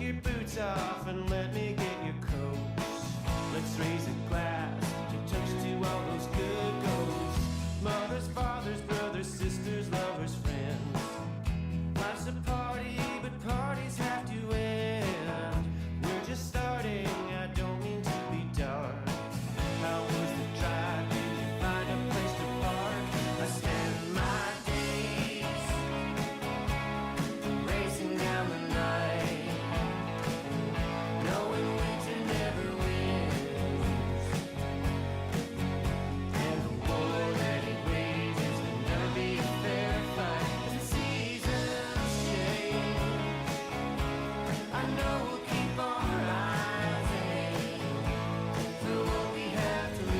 your boots off and let me get your coat. Let's raise a glass to toast to all those good ghosts. Mothers, fathers, brothers, sisters, lovers, friends. Life's a party, but parties have to end. We're just starting, I don't mean to be dark. How was the drive? Did you find a place to park? I spend my days racing down the night, knowing winter never wins. And the war that it wages will never be a fair fight. As the seasons change, I know we'll keep on rising for what we have to lose.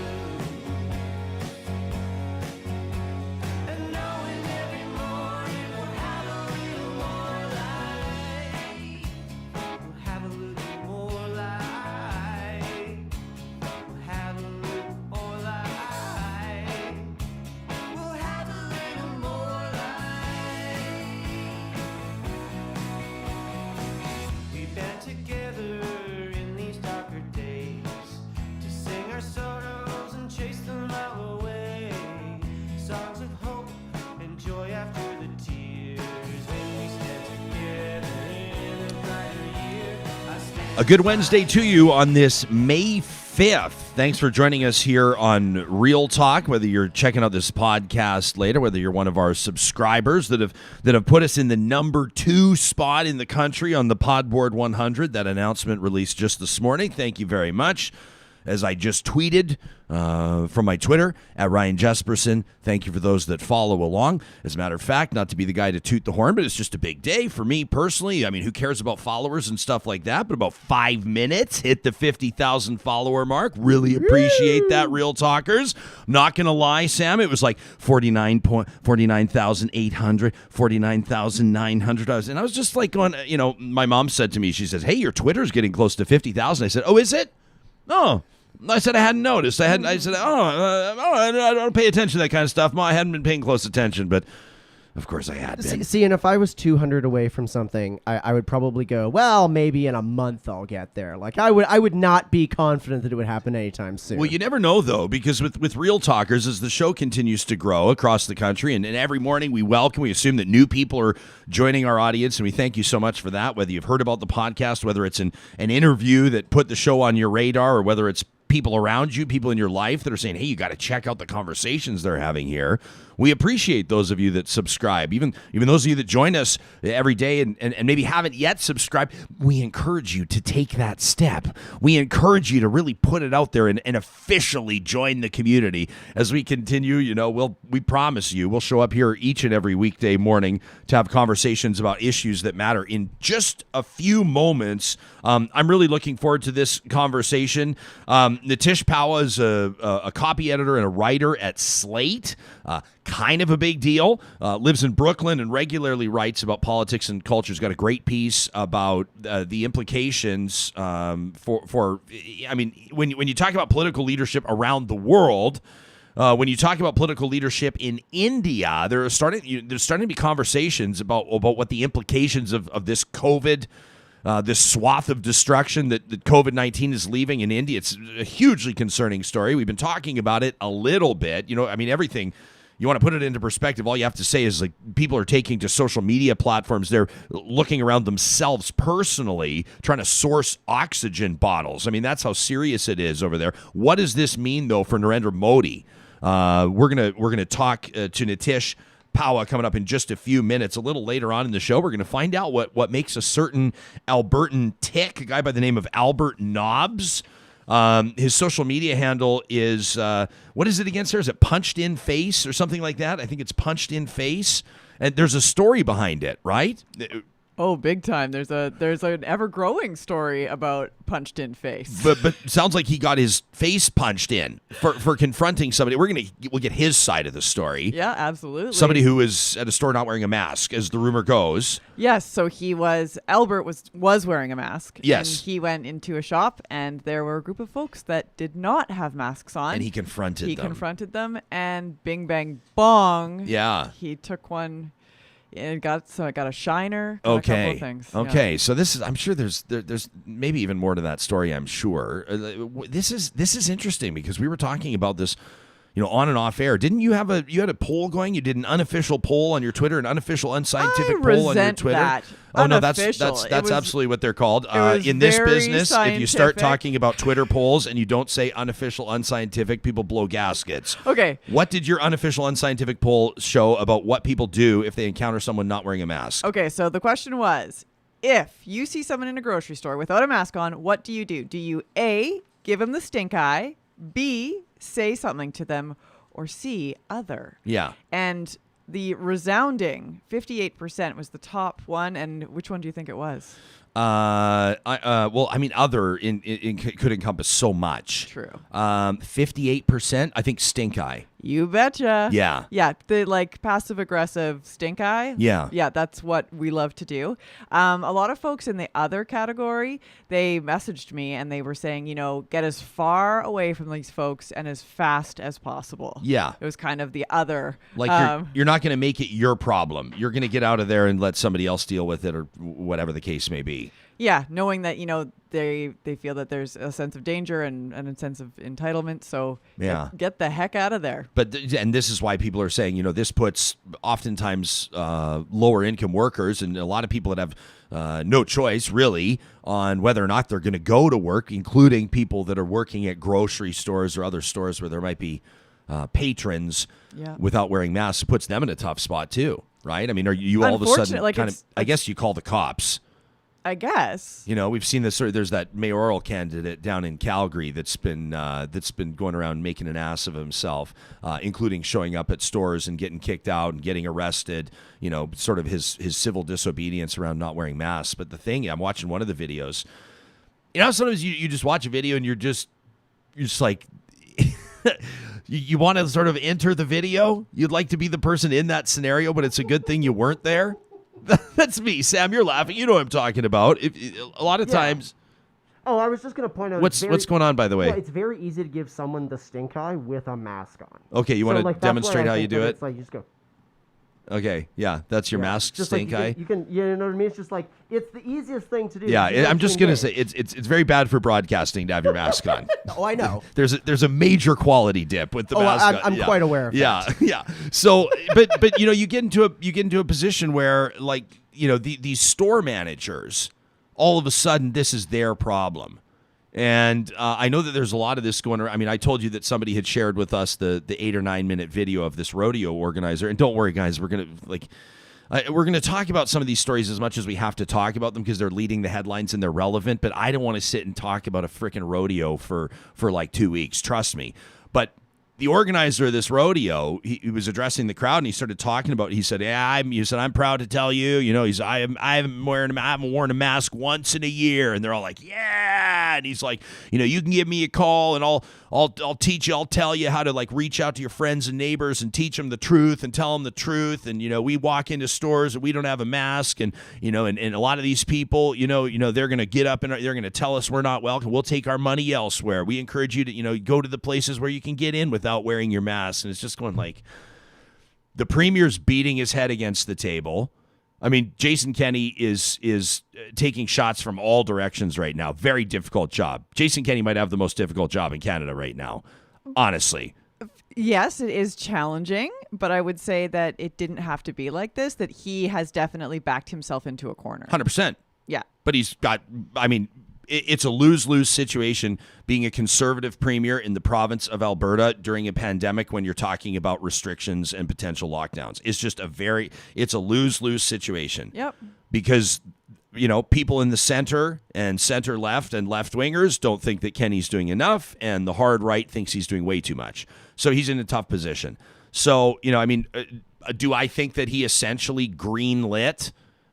And knowing every morning we'll have a little more light. We'll have a little more light. We'll have a little more light. We'll have a little more light. We've been together in these darker days to sing our sorrows and chase them all away. Songs of hope and joy after the tears. When we stand together in a brighter year, I stand. A good Wednesday to you on this May 5th. Thanks for joining us here on Real Talk, whether you're checking out this podcast later, whether you're one of our subscribers that have put us in the number 2 spot in the country on the Podboard 100. That announcement released just this morning. Thank you very much. As I just tweeted from my Twitter at Ryan Jesperson, thank you for those that follow along. As a matter of fact, not to be the guy to toot the horn, but it's just a big day for me personally. I mean, who cares about followers and stuff like that? But about 5 minutes, hit the 50,000 follower mark. Really appreciate that, Real Talkers. Not going to lie, Sam, it was like 49,800, 49,900. And I was just like going, my mom said to me, she says, hey, your Twitter's getting close to 50,000. I said, oh, is it? No. I said I hadn't noticed. I said, I don't pay attention to that kind of stuff. I hadn't been paying close attention, but of course I had been. See, and if I was 200 away from something, I would probably go, well, maybe in a month I'll get there. Like I would not be confident that it would happen anytime soon. Well, you never know, though, because with Real Talkers, as the show continues to grow across the country, and every morning we assume that new people are joining our audience, and we thank you so much for that, whether you've heard about the podcast, whether it's an interview that put the show on your radar, or whether it's people around you, people in your life that are saying, hey, you got to check out the conversations they're having here. We appreciate those of you that subscribe, even those of you that join us every day and maybe haven't yet subscribed. We encourage you to take that step. We encourage you to really put it out there and officially join the community as we continue. We promise you we'll show up here each and every weekday morning to have conversations about issues that matter. In just a few moments, I'm really looking forward to this conversation. Nitish Pahwa is a copy editor and a writer at Slate. Kind of a big deal. Lives in Brooklyn and regularly writes about politics and culture. He's got a great piece about the implications when you talk about political leadership around the world. When you talk about political leadership in India, there's starting to be conversations about what the implications of this COVID, this swath of destruction that COVID-19 is leaving in India. It's a hugely concerning story. We've been talking about it a little bit. Everything. You want to put it into perspective, all you have to say is like people are taking to social media platforms. They're looking around themselves personally, trying to source oxygen bottles. That's how serious it is over there. What does this mean, though, for Narendra Modi? We're gonna talk to Nitish Pahwa coming up in just a few minutes. A little later on in the show, we're going to find out what makes a certain Albertan tick, a guy by the name of Albert Nobbs. His social media handle is, what is it again, sir? Is it Punched In Face or something like that? I think it's Punched In Face. And there's a story behind it, right? Oh, big time. There's an ever-growing story about Punched In Face. But sounds like he got his face punched in for confronting somebody. We'll get his side of the story. Yeah, absolutely. Somebody who was at a store not wearing a mask, as the rumor goes. Yes, so Albert was wearing a mask. Yes. And he went into a shop, and there were a group of folks that did not have masks on. And he confronted them. He confronted them, and bing, bang, bong. Yeah. He took one It got a shiner. Got a couple Okay. of things. Okay. So this is. I'm sure there's maybe even more to that story. I'm sure. This is interesting because we were talking about this, on and off air. Didn't you have you had a poll going? You did an unofficial poll on your Twitter, an unofficial unscientific poll on your Twitter. That. Oh no, that's Unofficial. absolutely what they're called. was In this very business, if you start scientific. talking about Twitter polls and you don't say unofficial unscientific, people blow gaskets. Okay. What did your unofficial unscientific poll show about what people do if they encounter someone not wearing a mask? Okay, so the question was, if you see someone in a grocery store without a mask on, what do you do? Do you A, give them the stink eye, B, say something to them, or C, other? Yeah. And the resounding 58% was the top one, and which one do you think it was? Other could encompass so much. True. 58%, I think stink eye. You betcha. Yeah. Yeah, the passive aggressive stink eye. Yeah. Yeah, that's what we love to do. A lot of folks in the other category, they messaged me and they were saying, get as far away from these folks and as fast as possible. Yeah. It was kind of the other. Like you're not going to make it your problem. You're going to get out of there and let somebody else deal with it or whatever the case may be. Yeah, knowing that, they feel that there's a sense of danger and a sense of entitlement. So Yeah. get the heck out of there. But and this is why people are saying, this puts oftentimes lower income workers and a lot of people that have no choice really on whether or not they're going to go to work, including people that are working at grocery stores or other stores where there might be patrons Yeah. without wearing masks. It puts them in a tough spot too, right? I mean, are you all of a sudden Unfortunately, kind of? I guess you call the cops. I guess. We've seen this. There's that mayoral candidate down in Calgary that's been going around making an ass of himself, including showing up at stores and getting kicked out and getting arrested. Sort of his civil disobedience around not wearing masks. But the thing, I'm watching one of the videos. Sometimes you just watch a video and you're just like. You want to sort of enter the video. You'd like to be the person in that scenario, but it's a good thing you weren't there. That's me, Sam. You're laughing. You know what I'm talking about. A lot of times. Oh, I was just going to point out. What's going on, by the way? Well, it's very easy to give someone the stink eye with a mask on. Okay, you want to that's demonstrate why I how you think do that it? It's like you just go. Okay, yeah, that's your mask Just stink eye. You know what I mean? It's just like it's the easiest thing to do. Yeah, You I'm don't just gonna say engage. it's very bad for broadcasting to have your mask on. Oh, I know. There's a major quality dip with the mask on. I'm quite aware of that. Yeah. So, but you get into a position where these store managers, all of a sudden this is their problem. And I know that there's a lot of this going around. I mean, I told you that somebody had shared with us the 8 or 9 minute video of this rodeo organizer. And don't worry, guys, we're gonna talk about some of these stories as much as we have to talk about them because they're leading the headlines and they're relevant. But I don't want to sit and talk about a freaking rodeo for like 2 weeks. Trust me. But the organizer of this rodeo, he was addressing the crowd and he started talking about. He said, I'm proud to tell you, I haven't worn a mask once in a year, and they're all like, yeah, and he's like, you can give me a call and I'll teach you, I'll tell you how to reach out to your friends and neighbors and teach them the truth and tell them the truth, and we walk into stores and we don't have a mask, and and a lot of these people, they're gonna get up and they're gonna tell us we're not welcome. We'll take our money elsewhere. We encourage you to go to the places where you can get in without wearing your mask. And it's just going like the premier's beating his head against the table. I mean, Jason Kenney is taking shots from all directions right now. Very difficult job. Jason Kenney might have the most difficult job in Canada right now, honestly. Yes, it is challenging, but I would say that it didn't have to be like this, that he has definitely backed himself into a corner. 100%. Yeah. But he's got, it's a lose-lose situation being a conservative premier in the province of Alberta during a pandemic when you're talking about restrictions and potential lockdowns. It's just it's a lose-lose situation. Yep. Because, people in the center and center left and left-wingers don't think that Kenny's doing enough, and the hard right thinks he's doing way too much. So he's in a tough position. So, do I think that he essentially green-lit?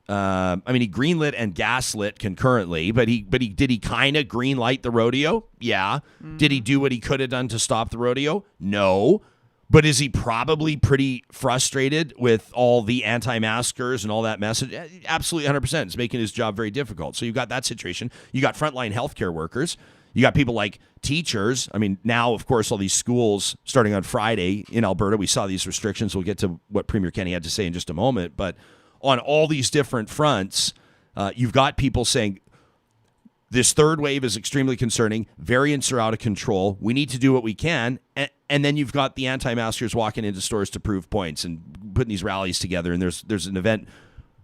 He greenlit and gaslit concurrently, but did he kind of green light the rodeo? Yeah. Mm-hmm. Did he do what he could have done to stop the rodeo? No. But is he probably pretty frustrated with all the anti-maskers and all that message? Absolutely 100%. It's making his job very difficult. So you've got that situation. You got frontline healthcare workers. You got people like teachers. I mean, now, of course, all these schools starting on Friday in Alberta, we saw these restrictions. We'll get to what Premier Kenney had to say in just a moment, but on all these different fronts. You've got people saying this third wave is extremely concerning. Variants are out of control. We need to do what we can. And then you've got the anti-maskers walking into stores to prove points and putting these rallies together. And there's an event,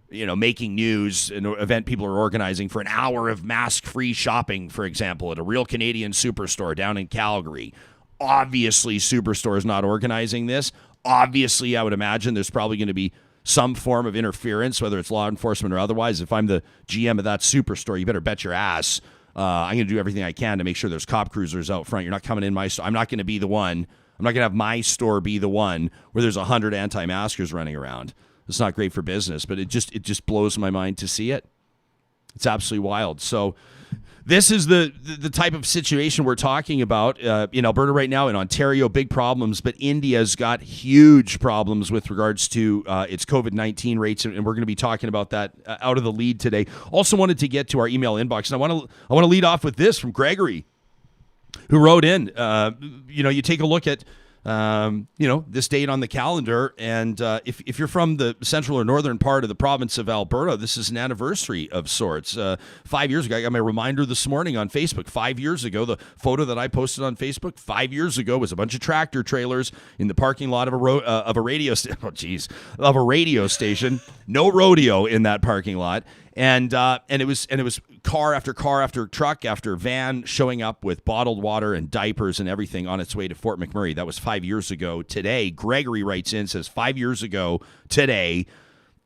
making news, an event people are organizing for an hour of mask-free shopping, for example, at a Real Canadian Superstore down in Calgary. Obviously, Superstore is not organizing this. Obviously, I would imagine there's probably going to be some form of interference, whether it's law enforcement or otherwise. If I'm the GM of that Superstore, you better bet your ass I'm going to do everything I can to make sure there's cop cruisers out front. You're not coming in my store. I'm not going to be the one. I'm not going to have my store be the one where there's 100 anti-maskers running around. It's not great for business, but it just blows my mind to see it. It's absolutely wild. So this is the type of situation we're talking about in Alberta right now. In Ontario, big problems, but India's got huge problems with regards to its COVID-19 rates, and we're going to be talking about that out of the lead today. Also wanted to get to our email inbox, and I want to lead off with this from Gregory, who wrote in. You take a look at this date on the calendar, and if you're from the central or northern part of the province of Alberta, this is an anniversary of sorts. 5 years ago, I got my reminder this morning on Facebook. 5 years ago, the photo that I posted on Facebook 5 years ago was a bunch of tractor trailers in the parking lot of a radio station. Oh, geez, of a radio station. No rodeo in that parking lot. And it was car after car after truck after van showing up with bottled water and diapers and everything on its way to Fort McMurray. That was 5 years ago today. Gregory writes in, says 5 years ago today,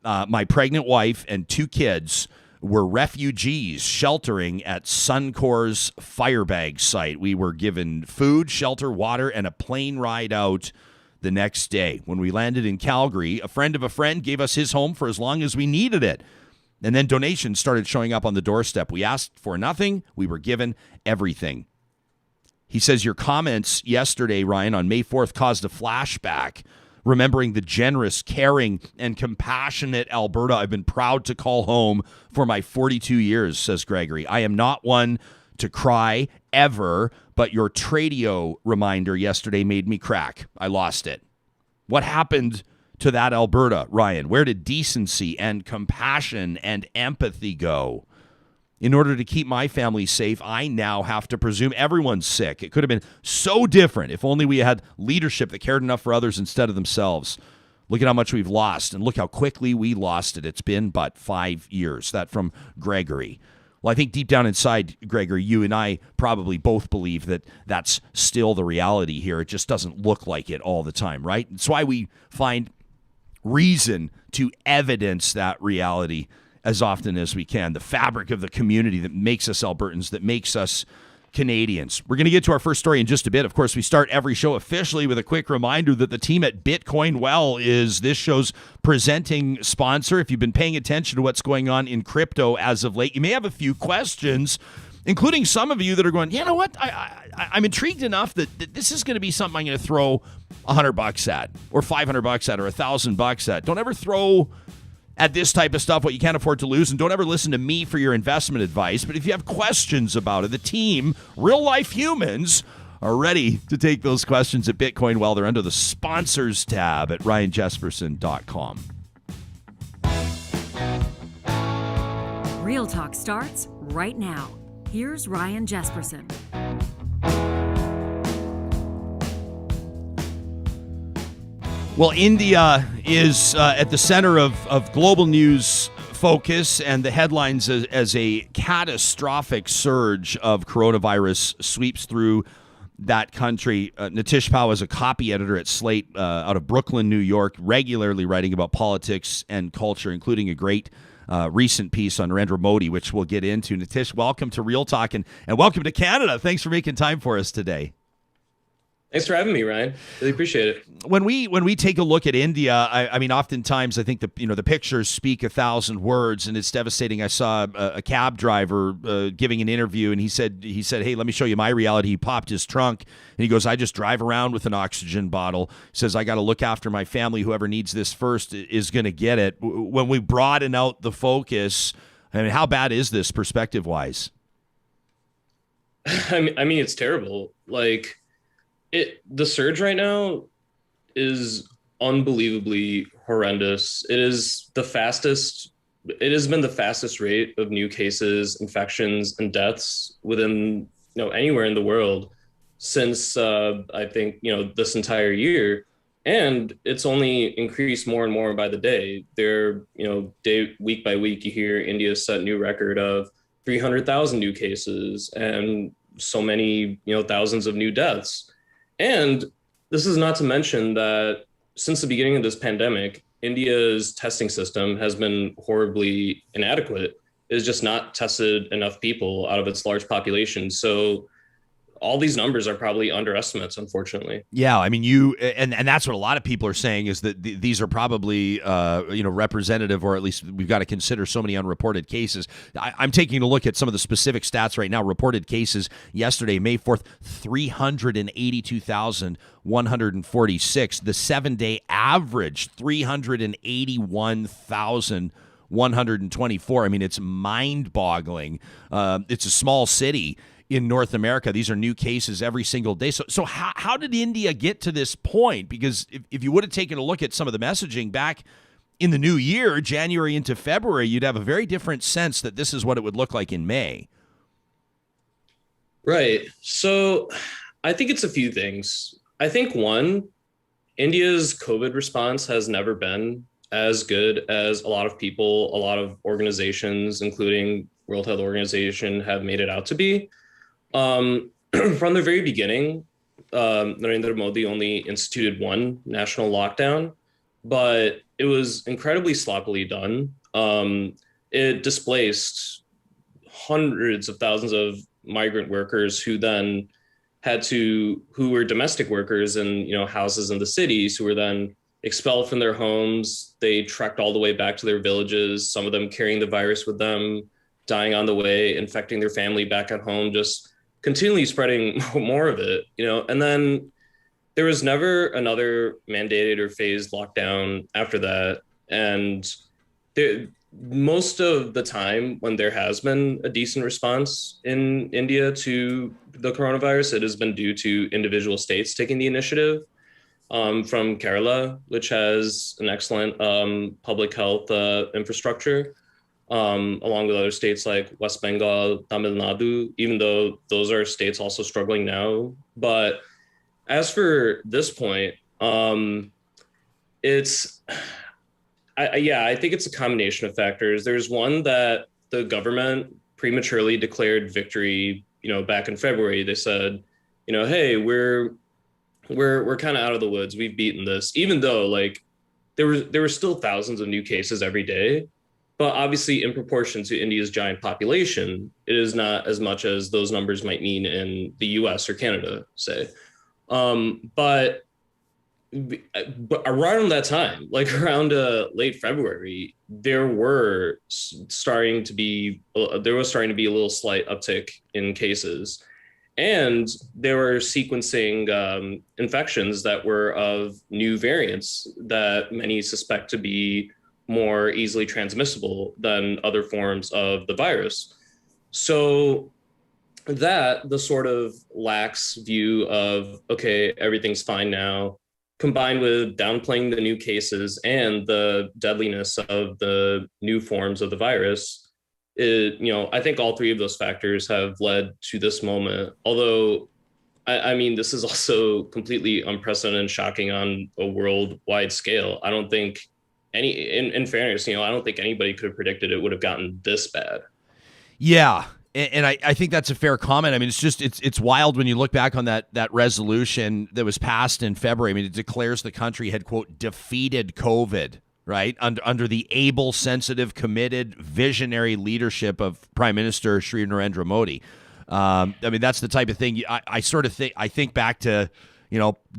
my pregnant wife and 2 kids were refugees sheltering at Suncor's Firebag site. We were given food, shelter, water, and a plane ride out the next day. When we landed in Calgary, a friend of a friend gave us his home for as long as we needed it. And then donations started showing up on the doorstep. We asked for nothing. We were given everything. He says your comments yesterday, Ryan, on May 4th caused a flashback, remembering the generous, caring, and compassionate Alberta I've been proud to call home for my 42 years, says Gregory. I am not one to cry ever, but your Tradio reminder yesterday made me crack. I lost it. What happened to that Alberta, Ryan? Where did decency and compassion and empathy go? In order to keep my family safe, I now have to presume everyone's sick. It could have been so different if only we had leadership that cared enough for others instead of themselves. Look at how much we've lost, and look how quickly we lost it. It's been but 5 years. That from Gregory. Well, I think deep down inside, Gregory, you and I probably both believe that that's still the reality here. It just doesn't look like it all the time, right? It's why we find reason to evidence that reality as often as we can. The fabric of the community that makes us Albertans, that makes us Canadians. We're going to get to our first story in just a bit. Of course, we start every show officially with a quick reminder that the team at Bitcoin Well is this show's presenting sponsor. If you've been paying attention to what's going on in crypto as of late, you may have a few questions, including some of you that are going, you know what, I'm intrigued enough that this is going to be something I'm going to throw $100 at, or $500 at, or $1,000 at. Don't ever throw at this type of stuff what you can't afford to lose, and don't ever listen to me for your investment advice. But if you have questions about it, the team, real life humans, are ready to take those questions at Bitcoin Well. They're under the sponsors tab at ryanjesperson.com. Real Talk starts right now. Here's Ryan Jesperson. Well, India is at the center of global news focus and the headlines as a catastrophic surge of coronavirus sweeps through that country. Nitish Pahwa is a copy editor at Slate out of Brooklyn, New York, regularly writing about politics and culture, including a great recent piece on Narendra Modi, which we'll get into. Nitish, welcome to Real Talk and welcome to Canada. Thanks for making time for us today. Thanks for having me, Ryan. Really appreciate it. When we take a look at India, I mean, oftentimes I think the pictures speak 1,000 words, and it's devastating. I saw a cab driver giving an interview, and he said, "Hey, let me show you my reality." He popped his trunk, and he goes, "I just drive around with an oxygen bottle." He says, "I got to look after my family. Whoever needs this first is going to get it." When we broaden out the focus, I mean, how bad is this perspective-wise? I mean, it's terrible. The surge right now is unbelievably horrendous. It is the fastest. It has been the fastest rate of new cases, infections, and deaths within anywhere in the world since I think this entire year, and it's only increased more and more by the day. Week by week, you hear India set new record of 300,000 new cases and so many thousands of new deaths. And this is not to mention that since the beginning of this pandemic, India's testing system has been horribly inadequate. It has just not tested enough people out of its large population. So all these numbers are probably underestimates, unfortunately. Yeah, I mean, and that's what a lot of people are saying is that these are probably representative, or at least we've got to consider so many unreported cases. I'm taking a look at some of the specific stats right now. Reported cases yesterday, May 4th, 382,146. The 7-day average, 381,124. I mean, it's mind-boggling. It's a small city in North America. These are new cases every single day. So how did India get to this point? Because if you would have taken a look at some of the messaging back in the new year, January into February, you'd have a very different sense that this is what it would look like in May. Right. So I think it's a few things. I think one, India's COVID response has never been as good as a lot of people, a lot of organizations, including World Health Organization, have made it out to be. From the very beginning, Narendra Modi only instituted one national lockdown, but it was incredibly sloppily done. It displaced hundreds of thousands of migrant workers who then who were domestic workers in houses in the cities, who were then expelled from their homes. They trekked all the way back to their villages, some of them carrying the virus with them, dying on the way, infecting their family back at home, just continually spreading more of it, and then there was never another mandated or phased lockdown after that. And most of the time when there has been a decent response in India to the coronavirus, it has been due to individual states taking the initiative. From Kerala, which has an excellent public health infrastructure, along with other states like West Bengal, Tamil Nadu, even though those are states also struggling now. But as for this point, I think it's a combination of factors. There's one that the government prematurely declared victory, back in February. They said, hey, we're kind of out of the woods. We've beaten this, even though there were still thousands of new cases every day. But obviously, in proportion to India's giant population, it is not as much as those numbers might mean in the US or Canada, say. But around that time, around late February, there was starting to be a little slight uptick in cases. And they were sequencing infections that were of new variants that many suspect to be more easily transmissible than other forms of the virus. So that the sort of lax view of, okay, everything's fine now, combined with downplaying the new cases and the deadliness of the new forms of the virus, I think all three of those factors have led to this moment. Although, I mean, this is also completely unprecedented and shocking on a worldwide scale. I don't think in fairness, I don't think anybody could have predicted it would have gotten this bad. Yeah. And I think that's a fair comment. I mean, it's wild when you look back on that resolution that was passed in February. I mean, it declares the country had, quote, defeated COVID, right? Under the able, sensitive, committed, visionary leadership of Prime Minister Shri Narendra Modi. I mean, that's the type of thing I think back to,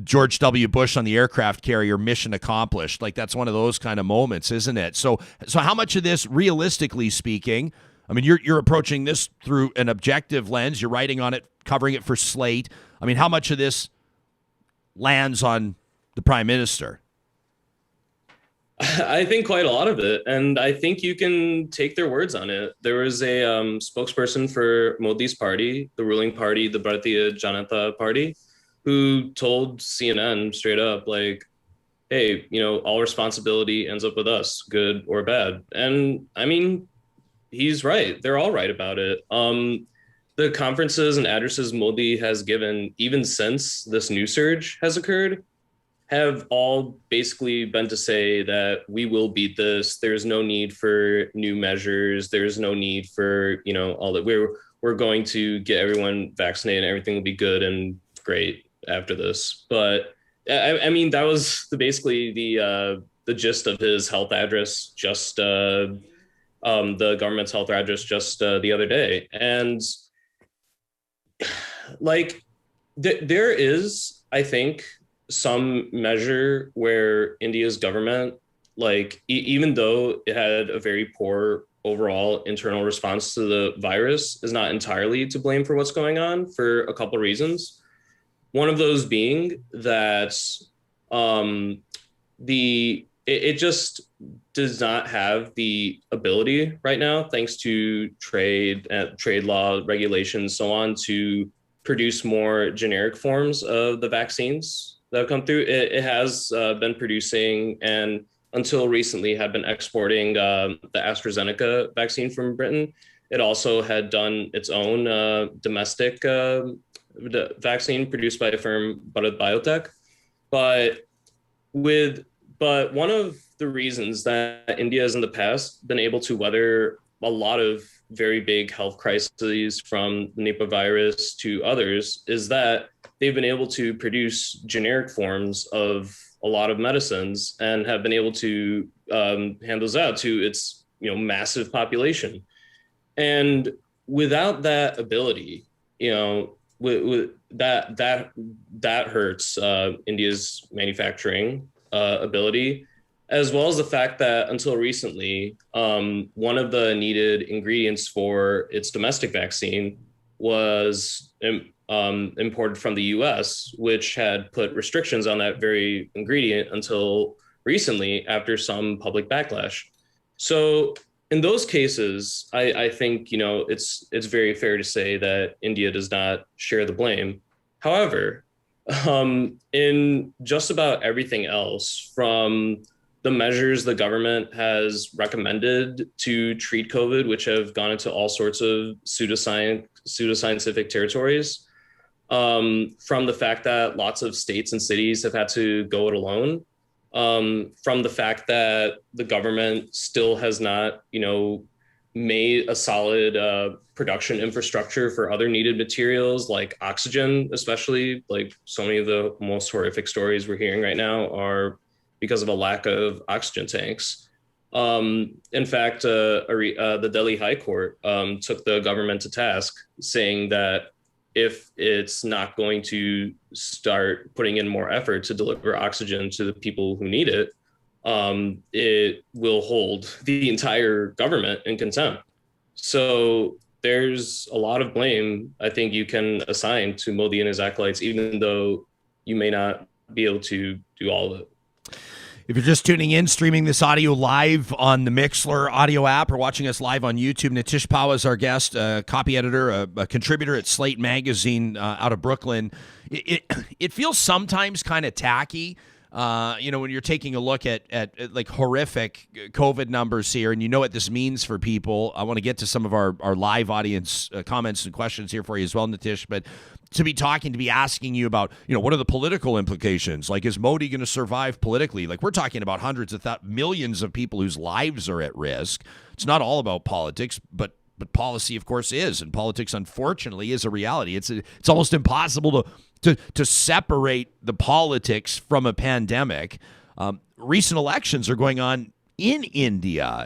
George W. Bush on the aircraft carrier, mission accomplished. That's one of those kind of moments, isn't it? So how much of this, realistically speaking, I mean, you're approaching this through an objective lens. You're writing on it, covering it for Slate. I mean, how much of this lands on the Prime Minister? I think quite a lot of it. And I think you can take their words on it. There was a spokesperson for Modi's party, the ruling party, the Bharatiya Janata Party, who told CNN straight up, hey, all responsibility ends up with us, good or bad. And I mean, he's right. They're all right about it. The conferences and addresses Modi has given, even since this new surge has occurred, have all basically been to say that we will beat this. There's no need for new measures. There's no need for, all that. We're going to get everyone vaccinated and everything will be good and great after this. But I mean, that was basically the gist of his health address, just the government's health address just the other day. And like, there is, I think, some measure where India's government, like, even though it had a very poor overall internal response to the virus, is not entirely to blame for what's going on for a couple of reasons. One of those being that it just does not have the ability right now, thanks to trade law, regulations, so on, to produce more generic forms of the vaccines that have come through. It has been producing, and until recently had been exporting the AstraZeneca vaccine from Britain. It also had done its own domestic vaccine produced by a firm, Biotech. But one of the reasons that India has in the past been able to weather a lot of very big health crises, from the Nipah virus to others, is that they've been able to produce generic forms of a lot of medicines and have been able to hand those out to its massive population. And without that ability, with that hurts India's manufacturing ability, as well as the fact that until recently, one of the needed ingredients for its domestic vaccine was imported from the US, which had put restrictions on that very ingredient until recently after some public backlash. So in those cases, I think, it's very fair to say that India does not share the blame. However, in just about everything else, from the measures the government has recommended to treat COVID, which have gone into all sorts of pseudoscientific territories, from the fact that lots of states and cities have had to go it alone, from the fact that the government still has not, made a solid production infrastructure for other needed materials like oxygen, especially. Like, so many of the most horrific stories we're hearing right now are because of a lack of oxygen tanks. In fact, the Delhi High Court took the government to task, saying that if it's not going to start putting in more effort to deliver oxygen to the people who need it, it will hold the entire government in contempt. So there's a lot of blame I think you can assign to Modi and his acolytes, even though you may not be able to do all of it. If you're just tuning in, streaming this audio live on the Mixlr audio app or watching us live on YouTube, Nitish Pahwa is our guest, a copy editor, a contributor at Slate magazine out of Brooklyn. It feels sometimes kind of tacky, when you're taking a look at like horrific COVID numbers here, and what this means for people. I want to get to some of our live audience comments and questions here for you as well, Nitish, but to be asking you about, what are the political implications? Like, is Modi going to survive politically? Like, we're talking about hundreds of millions of people whose lives are at risk. It's not all about politics, but policy, of course, is. And politics, unfortunately, is a reality. It's almost impossible to separate the politics from a pandemic. Recent elections are going on in India.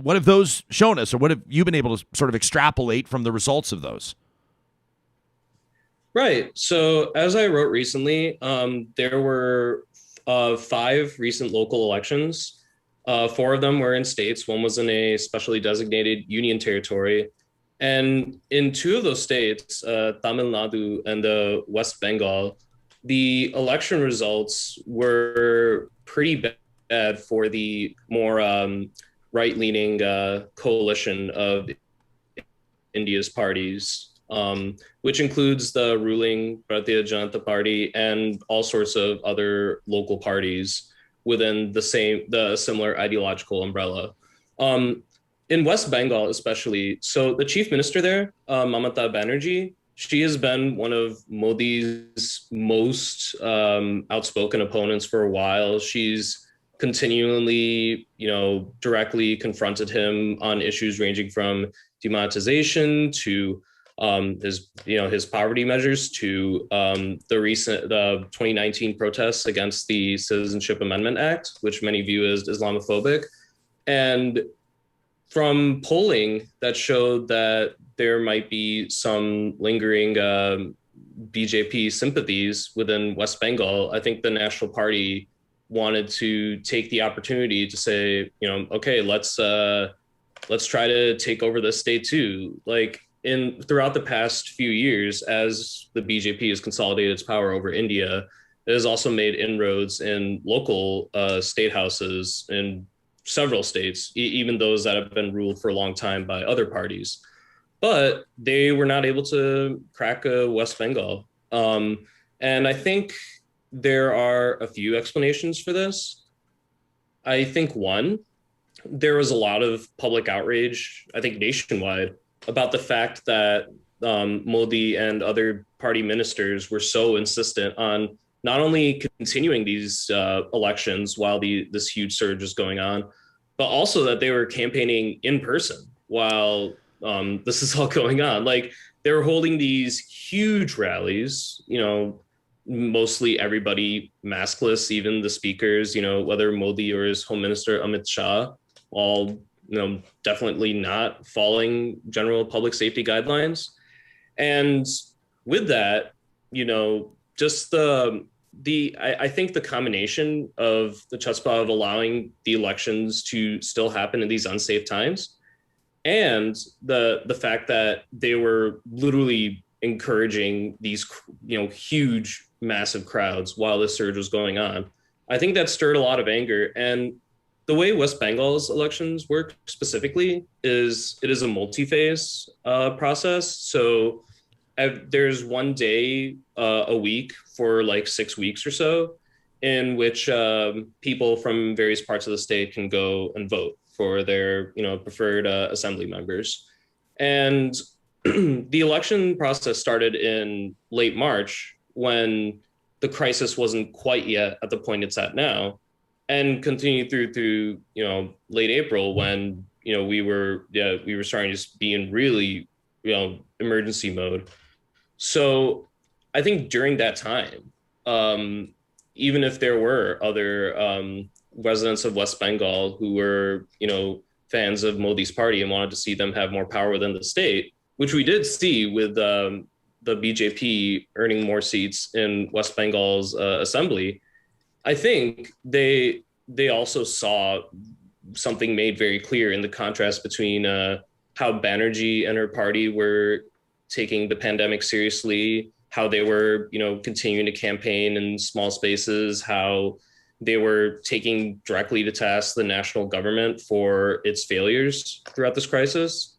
What have those shown us, or what have you been able to sort of extrapolate from the results of those? Right. So as I wrote recently, there were 5 recent local elections. 4 of them were in states. One was in a specially designated union territory. And in 2 of those states, Tamil Nadu and the West Bengal, the election results were pretty bad for the more right-leaning coalition of India's parties, which includes the ruling Bharatiya Janata Party and all sorts of other local parties. within the similar ideological umbrella. In West Bengal, especially, so the chief minister there, Mamata Banerjee, she has been one of Modi's most outspoken opponents for a while. She's continually, directly confronted him on issues ranging from demonetization to his poverty measures to the 2019 protests against the Citizenship Amendment Act, which many view as Islamophobic. And from polling that showed that there might be some lingering BJP sympathies within West Bengal, I think the National Party wanted to take the opportunity to say, okay, let's try to take over the state too. Like throughout the past few years, as the BJP has consolidated its power over India, it has also made inroads in local state houses in several states, even those that have been ruled for a long time by other parties. But they were not able to crack West Bengal. And I think there are a few explanations for this. I think one, there was a lot of public outrage, I think nationwide, about the fact that Modi and other party ministers were so insistent on not only continuing these elections while this huge surge is going on, but also that they were campaigning in person while this is all going on. Like, they were holding these huge rallies, mostly everybody maskless, even the speakers, whether Modi or his home minister Amit Shah, all definitely not following general public safety guidelines. And with that, just I think the combination of the chutzpah of allowing the elections to still happen in these unsafe times, and the fact that they were literally encouraging these huge, massive crowds while this surge was going on, I think that stirred a lot of anger. And the way West Bengal's elections work specifically is it is a multi-phase process. So there's one day a week for like 6 weeks or so in which people from various parts of the state can go and vote for their preferred assembly members. And the election process started in late March when the crisis wasn't quite yet at the point it's at now, and continued through late April when we were starting to be in really emergency mode. So I think during that time, even if there were other residents of West Bengal who were fans of Modi's party and wanted to see them have more power within the state, which we did see with the BJP earning more seats in West Bengal's assembly, I think they also saw something made very clear in the contrast between how Banerjee and her party were taking the pandemic seriously, how they were, continuing to campaign in small spaces, how they were taking directly to task the national government for its failures throughout this crisis.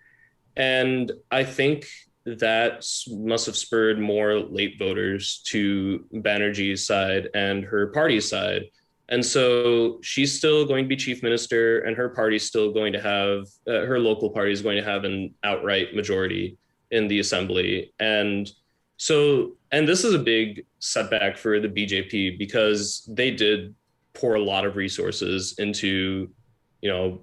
And I think that must have spurred more late voters to Banerjee's side and her party's side. And so she's still going to be chief minister, and her party's still going to have, her local party is going to have an outright majority in the assembly. And this is a big setback for the BJP because they did pour a lot of resources into,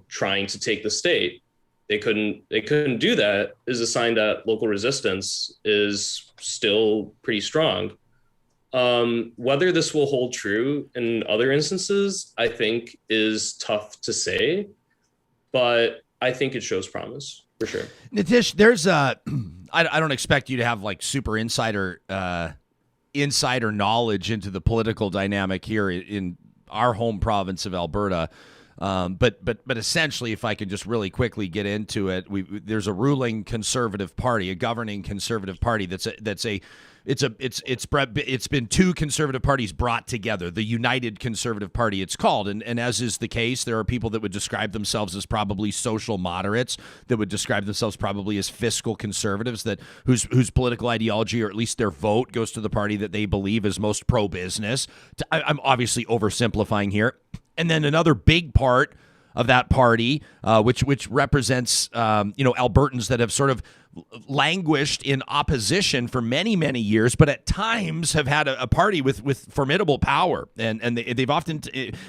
trying to take the state. They couldn't do that is a sign that local resistance is still pretty strong. Whether this will hold true in other instances, I think is tough to say, but I think it shows promise for sure. Nitish, there's I don't expect you to have like super insider knowledge into the political dynamic here in our home province of Alberta. But essentially, if I could just really quickly get into it, there's a ruling Conservative Party, a governing Conservative Party it's been two Conservative parties brought together, the United Conservative Party it's called, and as is the case, there are people that would describe themselves as probably social moderates, that would describe themselves probably as fiscal conservatives, that whose political ideology, or at least their vote, goes to the party that they believe is most pro-business. I'm obviously oversimplifying here. And then another big part of that party, which represents Albertans that have sort of languished in opposition for many, many years, but at times have had a party with formidable power, and they've often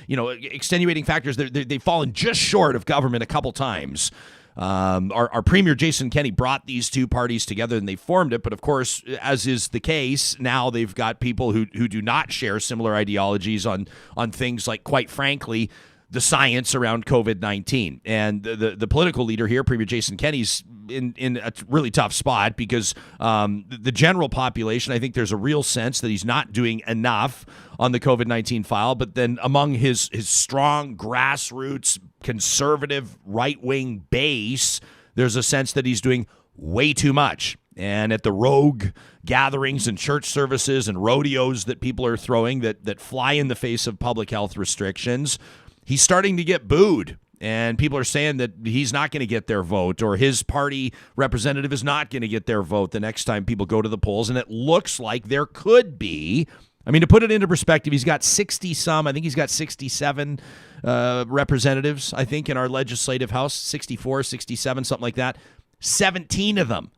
extenuating factors. They've fallen just short of government a couple times. Our Premier Jason Kenney brought these two parties together and they formed it. But of course, as is the case, now they've got people who do not share similar ideologies on things like, quite frankly, the science around COVID-19. And the political leader here, Premier Jason Kenney's in a really tough spot because the general population, I think there's a real sense that he's not doing enough on the COVID-19 file. But then among his strong grassroots conservative right-wing base, there's a sense that he's doing way too much. And at the rogue gatherings and church services and rodeos that people are throwing that fly in the face of public health restrictions, he's starting to get booed. And people are saying that he's not going to get their vote, or his party representative is not going to get their vote the next time people go to the polls. And it looks like there could be, I mean, to put it into perspective, he's got 60-some, I think he's got 67 representatives, I think, in our legislative house, 64, 67, something like that. 17 of them,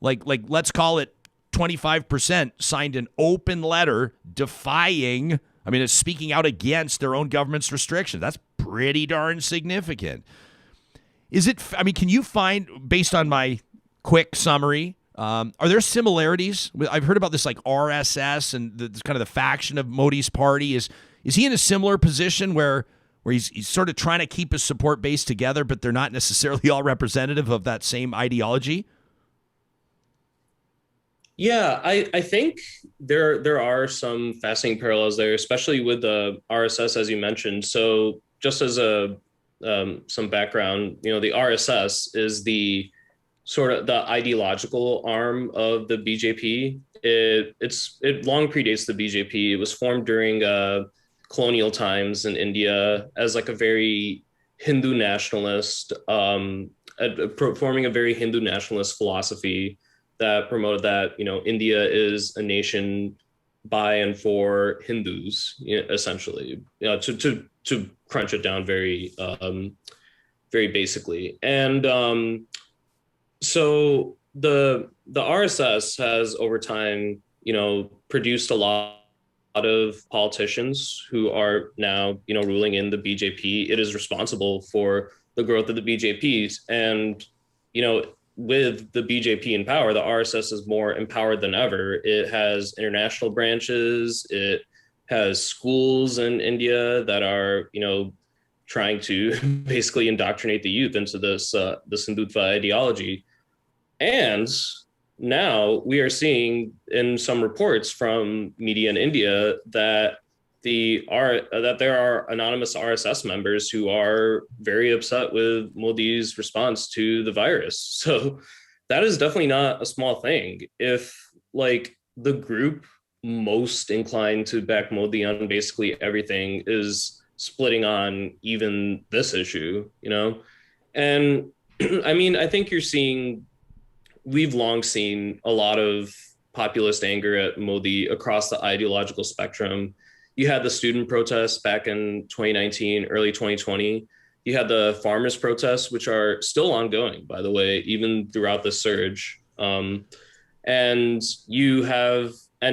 like let's call it 25%, signed an open letter defying, it's speaking out against their own government's restrictions. That's pretty darn significant. Can you find, based on my quick summary, are there similarities? I've heard about this like RSS and the kind of the faction of Modi's party. Is he in a similar position where he's sort of trying to keep his support base together, but they're not necessarily all representative of that same ideology? Yeah, I think there are some fascinating parallels there, especially with the RSS, as you mentioned. So just as some background, the RSS is the sort of the ideological arm of the BJP. It long predates the BJP. It was formed during colonial times in India as like a very Hindu nationalist, forming a very Hindu nationalist philosophy that promoted that, India is a nation by and for Hindus, essentially, to crunch it down very, very basically. And so the RSS has over time, produced a lot of politicians who are now, ruling in the BJP. It is responsible for the growth of the BJP. And, with the BJP in power, the RSS is more empowered than ever. It has international branches. It has schools in India that are, trying to basically indoctrinate the youth into this Hindutva ideology. And now we are seeing in some reports from media in India that there are anonymous RSS members who are very upset with Modi's response to the virus. So that is definitely not a small thing. If like the group most inclined to back Modi on basically everything is splitting on even this issue, and I think we've long seen a lot of populist anger at Modi across the ideological spectrum. You had the student protests back in 2019, early 2020. You had the farmers' protests, which are still ongoing, by the way, even throughout the surge. And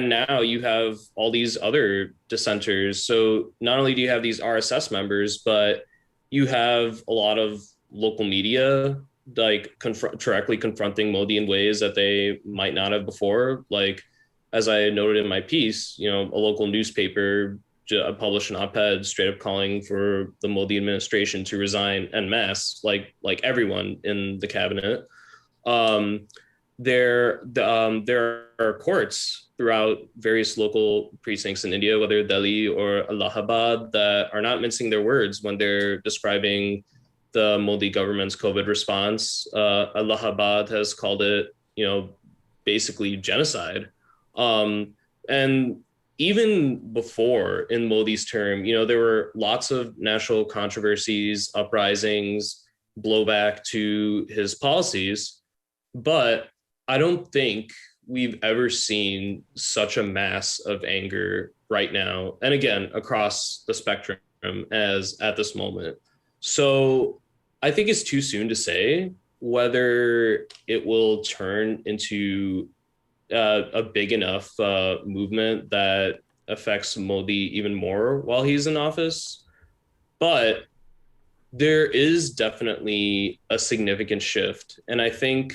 now you have all these other dissenters. So not only do you have these RSS members, but you have a lot of local media like directly confronting Modi in ways that they might not have before. Like, as I noted in my piece, a local newspaper published an op-ed straight up calling for the Modi administration to resign en masse, like everyone in the cabinet. There are courts throughout various local precincts in India, whether Delhi or Allahabad, that are not mincing their words when they're describing the Modi government's COVID response. Allahabad has called it, basically genocide. And even before in Modi's term, there were lots of national controversies, uprisings, blowback to his policies. But I don't think we've ever seen such a mass of anger right now. And again, across the spectrum, him as at this moment. So I think it's too soon to say whether it will turn into a big enough movement that affects Modi even more while he's in office. But there is definitely a significant shift. And I think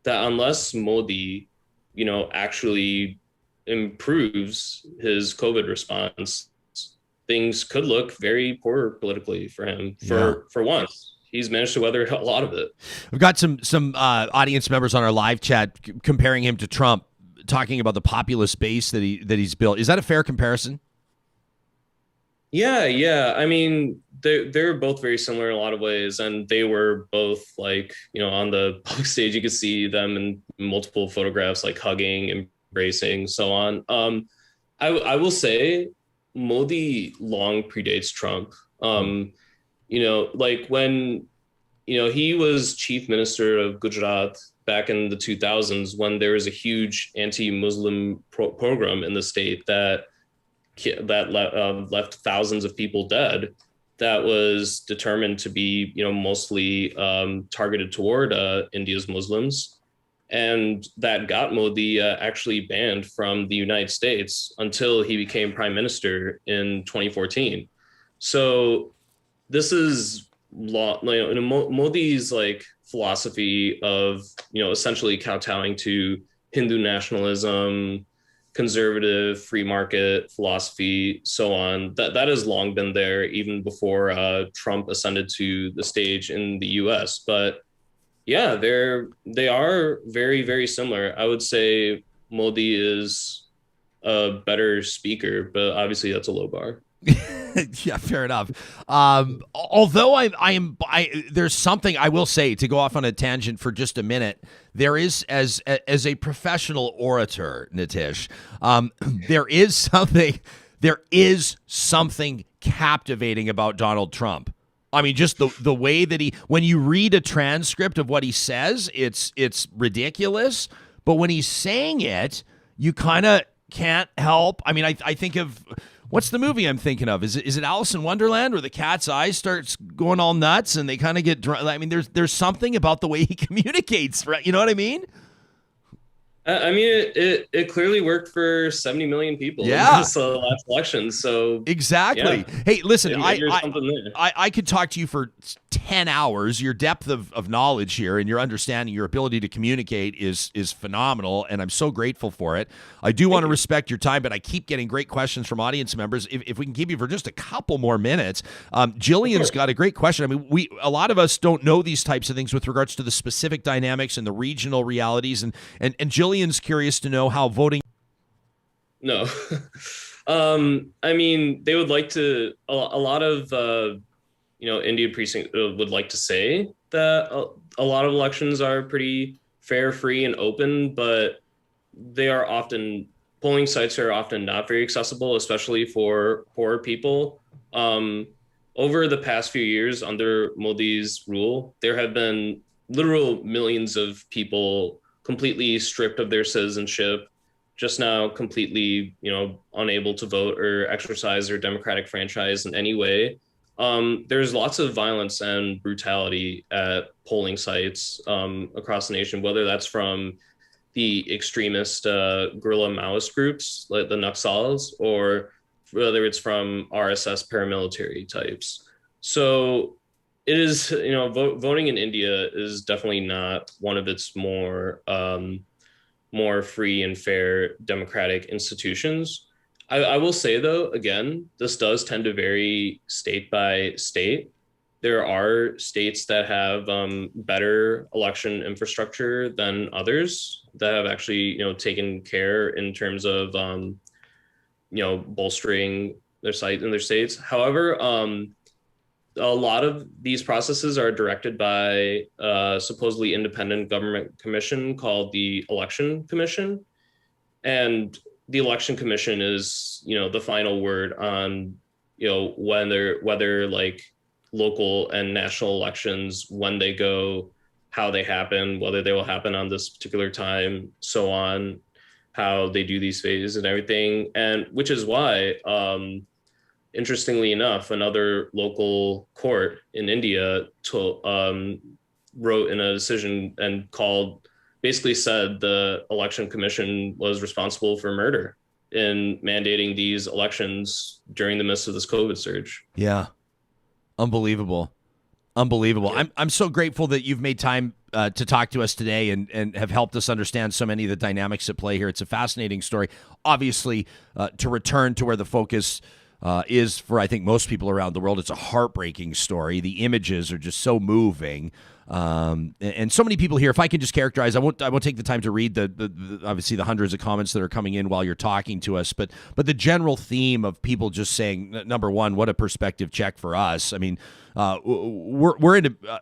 that unless Modi, actually improves his COVID response, things could look very poor politically for him for once. He's managed to weather a lot of it. We've got some audience members on our live chat comparing him to Trump, talking about the populist base that he's built. Is that a fair comparison? Yeah. I mean, they're both very similar in a lot of ways, and they were both on the public stage. You could see them in multiple photographs, like hugging, embracing, so on. I will say Modi long predates Trump. When he was chief minister of Gujarat back in the 2000s, when there was a huge anti-Muslim pogrom in the state that left thousands of people dead, that was determined to be mostly targeted toward India's Muslims, and that got Modi actually banned from the United States until he became prime minister in 2014. So this is Modi's philosophy of essentially kowtowing to Hindu nationalism, conservative free market philosophy, so on. That has long been there even before Trump ascended to the stage in the U.S. But yeah, they are very, very similar. I would say Modi is a better speaker, but obviously that's a low bar. Yeah, fair enough. Although there's something I will say, to go off on a tangent for just a minute. There is, as a professional orator, Nitish, there is something captivating about Donald Trump. I mean, just the way that when you read a transcript of what he says, it's ridiculous. But when he's saying it, you kind of can't help. I mean, I think of, what's the movie I'm thinking of? Is it Alice in Wonderland, where the cat's eye starts going all nuts and they kind of get drunk? I mean, there's something about the way he communicates, right? You know what I mean? I mean, it clearly worked for 70 million people in this last election. So exactly. Yeah. Hey, listen, I could talk to you for 10 hours. Your depth of knowledge here and your understanding, your ability to communicate is phenomenal, and I'm so grateful for it. I do want to respect your time, but I keep getting great questions from audience members. If we can give you for just a couple more minutes, Jillian's got a great question. I mean, a lot of us don't know these types of things with regards to the specific dynamics and the regional realities, and Jillian's curious to know how voting. No. I mean, they would like to, a lot of, Indian precinct would like to say that a lot of elections are pretty fair, free, and open, but polling sites are often not very accessible, especially for poor people. Over the past few years under Modi's rule, there have been literal millions of people completely stripped of their citizenship, just now completely, unable to vote or exercise their democratic franchise in any way. There's lots of violence and brutality at polling sites across the nation, whether that's from the extremist guerrilla Maoist groups like the Naxals, or whether it's from RSS paramilitary types. So it is, voting in India is definitely not one of its more free and fair democratic institutions. I will say, though, again, this does tend to vary state by state. There are states that have better election infrastructure than others that have actually, taken care in terms of, bolstering their site in their states. However, a lot of these processes are directed by a supposedly independent government commission called the Election Commission. And the Election Commission is, the final word on, whether local and national elections, when they go, how they happen, whether they will happen on this particular time, so on, how they do these phases and everything. And which is why interestingly enough, another local court in India wrote in a decision and basically said the election commission was responsible for murder in mandating these elections during the midst of this COVID surge. Yeah. Unbelievable. Yeah. I'm so grateful that you've made time to talk to us today and have helped us understand so many of the dynamics at play here. It's a fascinating story. Obviously, to return to where the focus is for, I think, most people around the world, it's a heartbreaking story. The images are just so moving. And so many people here, if I can just characterize, I won't take the time to read the obviously the hundreds of comments that are coming in while you're talking to us, but the general theme of people just saying, number one, what a perspective check for us. I mean, we're in a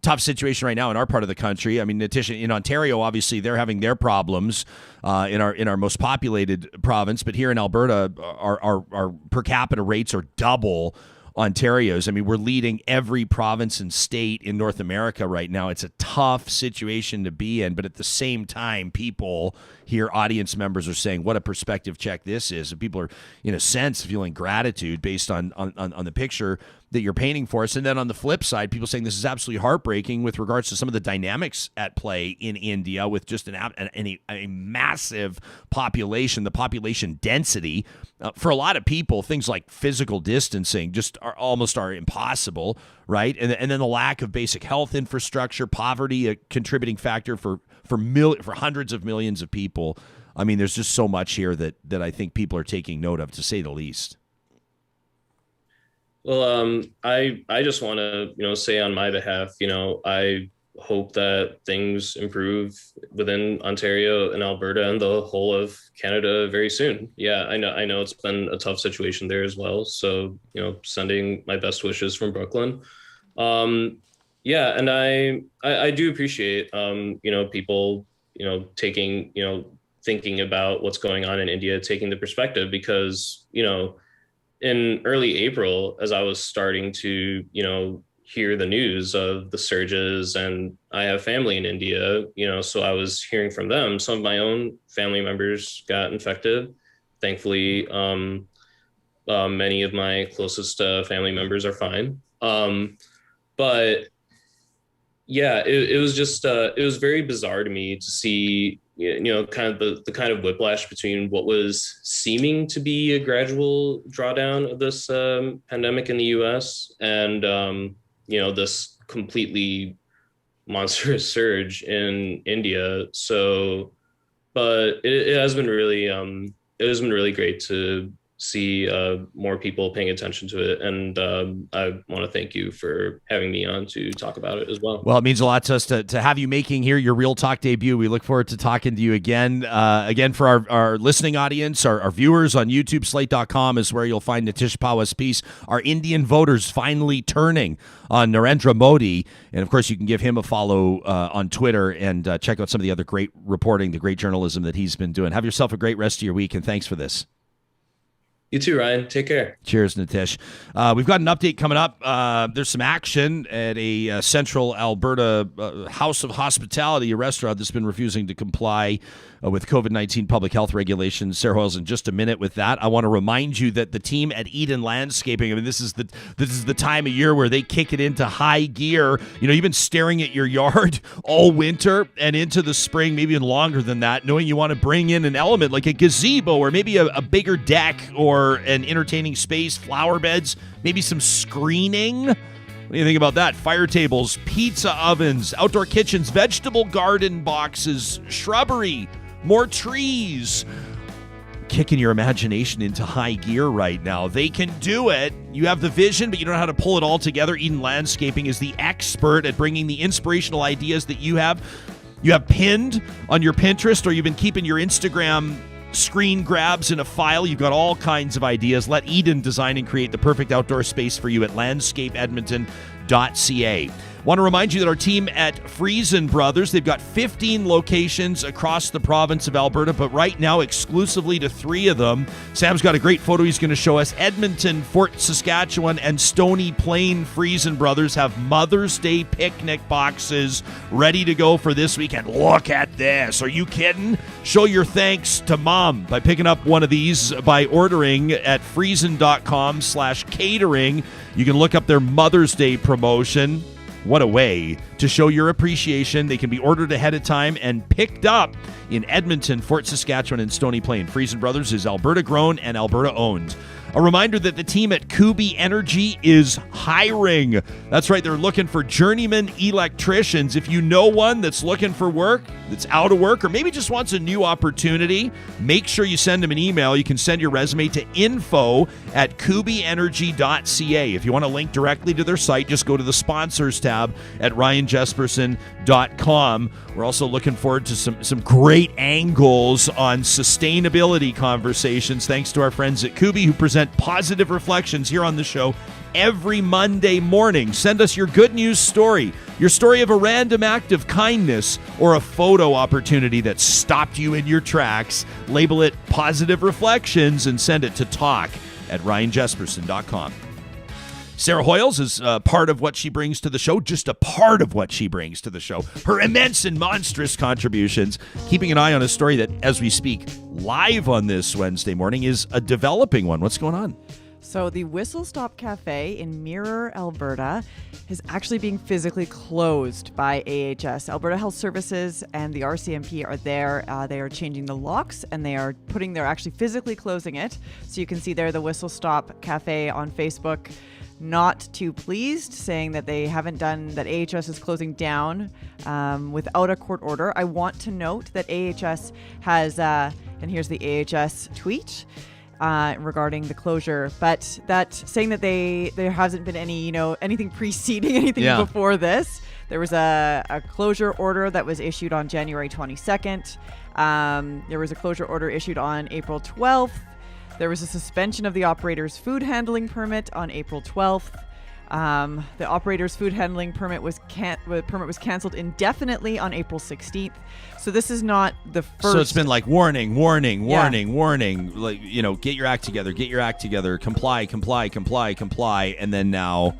tough situation right now in our part of the country. I mean, Nitish, in Ontario, obviously they're having their problems in our most populated province, but here in Alberta, our per capita rates are double Ontario's. I mean, we're leading every province and state in North America right now. It's a tough situation to be in, but at the same time, people here, audience members, are saying, what a perspective check this is. And people are, in a sense, feeling gratitude based on the picture that you're painting for us. And then on the flip side, people saying this is absolutely heartbreaking with regards to some of the dynamics at play in India with just a massive population, the population density. For a lot of people, things like physical distancing just are impossible, right? And then the lack of basic health infrastructure, poverty, a contributing factor for hundreds of millions of people. I mean, there's just so much here that I think people are taking note of, to say the least. Well, I just want to, say on my behalf, I hope that things improve within Ontario and Alberta and the whole of Canada very soon. Yeah, I know it's been a tough situation there as well. So, sending my best wishes from Brooklyn. Yeah, and I do appreciate, people, taking, thinking about what's going on in India, taking the perspective, because, in early April, as I was starting to, hear the news of the surges, and I have family in India, so I was hearing from them. Some of my own family members got infected. Thankfully, many of my closest family members are fine. But yeah, it was just, it was very bizarre to me to see, kind of the kind of whiplash between what was seeming to be a gradual drawdown of this pandemic in the US and, this completely monstrous surge in India. So, but it has been really great to see more people paying attention to it, and I want to thank you for having me on to talk about it as well. Well, it means a lot to us to have you making here your Real Talk debut. We look forward to talking to you again. Again, for our listening audience, our viewers on YouTube, Slate.com is where you'll find Nitish Pahwa's piece, Are Indian Voters Finally Turning on Narendra Modi? And of course, you can give him a follow on Twitter and check out some of the other great reporting, the great journalism that he's been doing. Have yourself a great rest of your week, and thanks for this. You too, Ryan. Take care. Cheers, Nitish. We've got an update coming up. There's some action at a central Alberta House of Hospitality, a restaurant that's been refusing to comply with COVID-19 public health regulations. Sarah Hoyle's in just a minute with that. I want to remind you that the team at Eden Landscaping, I mean, this is the time of year where they kick it into high gear. You've been staring at your yard all winter and into the spring, maybe even longer than that, knowing you want to bring in an element like a gazebo or maybe a bigger deck or an entertaining space, flower beds, maybe some screening. What do you think about that? Fire tables, pizza ovens, outdoor kitchens, vegetable garden boxes, shrubbery, more trees. Kicking your imagination into high gear right now. They can do it. You have the vision, but you don't know how to pull it all together. Eden Landscaping is the expert at bringing the inspirational ideas that you have pinned on your Pinterest, or you've been keeping your Instagram screen grabs in a file. You've got all kinds of ideas. Let Eden design and create the perfect outdoor space for you at landscapeedmonton.ca. Want to remind you that our team at Friesen Brothers, they've got 15 locations across the province of Alberta, but right now exclusively to 3 of them. Sam's got a great photo he's going to show us. Edmonton, Fort Saskatchewan, and Stony Plain Friesen Brothers have Mother's Day picnic boxes ready to go for this weekend. Look at this. Are you kidding? Show your thanks to Mom by picking up one of these by ordering at friesen.com/catering. You can look up their Mother's Day promotion. What a way to show your appreciation. They can be ordered ahead of time and picked up in Edmonton, Fort Saskatchewan, and Stony Plain. Friesen Brothers is Alberta grown and Alberta owned. A reminder that the team at Kubi Energy is hiring. That's right, they're looking for journeyman electricians. If you know one that's looking for work, that's out of work, or maybe just wants a new opportunity, make sure you send them an email. You can send your resume to info@kubienergy.ca. If you want to link directly to their site, just go to the sponsors tab at ryanjesperson.com. We're also looking forward to some great angles on sustainability conversations, thanks to our friends at Kubi, who present Positive Reflections here on the show every Monday morning. Send us your good news story, your story of a random act of kindness or a photo opportunity that stopped you in your tracks. Label it Positive Reflections and send it to talk@ryanjesperson.com. Sarah Hoyles is part of what she brings to the show, just a part of what she brings to the show. Her immense and monstrous contributions. Keeping an eye on a story that, as we speak live on this Wednesday morning, is a developing one. What's going on? So the Whistle Stop Cafe in Mirror, Alberta, is actually being physically closed by AHS. Alberta Health Services and the RCMP are there. They are changing the locks, and they're actually physically closing it. So you can see there the Whistle Stop Cafe on Facebook. Not too pleased, saying that they haven't done, that AHS is closing down without a court order. I want to note that AHS has, and here's the AHS tweet regarding the closure, but that saying that there hasn't been any, anything preceding anything before this. There was a closure order that was issued on January 22nd. There was a closure order issued on April 12th. There was a suspension of the operator's food handling permit on April 12th. The operator's food handling permit was canceled indefinitely on April 16th. So this is not the first. So it's been like warning. Like, get your act together, comply. And then now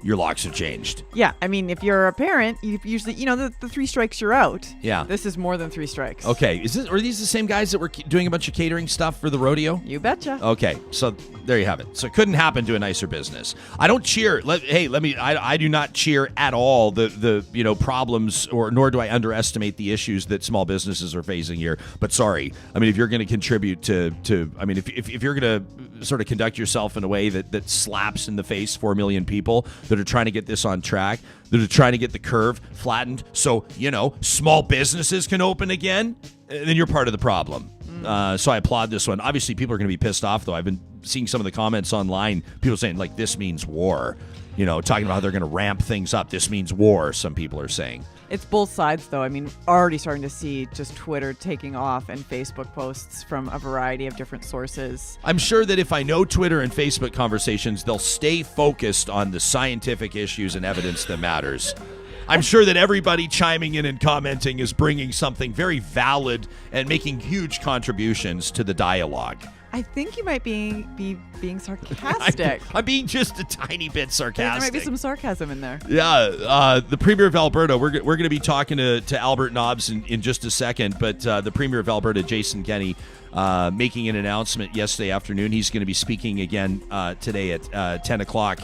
your locks have changed. Yeah. I mean, if you're a parent, you usually, the 3 strikes, you're out. Yeah. This is more than 3 strikes. Okay. Are these the same guys that were doing a bunch of catering stuff for the rodeo? You betcha. Okay. So there you have it. So it couldn't happen to a nicer business. I don't cheer. I do not cheer at all the problems, nor do I underestimate the issues that small businesses are facing here. But sorry. I mean, if you're going to contribute if you're going to sort of conduct yourself in a way that slaps in the face 4 million people that are trying to get this on track, that are trying to get the curve flattened so, small businesses can open again, then you're part of the problem. So I applaud this one. Obviously, people are going to be pissed off, though. I've been seeing some of the comments online, people saying, like, this means war. Talking about how they're going to ramp things up. This means war, some people are saying. It's both sides, though. I mean, already starting to see just Twitter taking off and Facebook posts from a variety of different sources. I'm sure that if I know Twitter and Facebook conversations, they'll stay focused on the scientific issues and evidence that matters. I'm sure that everybody chiming in and commenting is bringing something very valid and making huge contributions to the dialogue. I think you might be being sarcastic. I'm being just a tiny bit sarcastic. There might be some sarcasm in there. Yeah, the Premier of Alberta, we're going to be talking to Albert Nobbs in just a second, but the Premier of Alberta, Jason Kenney, making an announcement yesterday afternoon. He's going to be speaking again today at 10 o'clock.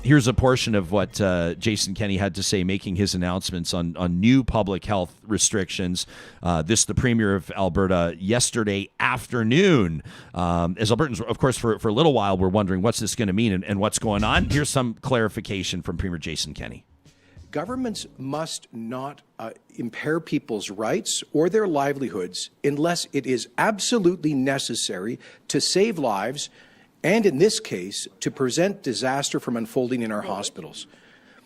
Here's a portion of what Jason Kenney had to say, making his announcements on new public health restrictions. The Premier of Alberta yesterday afternoon. As Albertans, of course, for a little while, we're wondering what's this going to mean and what's going on. Here's some clarification from Premier Jason Kenney. Governments must not impair people's rights or their livelihoods unless it is absolutely necessary to save lives and, in this case, to prevent disaster from unfolding in our hospitals.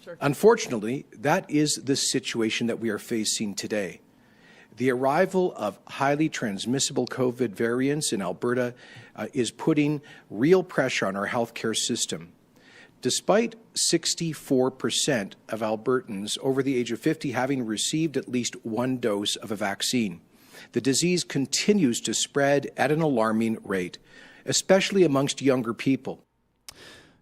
Sure. Unfortunately, that is the situation that we are facing today. The arrival of highly transmissible COVID variants in Alberta is putting real pressure on our healthcare system. Despite 64% of Albertans over the age of 50 having received at least one dose of a vaccine. The disease continues to spread at an alarming rate, especially amongst younger people.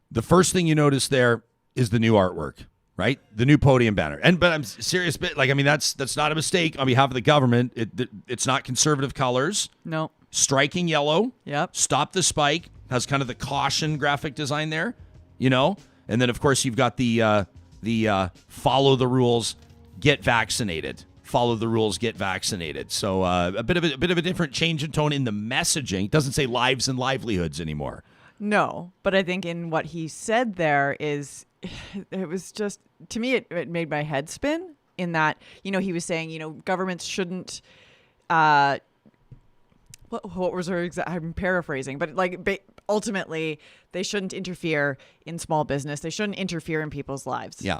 The first thing you notice there is the new artwork, right? The new podium banner. But I'm serious, but that's not a mistake on behalf of the government. It's not conservative colors. No. Striking yellow. Yep. Stop the spike. Has kind of the caution graphic design there, you know? And then of course you've got the follow the rules, get vaccinated. Follow the rules, get vaccinated. So a bit of a different change in tone in the messaging. It doesn't say lives and livelihoods anymore. No, but I think in what he said there is, it was just, to me, it made my head spin in that, he was saying, governments shouldn't, what was her exact, I'm paraphrasing, but ultimately they shouldn't interfere in small business. They shouldn't interfere in people's lives. Yeah.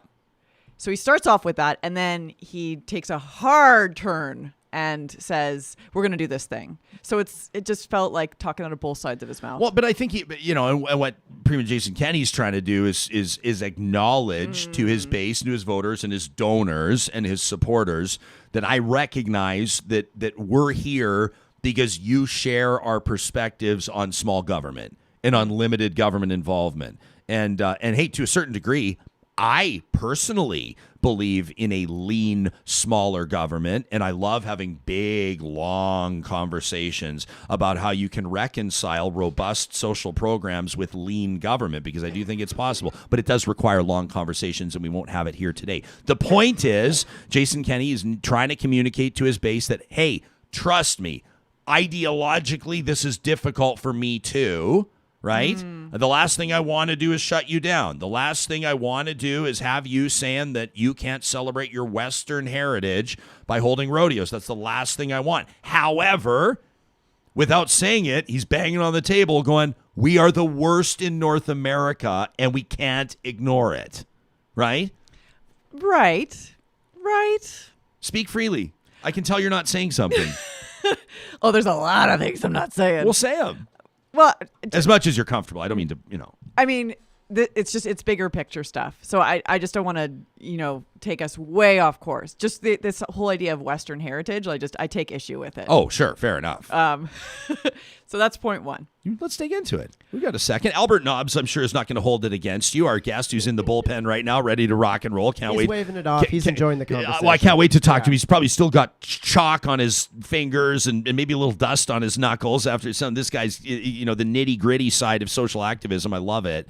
So he starts off with that, and then he takes a hard turn and says, we're going to do this thing. So it just felt like talking out of both sides of his mouth. Well, but I think, and what Premier Jason Kenney's trying to do is acknowledge to his base, to his voters and his donors and his supporters that I recognize that we're here because you share our perspectives on small government and on limited government involvement. And hey, to a certain degree, I personally believe in a lean, smaller government, and I love having big, long conversations about how you can reconcile robust social programs with lean government, because I do think it's possible, but it does require long conversations, and we won't have it here today. The point is, Jason Kenney is trying to communicate to his base that, hey, trust me, ideologically, this is difficult for me too. Right? The last thing I want to do is shut you down. The last thing I want to do is have you saying that you can't celebrate your Western heritage by holding rodeos. That's the last thing I want. However, without saying it, he's banging on the table going, we are the worst in North America and we can't ignore it. Right? Right. Speak freely. I can tell you're not saying something. Oh, there's a lot of things I'm not saying. Well, say them. Well, as much as you're comfortable. I don't mean to, I mean, it's bigger picture stuff. So I just don't want to, take us way off course. Just this whole idea of Western heritage, I take issue with it. Oh, sure. Fair enough. So that's point one. Let's dig into it. We got a second. Albert Nobbs, I'm sure, is not going to hold it against you. Our guest who's in the bullpen right now, ready to rock and roll. Can't wait. He's waving it off. He's enjoying the conversation. Well, I can't wait to talk to him. He's probably still got chalk on his fingers and maybe a little dust on his knuckles after some of this guy's, the nitty gritty side of social activism. I love it.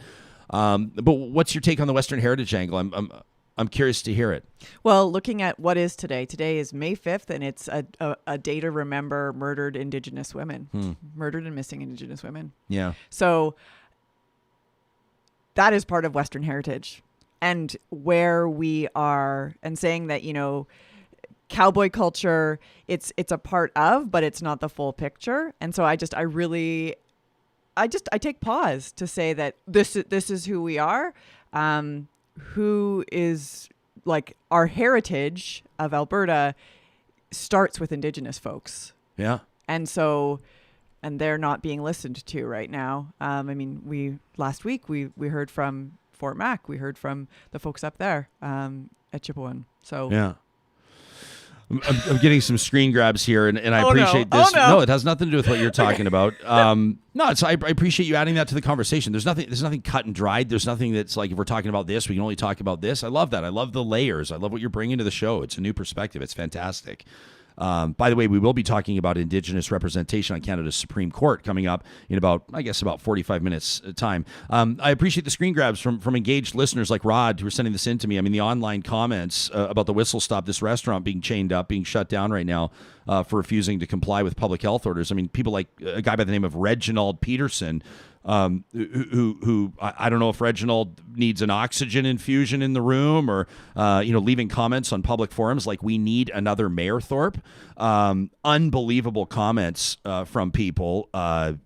But what's your take on the Western heritage angle? I'm curious to hear it. Well, looking at what is today. Today is May 5th, and it's a day to remember murdered Indigenous women, murdered and missing Indigenous women. Yeah. So that is part of Western heritage, and where we are, and saying that, cowboy culture, it's a part of, but it's not the full picture. And so I take pause to say that this is who we are. Who is our heritage of Alberta starts with Indigenous folks. Yeah. And they're not being listened to right now. Last week we heard from Fort Mac. We heard from the folks up there at Chipewyan. So yeah. I'm getting some screen grabs here, and I appreciate no. this. Oh, no. No, it has nothing to do with what you're talking about. I appreciate you adding that to the conversation. There's nothing cut and dried. There's nothing that's like, if we're talking about this, we can only talk about this. I love that. I love the layers. I love what you're bringing to the show. It's a new perspective. It's fantastic. By the way, we will be talking about Indigenous representation on Canada's Supreme Court coming up in about 45 minutes time. I appreciate the screen grabs from engaged listeners like Rod who are sending this in to me. I mean, the online comments about the Whistle Stop, this restaurant being chained up, being shut down right now for refusing to comply with public health orders. I mean, people like a guy by the name of Reginald Peterson, who I don't know if Reginald needs an oxygen infusion in the room or, leaving comments on public forums like, we need another Mayor Thorpe. Unbelievable comments from people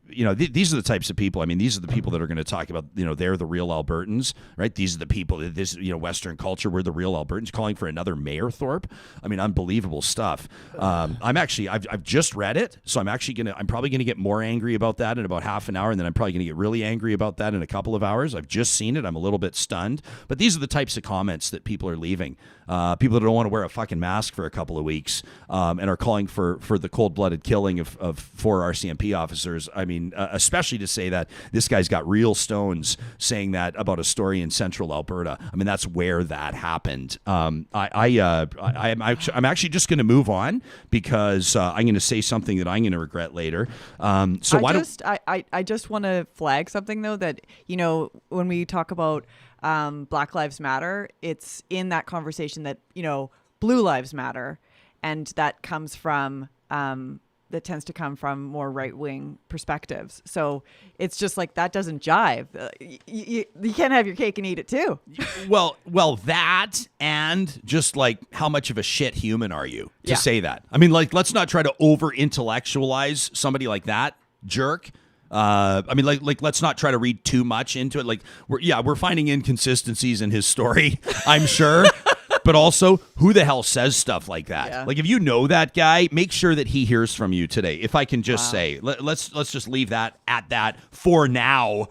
these are the types of people. I mean, these are the people that are going to talk about, they're the real Albertans, right? These are the people that Western culture, we're the real Albertans, calling for another Mayor Thorpe. I mean, unbelievable stuff. I've just read it, so I'm probably going to get more angry about that in about half an hour, and then I'm probably going to get really angry about that in a couple of hours. I've just seen it. I'm a little bit stunned, but these are the types of comments that people are leaving. People that don't want to wear a fucking mask for a couple of weeks, and are calling for the cold-blooded killing of 4 RCMP officers. I memean, especially to say that this guy's got real stones saying that about a story in central Alberta. I mean, that's where that happened. I'm actually just going to move on because I'm going to say something that I'm going to regret later. I just want to flag something though, that when we talk about Black Lives Matter, it's in that conversation that Blue Lives Matter, and that comes from that tends to come from more right-wing perspectives. So it's just like, that doesn't jive. You can't have your cake and eat it too. Well, that, and just like, how much of a shit human are you to say that? I mean, like, let's not try to over-intellectualize somebody like that jerk. Let's not try to read too much into it. Like, we're finding inconsistencies in his story, I'm sure. But also, who the hell says stuff like that? Yeah. Like, if you know that guy, make sure that he hears from you today. If I can just say, let's just leave that at that for now.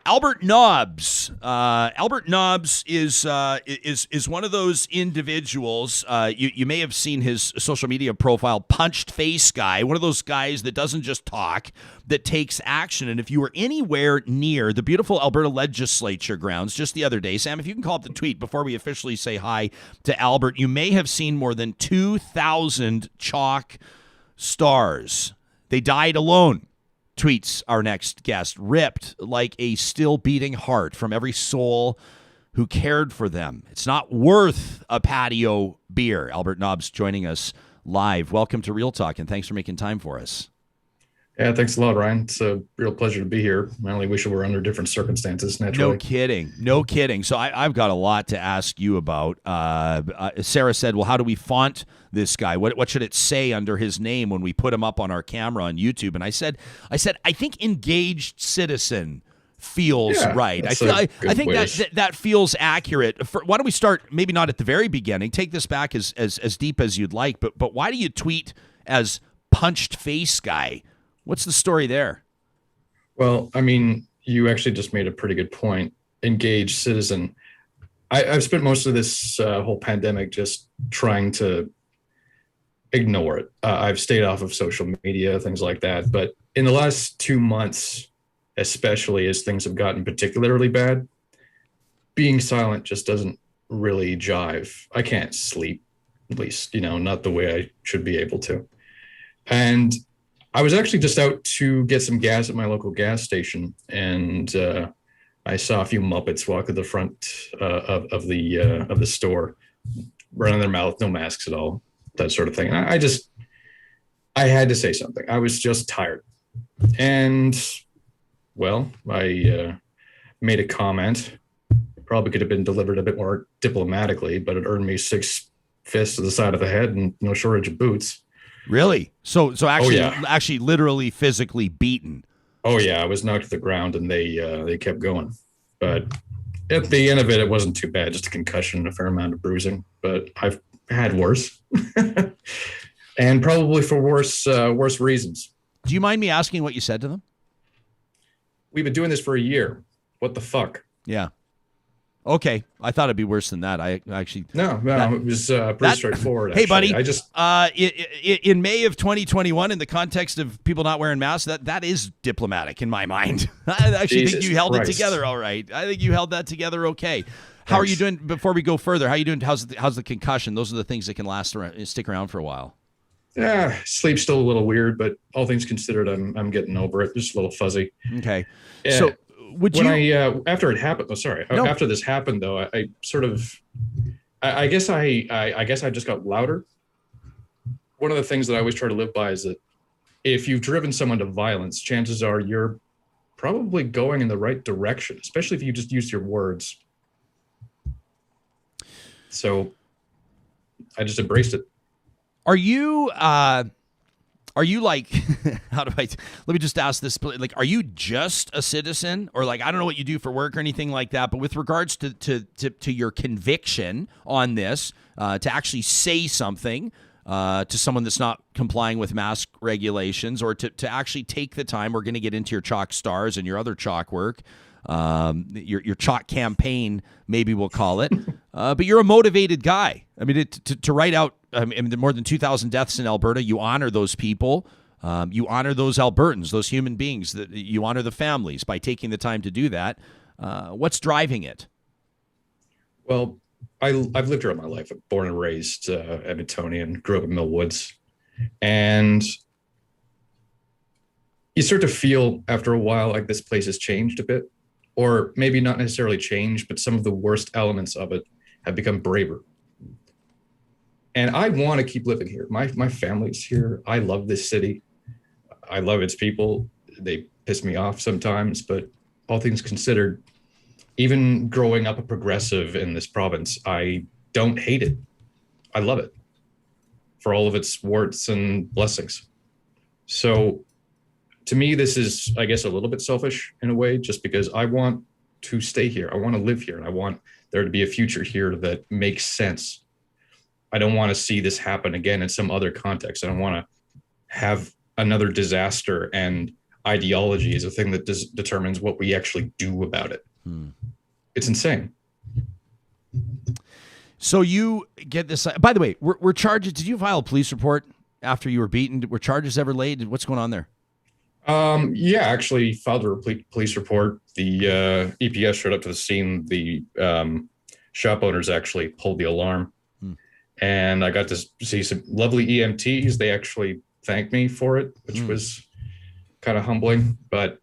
Albert Nobbs. Albert Nobbs is one of those individuals. You may have seen his social media profile, Punched Face Guy. One of those guys that doesn't just talk, that takes action. And if you were anywhere near the beautiful Alberta Legislature grounds just the other day, Sam, if you can call up the tweet before we officially say hi to Albert, you may have seen more than 2,000 chalk stars. They died alone. Tweets our next guest, ripped like a still beating heart from every soul who cared for them. It's not worth a patio beer. Albert Nobbs joining us live. Welcome to Real Talk, and thanks for making time for us. Yeah, thanks a lot, Ryan. It's a real pleasure to be here. I only wish it were under different circumstances, naturally. No kidding. So I've got a lot to ask you about. Sarah said, well, how do we font this guy? What should it say under his name when we put him up on our camera on YouTube? And I said, I think engaged citizen feels right. I think that feels accurate. Why don't we start, maybe not at the very beginning, take this back as deep as you'd like, but why do you tweet as Punched Face Guy? What's the story there? Well, I mean, you actually just made a pretty good point. Engaged citizen. I've spent most of this whole pandemic just trying to ignore it. I've stayed off of social media, things like that. But in the last 2 months, especially as things have gotten particularly bad, being silent just doesn't really jive. I can't sleep, at least, not the way I should be able to. And I was actually just out to get some gas at my local gas station, and I saw a few Muppets walk to the front of the store, running their mouth, no masks at all, that sort of thing. And I had to say something. I was just tired, and well, I made a comment. Probably could have been delivered a bit more diplomatically, but it earned me 6 fists to the side of the head and no shortage of boots. Really? So actually literally physically beaten. Oh yeah, I was knocked to the ground and they kept going. But at the end of it, it wasn't too bad, just a concussion, a fair amount of bruising, but I've had worse. And probably for worse reasons. Do you mind me asking what you said to them? We've been doing this for a year. What the fuck? Yeah. Okay, I thought it'd be worse than that. I actually it was pretty straightforward. Hey, actually. buddy, I just in May of 2021, in the context of people not wearing masks, that is diplomatic in my mind. I actually think you held it together all right. I think you held that together okay. How are you doing? Before we go further, how are you doing? How's the concussion? Those are the things that can stick around for a while. Yeah, sleep's still a little weird, but all things considered, I'm getting over it. Just a little fuzzy. Okay, yeah. So. After it happened, after this happened though, I guess I just got louder. One of the things that I always try to live by is that if you've driven someone to violence, chances are you're probably going in the right direction, especially if you just use your words. So I just embraced it. Are you Are you like, let me just ask this, like, are you just a citizen, or like, I don't know what you do for work or anything like that, but with regards to your conviction on this, to actually say something to someone that's not complying with mask regulations, or to actually take the time, we're going to get into your chalk stars and your other chalk work, your chalk campaign, maybe we'll call it, but you're a motivated guy. I mean, to write out, more than 2,000 deaths in Alberta, you honor those people. You honor those Albertans, those human beings. That you honor the families by taking the time to do that. What's driving it? Well, I've lived here all my life. I'm born and raised Edmontonian, grew up in Mill Woods. And you start to feel after a while like this place has changed a bit, or maybe not necessarily changed, but some of the worst elements of it have become braver. And I want to keep living here. My family's here. I love this city. I love its people. They piss me off sometimes, but all things considered, even growing up a progressive in this province, I don't hate it. I love it for all of its warts and blessings. So to me, this is, I guess, a little bit selfish in a way, just because I want to stay here. I want to live here, and I want there to be a future here that makes sense. I don't want to see this happen again in some other context. I don't want to have another disaster, and ideology is a thing that determines what we actually do about it. It's insane. So you get this. By the way, were charges? Did you file a police report after you were beaten? Were charges ever laid? What's going on there? Yeah, actually filed a police report. The EPS showed up to the scene. The shop owners actually pulled the alarm. And I got to see some lovely EMTs. They actually thanked me for it, which was kind of humbling, but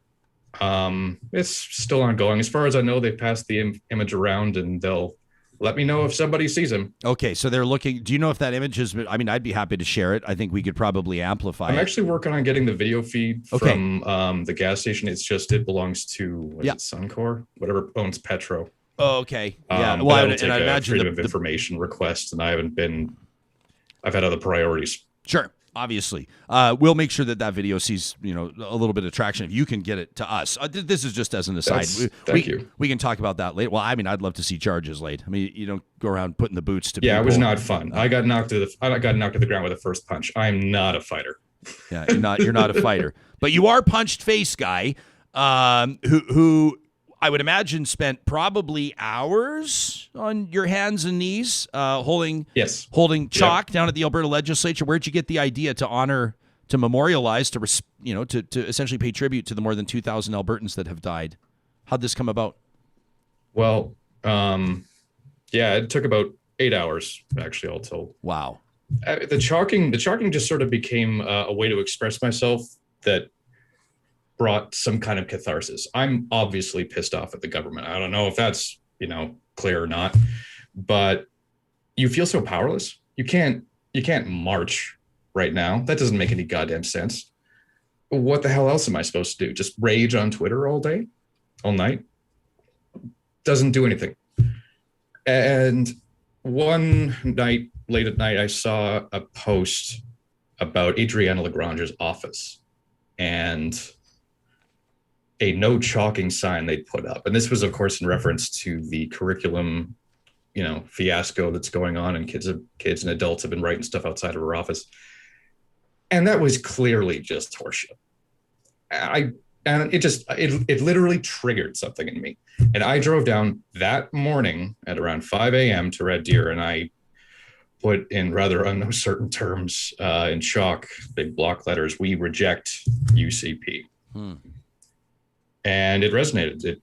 it's still ongoing. As far as I know, they passed the image around, and they'll let me know if somebody sees him. Okay, so they're looking. Do you know if that image has been? I mean, I'd be happy to share it. I think we could probably amplify it. I'm actually working on getting the video feed from the gas station. It's just, it belongs to Suncor, whatever owns Petro. Oh, okay. Yeah. Well, and I imagine freedom of information request, and I've had other priorities. Sure. Obviously, we'll make sure that video sees, a little bit of traction. If you can get it to us, this is just as an aside. Thank you. We can talk about that later. Well, I mean, I'd love to see charges laid. I mean, you don't go around putting the boots to people. Yeah, it was not fun. I got knocked to the ground with a first punch. I'm not a fighter. Yeah, you're not a fighter, but you are punched face guy, who I would imagine spent probably hours on your hands and knees, holding chalk down at the Alberta Legislature. Where'd you get the idea to memorialize, to essentially pay tribute to the more than 2,000 Albertans that have died? How'd this come about? Well, it took about 8 hours, actually, all told. Wow. The chalking just sort of became a way to express myself that brought some kind of catharsis. I'm obviously pissed off at the government. I don't know if that's, clear or not, but you feel so powerless. You can't march right now. That doesn't make any goddamn sense. What the hell else am I supposed to do? Just rage on Twitter all day, all night? Doesn't do anything. And one night, late at night, I saw a post about Adriana Lagrange's office and a no chalking sign they'd put up. And this was, of course, in reference to the curriculum, fiasco that's going on, and kids and adults have been writing stuff outside of her office. And that was clearly just horseshit. It literally triggered something in me. And I drove down that morning at around 5 a.m. to Red Deer, and I put in rather uncertain terms in chalk, big block letters, "We reject UCP." And it resonated. It,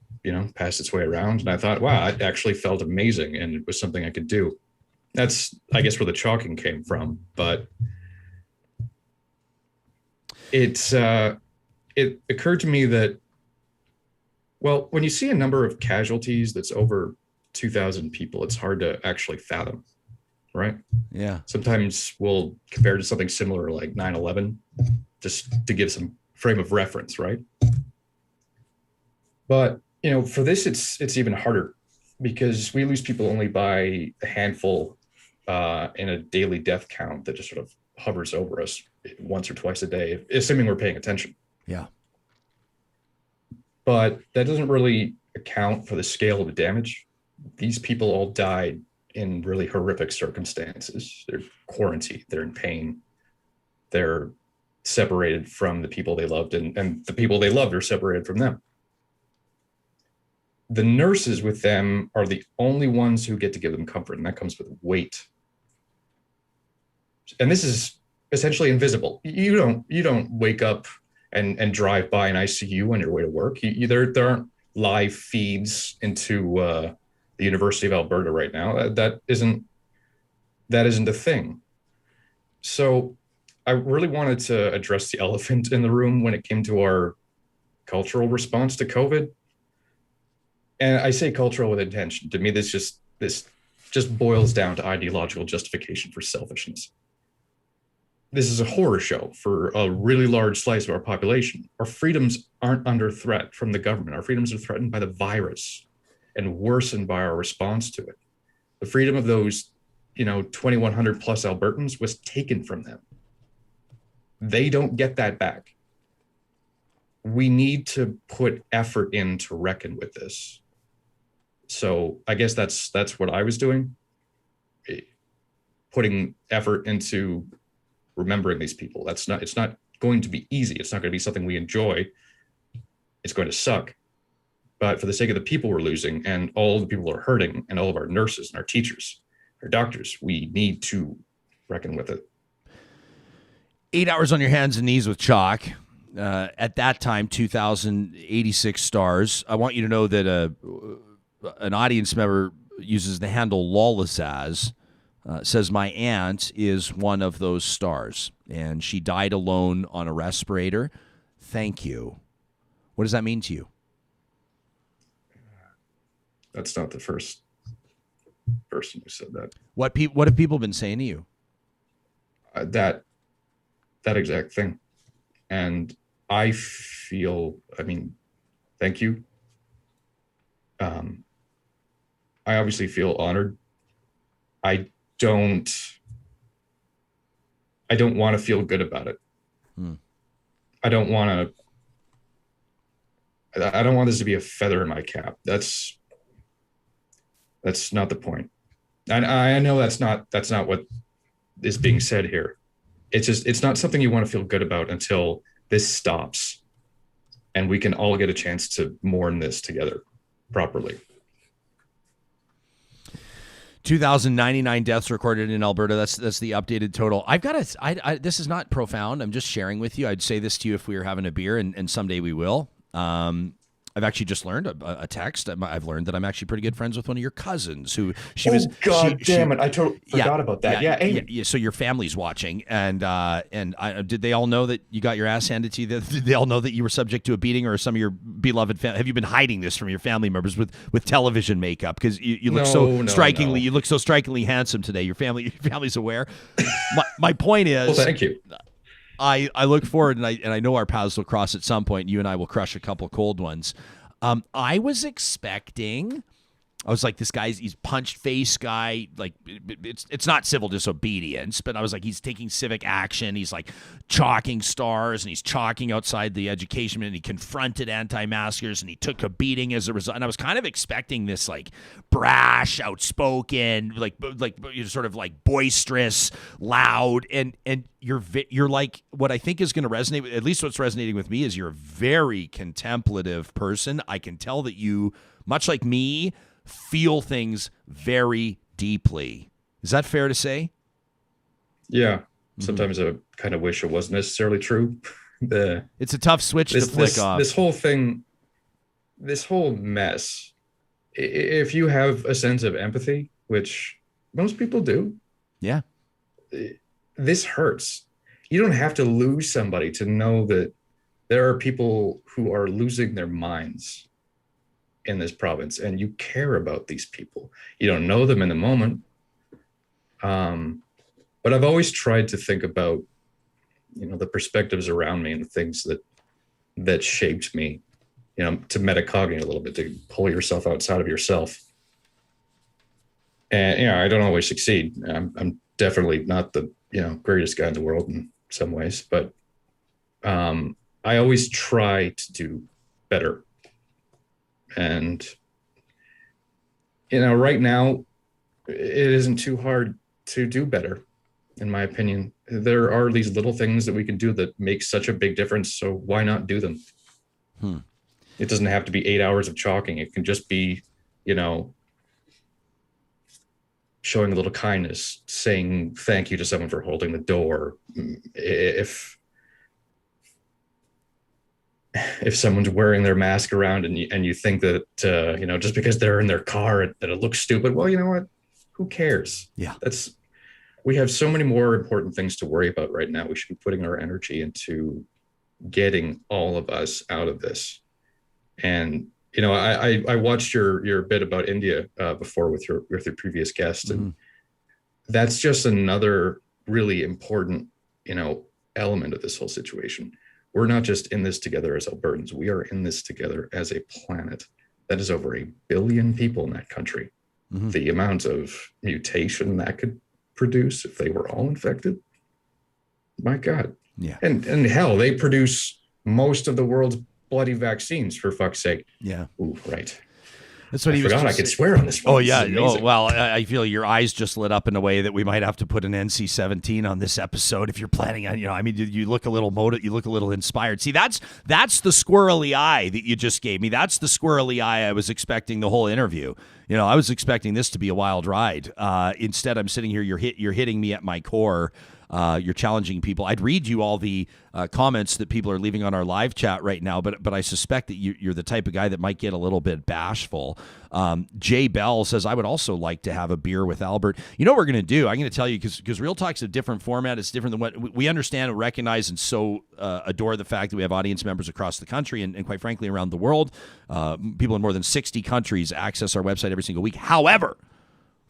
passed its way around, and I thought, wow, it actually felt amazing, and it was something I could do. That's, I guess, where the chalking came from. But it occurred to me that, well, when you see a number of casualties that's over 2,000 people, it's hard to actually fathom, right? Yeah. Sometimes we'll compare to something similar like 9/11, just to give some frame of reference, right? But, for this, it's even harder, because we lose people only by a handful in a daily death count that just sort of hovers over us. once or twice a day, assuming we're paying attention. Yeah. But that doesn't really account for the scale of the damage. These people all died in really horrific circumstances. They're quarantined, they're in pain, they're separated from the people they loved, and the people they loved are separated from them. The nurses with them are the only ones who get to give them comfort, and that comes with weight. And this is essentially invisible. You don't wake up and drive by an ICU on your way to work. There aren't live feeds into the University of Alberta right now. That isn't a thing. So I really wanted to address the elephant in the room when it came to our cultural response to COVID. And I say cultural with intention. To me, this just boils down to ideological justification for selfishness. This is a horror show for a really large slice of our population. Our freedoms aren't under threat from the government. Our freedoms are threatened by the virus and worsened by our response to it. The freedom of those, 2,100 plus Albertans was taken from them. They don't get that back. We need to put effort in to reckon with this. So I guess that's what I was doing, putting effort into remembering these people. It's not going to be easy. It's not going to be something we enjoy. It's going to suck. But for the sake of the people we're losing and all the people who are hurting and all of our nurses and our teachers, our doctors, we need to reckon with it. 8 hours on your hands and knees with chalk. At that time, 2,086 stars. I want you to know that an audience member uses the handle lawlessaz, says my aunt is one of those stars, and she died alone on a respirator. Thank you. What does that mean to you? That's not the first person who said that. What have people been saying to you? That exact thing. And I feel, thank you. I obviously feel honored. I don't want to feel good about it. I don't want this to be a feather in my cap. That's not the point. And I know that's not what is being said here. It's not something you want to feel good about until this stops and we can all get a chance to mourn this together properly. 2,099 deaths recorded in Alberta. That's the updated total. This is not profound. I'm just sharing with you. I'd say this to you if we were having a beer, and someday we will. I've actually just learned a text. I've learned that I'm actually pretty good friends with one of your cousins who she was. God damn it! I totally forgot about that. Yeah. So your family's watching, and did they all know that you got your ass handed to you? Did they all know that you were subject to a beating, or some of your beloved family? Have you been hiding this from your family members with television makeup? Because you look strikingly. You look so strikingly handsome today. Your family's aware. My point is. Well, thank you. I look forward, and I know our paths will cross at some point. You and I will crush a couple cold ones. I was expecting. I was like, he's punched face guy. Like, it's not civil disobedience, but I was like, he's taking civic action. He's like chalking stars, and he's chalking outside the education, and he confronted anti-maskers, and he took a beating as a result. And I was kind of expecting this like brash, outspoken, like sort of like boisterous, loud, and you're like, what I think is going to resonate, at least what's resonating with me, is you're a very contemplative person. I can tell that you, much like me, feel things very deeply. Is that fair to say? Yeah. Sometimes I kind of wish it wasn't necessarily true. It's a tough switch to flick off. This whole thing, this whole mess, if you have a sense of empathy, which most people do, yeah, this hurts. You don't have to lose somebody to know that there are people who are losing their minds in this province, and you care about these people. You don't know them in the moment. But I've always tried to think about, the perspectives around me and the things that shaped me, to metacognate a little bit, to pull yourself outside of yourself. And, I don't always succeed. I'm definitely not the, greatest guy in the world. And some ways, but I always try to do better. And, right now, it isn't too hard to do better, in my opinion. There are these little things that we can do that make such a big difference, so why not do them? It doesn't have to be 8 hours of chalking. It can just be, showing a little kindness, saying thank you to someone for holding the door. If someone's wearing their mask around and you think that, just because they're in their car, that it looks stupid. Well, you know what? Who cares? Yeah. We have so many more important things to worry about right now. We should be putting our energy into getting all of us out of this. And, I watched your bit about India before with your previous guest. And that's just another really important, element of this whole situation. We're not just in this together as Albertans. We are in this together as a planet. That is over 1 billion people in that country. The amount of mutation that could produce if they were all infected, my God. Yeah. And hell, they produce most of the world's bloody vaccines, for fuck's sake. Yeah. Ooh, right. That's what I he was. forgot I could swear on this one. Oh yeah. This is Oh amazing. well. I feel your eyes just lit up in a way that we might have to put an NC-17 on this episode if you're planning on. You look a little you look a little inspired. See, that's the squirrely eye that you just gave me. That's the squirrely eye I was expecting the whole interview. I was expecting this to be a wild ride. Instead, I'm sitting here. You're hitting me at my core. You're challenging people. I'd read you all the comments that people are leaving on our live chat right now, but I suspect that you're the type of guy that might get a little bit bashful. Jay Bell says, I would also like to have a beer with Albert. You know what we're going to do? I'm going to tell you, because Real Talk's a different format. It's different than what we understand and recognize, and so adore the fact that we have audience members across the country and quite frankly around the world. People in more than 60 countries access our website every single week. However,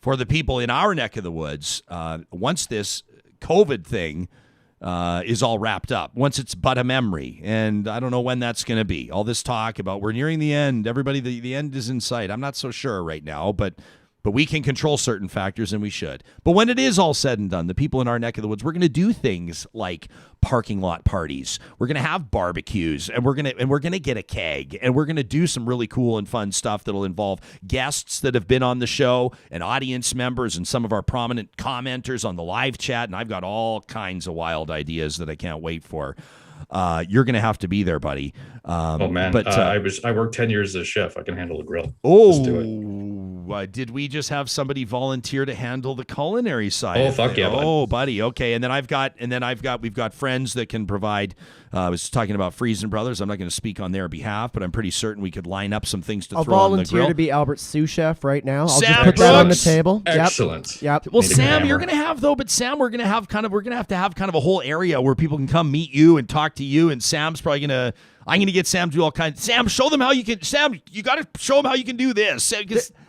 for the people in our neck of the woods, once this COVID thing is all wrapped up, once it's but a memory, and I don't know when that's going to be. All this talk about we're nearing the end, everybody, the end is in sight. I'm not so sure right now, but we can control certain factors, and we should. But when it is all said and done, the people in our neck of the woods, we're going to do things like parking lot parties. We're going to have barbecues, and we're going to get a keg, and we're going to do some really cool and fun stuff that'll involve guests that have been on the show and audience members and some of our prominent commenters on the live chat. And I've got all kinds of wild ideas that I can't wait for. You're going to have to be there, buddy. Oh man, but I worked 10 years as a chef. I can handle a grill. Oh, let's do it. Did we just have somebody volunteer to handle the culinary side? Oh, fuck yeah, bud. Oh, buddy. Okay, we've got friends that can provide. I was talking about Friesen Brothers. I'm not going to speak on their behalf, but I'm pretty certain we could line up some things to I'll throw on the grill. volunteer to be Albert's sous chef right now. I'll Sam just put that on the Brooks. table. Excellent. Yep. Well, Need a Sam, hammer. you're going to have though, but Sam, we're going to have kind of a whole area where people can come meet you and talk to you. And Sam's probably going to. I'm going to get Sam to do all kinds. Sam, show them how you can. Sam, you got to show them how you can do this.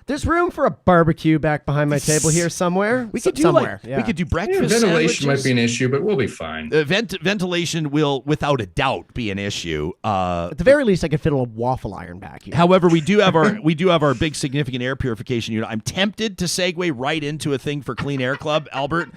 There's room for a barbecue back behind my table here somewhere. We could do somewhere. we could do breakfast. Ventilation might sandwiches. be an issue, but we'll be fine. Ventilation will, without a doubt, be an issue. At the very least, I could fit a waffle iron back here. However, we do have our big significant air purification unit. I'm tempted to segue right into a thing for Clean Air Club, Albert.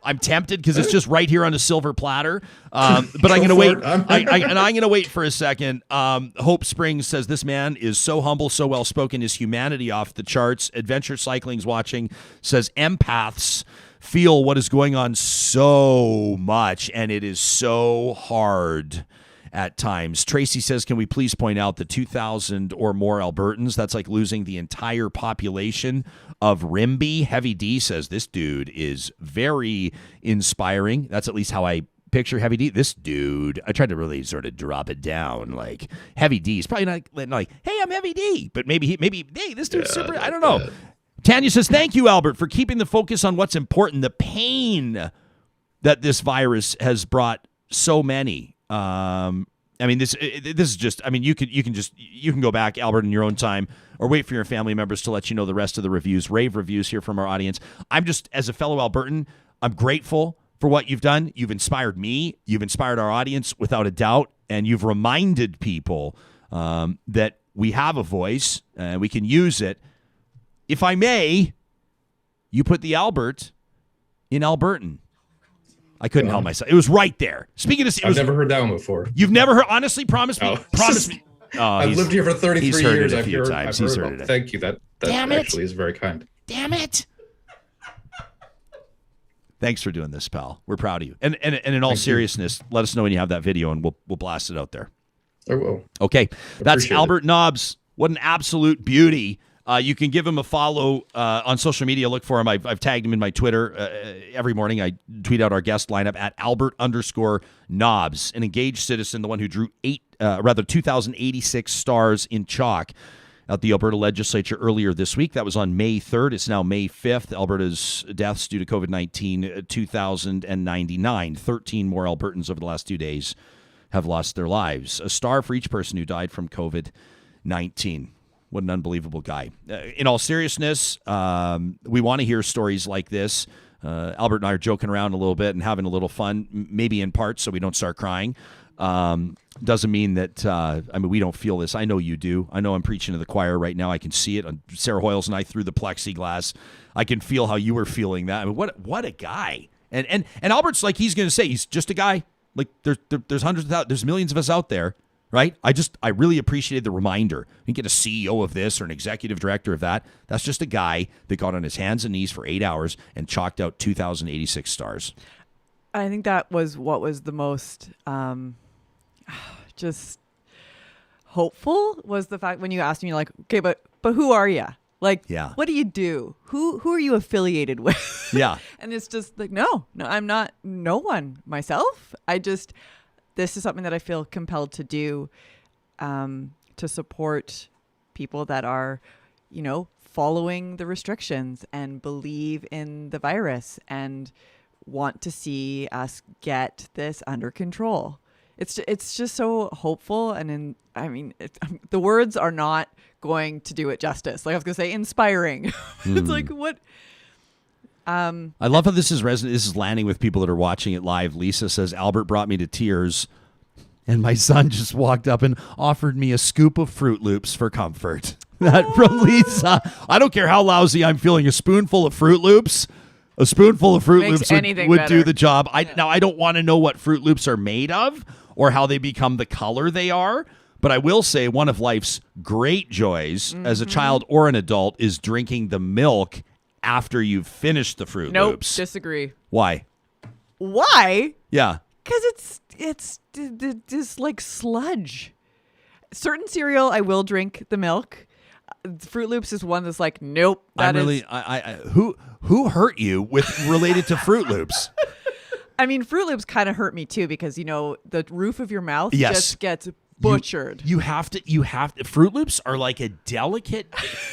I'm tempted because it's just right here on a silver platter. But I'm going to wait. I'm going to wait for a second. Hope Springs says this man is so humble, so well spoken. His humanity off the charts. Adventure Cycling's watching. Says empaths feel what is going on so much, and it is so hard at times. Tracy says, can we please point out the 2,000 or more Albertans? That's like losing the entire population of Rimbey. Heavy D says, this dude is very inspiring. That's at least how I picture Heavy D. This dude, I tried to really sort of drop it down. Like, Heavy D is probably not like, hey, I'm Heavy D. But maybe, hey, this dude's super, I don't know. Tanya says, thank you, Albert, for keeping the focus on what's important. The pain that this virus has brought so many. I mean, this is just, I mean, you can go back, Albert, in your own time, or wait for your family members to let you know the rest of the reviews, rave reviews here from our audience. I'm just, as a fellow Albertan, I'm grateful for what you've done. You've inspired me. You've inspired our audience without a doubt. And you've reminded people that we have a voice and we can use it. If I may, you put the Albert in Albertan. I couldn't help myself. It was right there. Speaking of, I've never heard that one before. You've never heard? Honestly, promise me. No. Promise me. Oh, I've lived here for 33 he's heard years. it a I've few heard, times. I've He's heard heard about- it. Thank you. That Damn it. actually is very kind. Damn it. Thanks for doing this, pal. We're proud of you. And in all seriousness, let us know when you have that video, and we'll blast it out there. I will. Okay, that's Appreciate Albert Nobbs. What an absolute beauty. You can give him a follow on social media. Look for him. I've tagged him in my Twitter every morning. I tweet out our guest lineup at Albert_Nobbs, an engaged citizen, the one who drew 2,086 stars in chalk at the Alberta Legislature earlier this week. That was on May 3rd. It's now May 5th. Alberta's deaths due to COVID-19, 2,099. 13 more Albertans over the last 2 days have lost their lives. A star for each person who died from COVID-19. What an unbelievable guy. In all seriousness, we want to hear stories like this. Albert and I are joking around a little bit and having a little fun, maybe in part so we don't start crying. Doesn't mean that, we don't feel this. I know you do. I know I'm preaching to the choir right now. I can see it. Sarah Hoyles and I through the plexiglass. I can feel how you were feeling that. I mean, what a guy. And Albert's like, he's going to say he's just a guy. Like there's hundreds of thousands, there's millions of us out there. Right? I really appreciated the reminder. You get a CEO of this or an executive director of that. That's just a guy that got on his hands and knees for 8 hours and chalked out 2,086 stars. I think that was what was the most just hopeful was the fact when you asked me, like, okay, but who are you? Like, yeah. What do you do? Who are you affiliated with? Yeah. And it's just like, no, I'm not no one myself. This is something that I feel compelled to do to support people that are, following the restrictions and believe in the virus and want to see us get this under control. It's just so hopeful. And the words are not going to do it justice. Like I was going to say, inspiring. It's like what... I love how this is landing with people that are watching it live. Lisa says, Albert brought me to tears, and my son just walked up and offered me a scoop of Fruit Loops for comfort. That from Lisa. I don't care how lousy I'm feeling. A spoonful of Fruit Loops would do the job. I don't want to know what Fruit Loops are made of or how they become the color they are. But I will say one of life's great joys as a child or an adult is drinking the milk after you've finished the Fruit Loops. Nope, disagree. Why? Yeah. Because it's just like sludge. Certain cereal, I will drink the milk. Fruit Loops is one that's like, nope. Who hurt you with related to Fruit Loops? Fruit Loops kind of hurt me too because the roof of your mouth just gets butchered. You have to. Fruit Loops are like a delicate.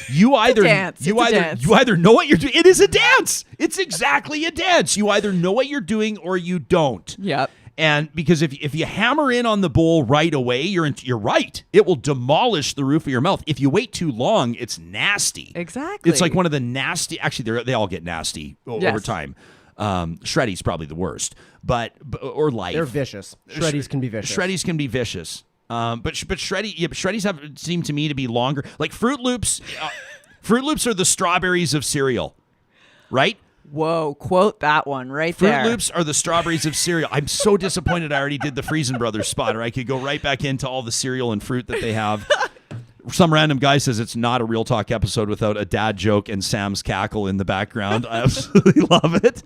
You either know what you're doing. It is a dance. It's exactly a dance. You either know what you're doing or you don't. Yep. And because if you hammer in on the bowl right away, you're right. It will demolish the roof of your mouth. If you wait too long, it's nasty. Exactly. It's like one of the nasty. Actually, they all get nasty over time. Shreddy's probably the worst, or life. They're vicious. Shreddies can be vicious. Shreddies can be vicious. But Shreddies seem to me to be longer. Like Fruit Loops, Fruit Loops are the strawberries of cereal, right? Whoa, quote that one right Fruit there. Fruit Loops are the strawberries of cereal. I'm so disappointed I already did the Friesen Brothers spot, or I could go right back into all the cereal and fruit that they have. Some random guy says it's not a Real Talk episode without a dad joke and Sam's cackle in the background. I absolutely love it.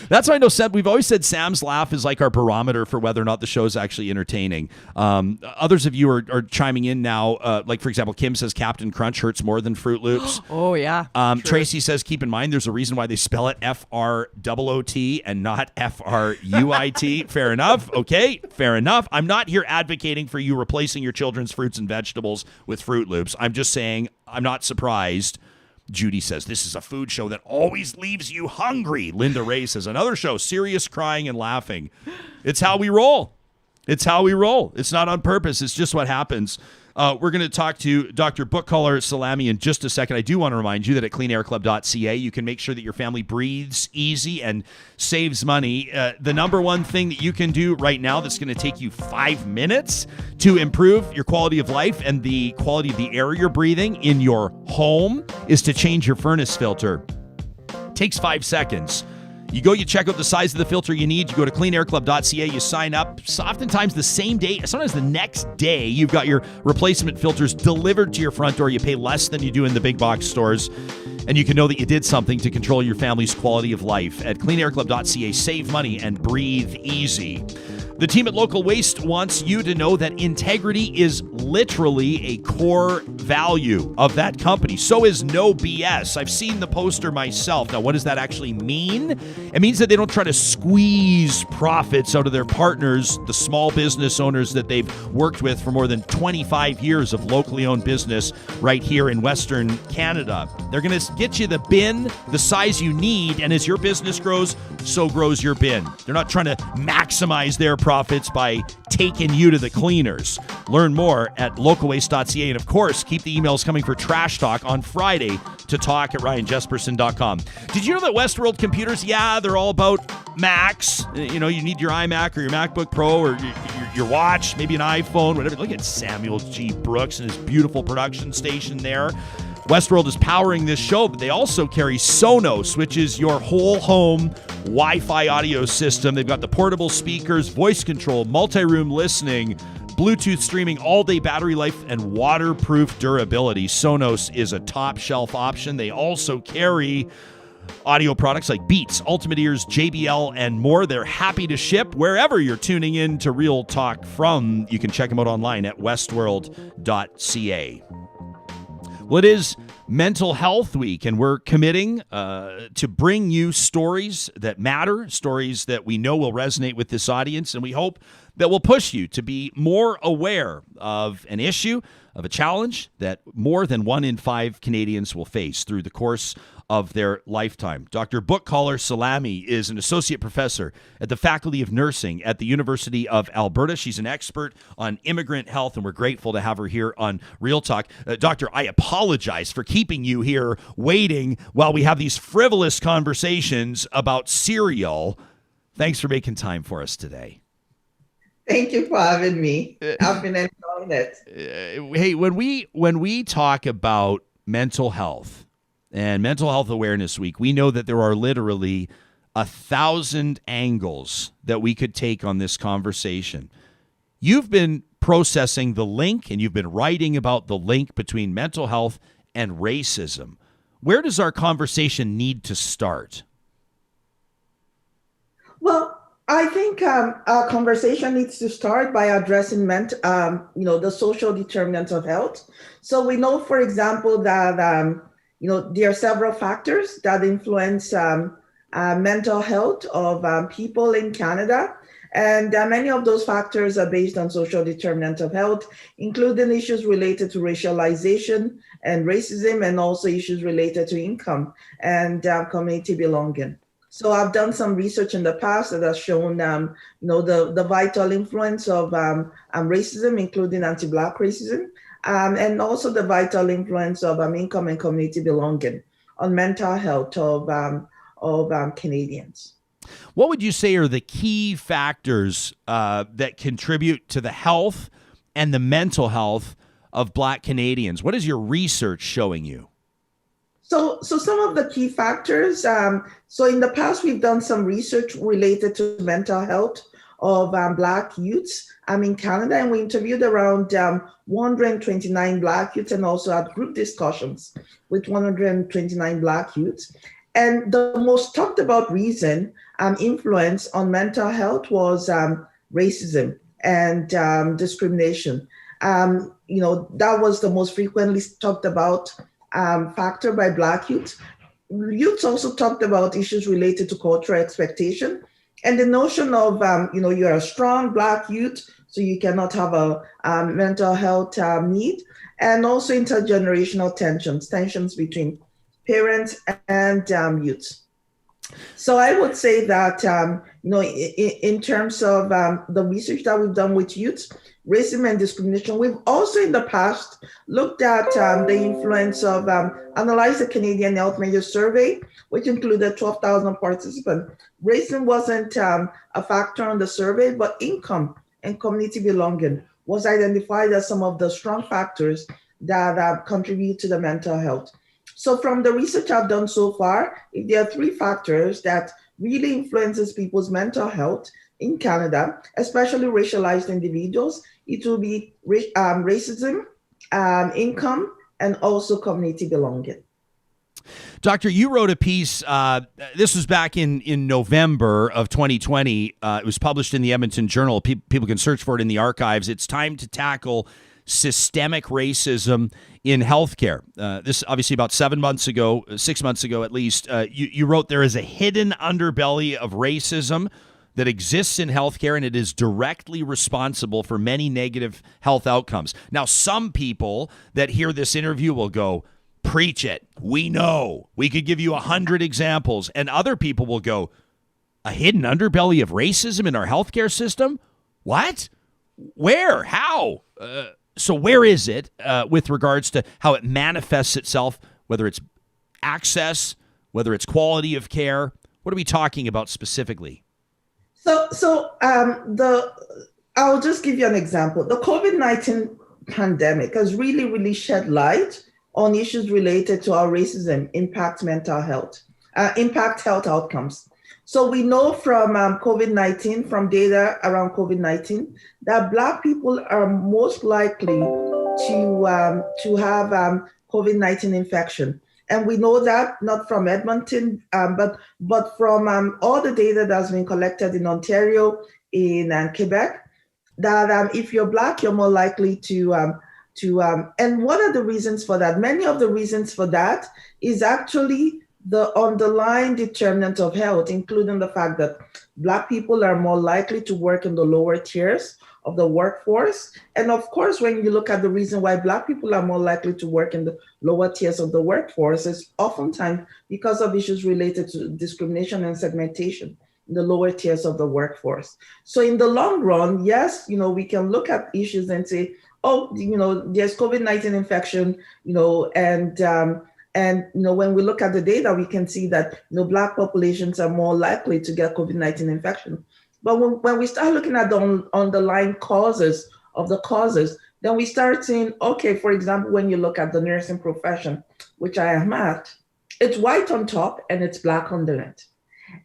That's why I know we've always said Sam's laugh is like our barometer for whether or not the show is actually entertaining. Others of you are chiming in now. Like, for example, Kim says Captain Crunch hurts more than Fruit Loops. Oh, yeah. Tracy says, keep in mind, there's a reason why they spell it F-R-O-O-T and not F-R-U-I-T. Fair enough. Okay, fair enough. I'm not here advocating for you replacing your children's fruits and vegetables with Fruit Loops. I'm just saying I'm not surprised. Judy says this is a food show that always leaves you hungry. Linda Ray says another show, serious crying and laughing. It's how we roll. It's how we roll. It's not on purpose. It's just what happens. We're going to talk to Dr. Bukola Salami in just a second. I do want to remind you that at cleanairclub.ca, you can make sure that your family breathes easy and saves money. The number one thing that you can do right now that's going to take you 5 minutes to improve your quality of life and the quality of the air you're breathing in your home is to change your furnace filter. It takes 5 seconds. You go, you check out the size of the filter you need. You go to cleanairclub.ca, you sign up. So oftentimes the same day, sometimes the next day, you've got your replacement filters delivered to your front door. You pay less than you do in the big box stores. And you can know that you did something to control your family's quality of life. At cleanairclub.ca, save money and breathe easy. The team at Local Waste wants you to know that integrity is literally a core value of that company. So is no BS. I've seen the poster myself. Now, what does that actually mean? It means that they don't try to squeeze profits out of their partners, the small business owners that they've worked with for more than 25 years of locally owned business right here in Western Canada. They're going to get you the bin, the size you need, and as your business grows, so grows your bin. They're not trying to maximize their profits by taking you to the cleaners. Learn more at localwaste.ca. And of course, keep the emails coming for Trash Talk on Friday to talk@ryanjesperson.com. Did you know that Westworld computers, they're all about Macs. You know, you need your iMac or your MacBook Pro or your watch, maybe an iPhone, whatever. Look at Samuel G. Brooks and his beautiful production station there. Westworld is powering this show, but they also carry Sonos, which is your whole home Wi-Fi audio system. They've got the portable speakers, voice control, multi-room listening, Bluetooth streaming, all-day battery life, and waterproof durability. Sonos is a top-shelf option. They also carry audio products like Beats, Ultimate Ears, JBL, and more. They're happy to ship wherever you're tuning in to Real Talk from. You can check them out online at westworld.ca. Well, it is Mental Health Week, and we're committing to bring you stories that matter, stories that we know will resonate with this audience, and we hope that will push you to be more aware of an issue, of a challenge that more than 1 in 5 Canadians will face through the course of their lifetime. Dr. Bukola Salami is an associate professor at the Faculty of Nursing at the University of Alberta. She's an expert on immigrant health, and we're grateful to have her here on Real Talk. Doctor, I apologize for keeping you here waiting while we have these frivolous conversations about cereal. Thanks for making time for us today. Thank you for having me. I've been enjoying it. Hey, when we talk about mental health and Mental Health Awareness Week, we know that there are literally 1,000 angles that we could take on this conversation. You've been processing the link, and you've been writing about the link between mental health and racism. Where does our conversation need to start? Well, I think our conversation needs to start by addressing the social determinants of health. So we know, for example, that there are several factors that influence mental health of people in Canada. And many of those factors are based on social determinants of health, including issues related to racialization and racism, and also issues related to income and community belonging. So I've done some research in the past that has shown, the vital influence of racism, including anti-Black racism, and also the vital influence of income and community belonging on mental health of Canadians. What would you say are the key factors that contribute to the health and the mental health of Black Canadians? What is your research showing you? So some of the key factors, so in the past, we've done some research related to mental health of Black youths in Canada, and we interviewed around 129 Black youths and also had group discussions with 129 Black youths. And the most talked about reason influence on mental health was racism and discrimination. That was the most frequently talked about factor by Black youths. Youths also talked about issues related to cultural expectation and the notion of, you're a strong Black youth, so you cannot have a mental health need, and also intergenerational tensions between parents and youths. So I would say that, in terms of the research that we've done with youth, racism and discrimination, we've also in the past looked at the influence of, analyzed the Canadian Health Measures Survey, which included 12,000 participants. Racism wasn't a factor on the survey, but income and community belonging was identified as some of the strong factors that contribute to the mental health. So from the research I've done so far, there are 3 factors that really influences people's mental health in Canada, especially racialized individuals. It will be racism, income, and also community belonging. Doctor, you wrote a piece. This was back in November of 2020. It was published in the Edmonton Journal. People can search for it in the archives. It's time to tackle systemic racism in healthcare. This obviously about 6 months ago at least. You wrote there is a hidden underbelly of racism that exists in healthcare, and it is directly responsible for many negative health outcomes. Now, some people that hear this interview will go, preach it. We know. We could give you 100 examples. And other people will go, a hidden underbelly of racism in our healthcare system? What? Where? How? So where is it with regards to how it manifests itself, whether it's access, whether it's quality of care? What are we talking about specifically? I'll just give you an example. The COVID-19 pandemic has really, really shed light on issues related to how racism impacts mental health, impact health outcomes. So we know from COVID-19, from data around COVID-19, that Black people are most likely to have COVID-19 infection. And we know that not from Edmonton, but from all the data that's been collected in Ontario, in Quebec, that if you're Black, you're more likely to, and what are the reasons for that? Many of the reasons for that is actually the underlying determinant of health, including the fact that Black people are more likely to work in the lower tiers of the workforce. And of course, when you look at the reason why Black people are more likely to work in the lower tiers of the workforce, is oftentimes because of issues related to discrimination and segmentation in the lower tiers of the workforce. So in the long run, yes, we can look at issues and say, oh, there's COVID-19 infection, and when we look at the data, we can see that Black populations are more likely to get COVID-19 infection. But when we start looking at the underlying causes of the causes, then we start seeing, okay, for example, when you look at the nursing profession, which I am at, it's white on top and it's Black underneath.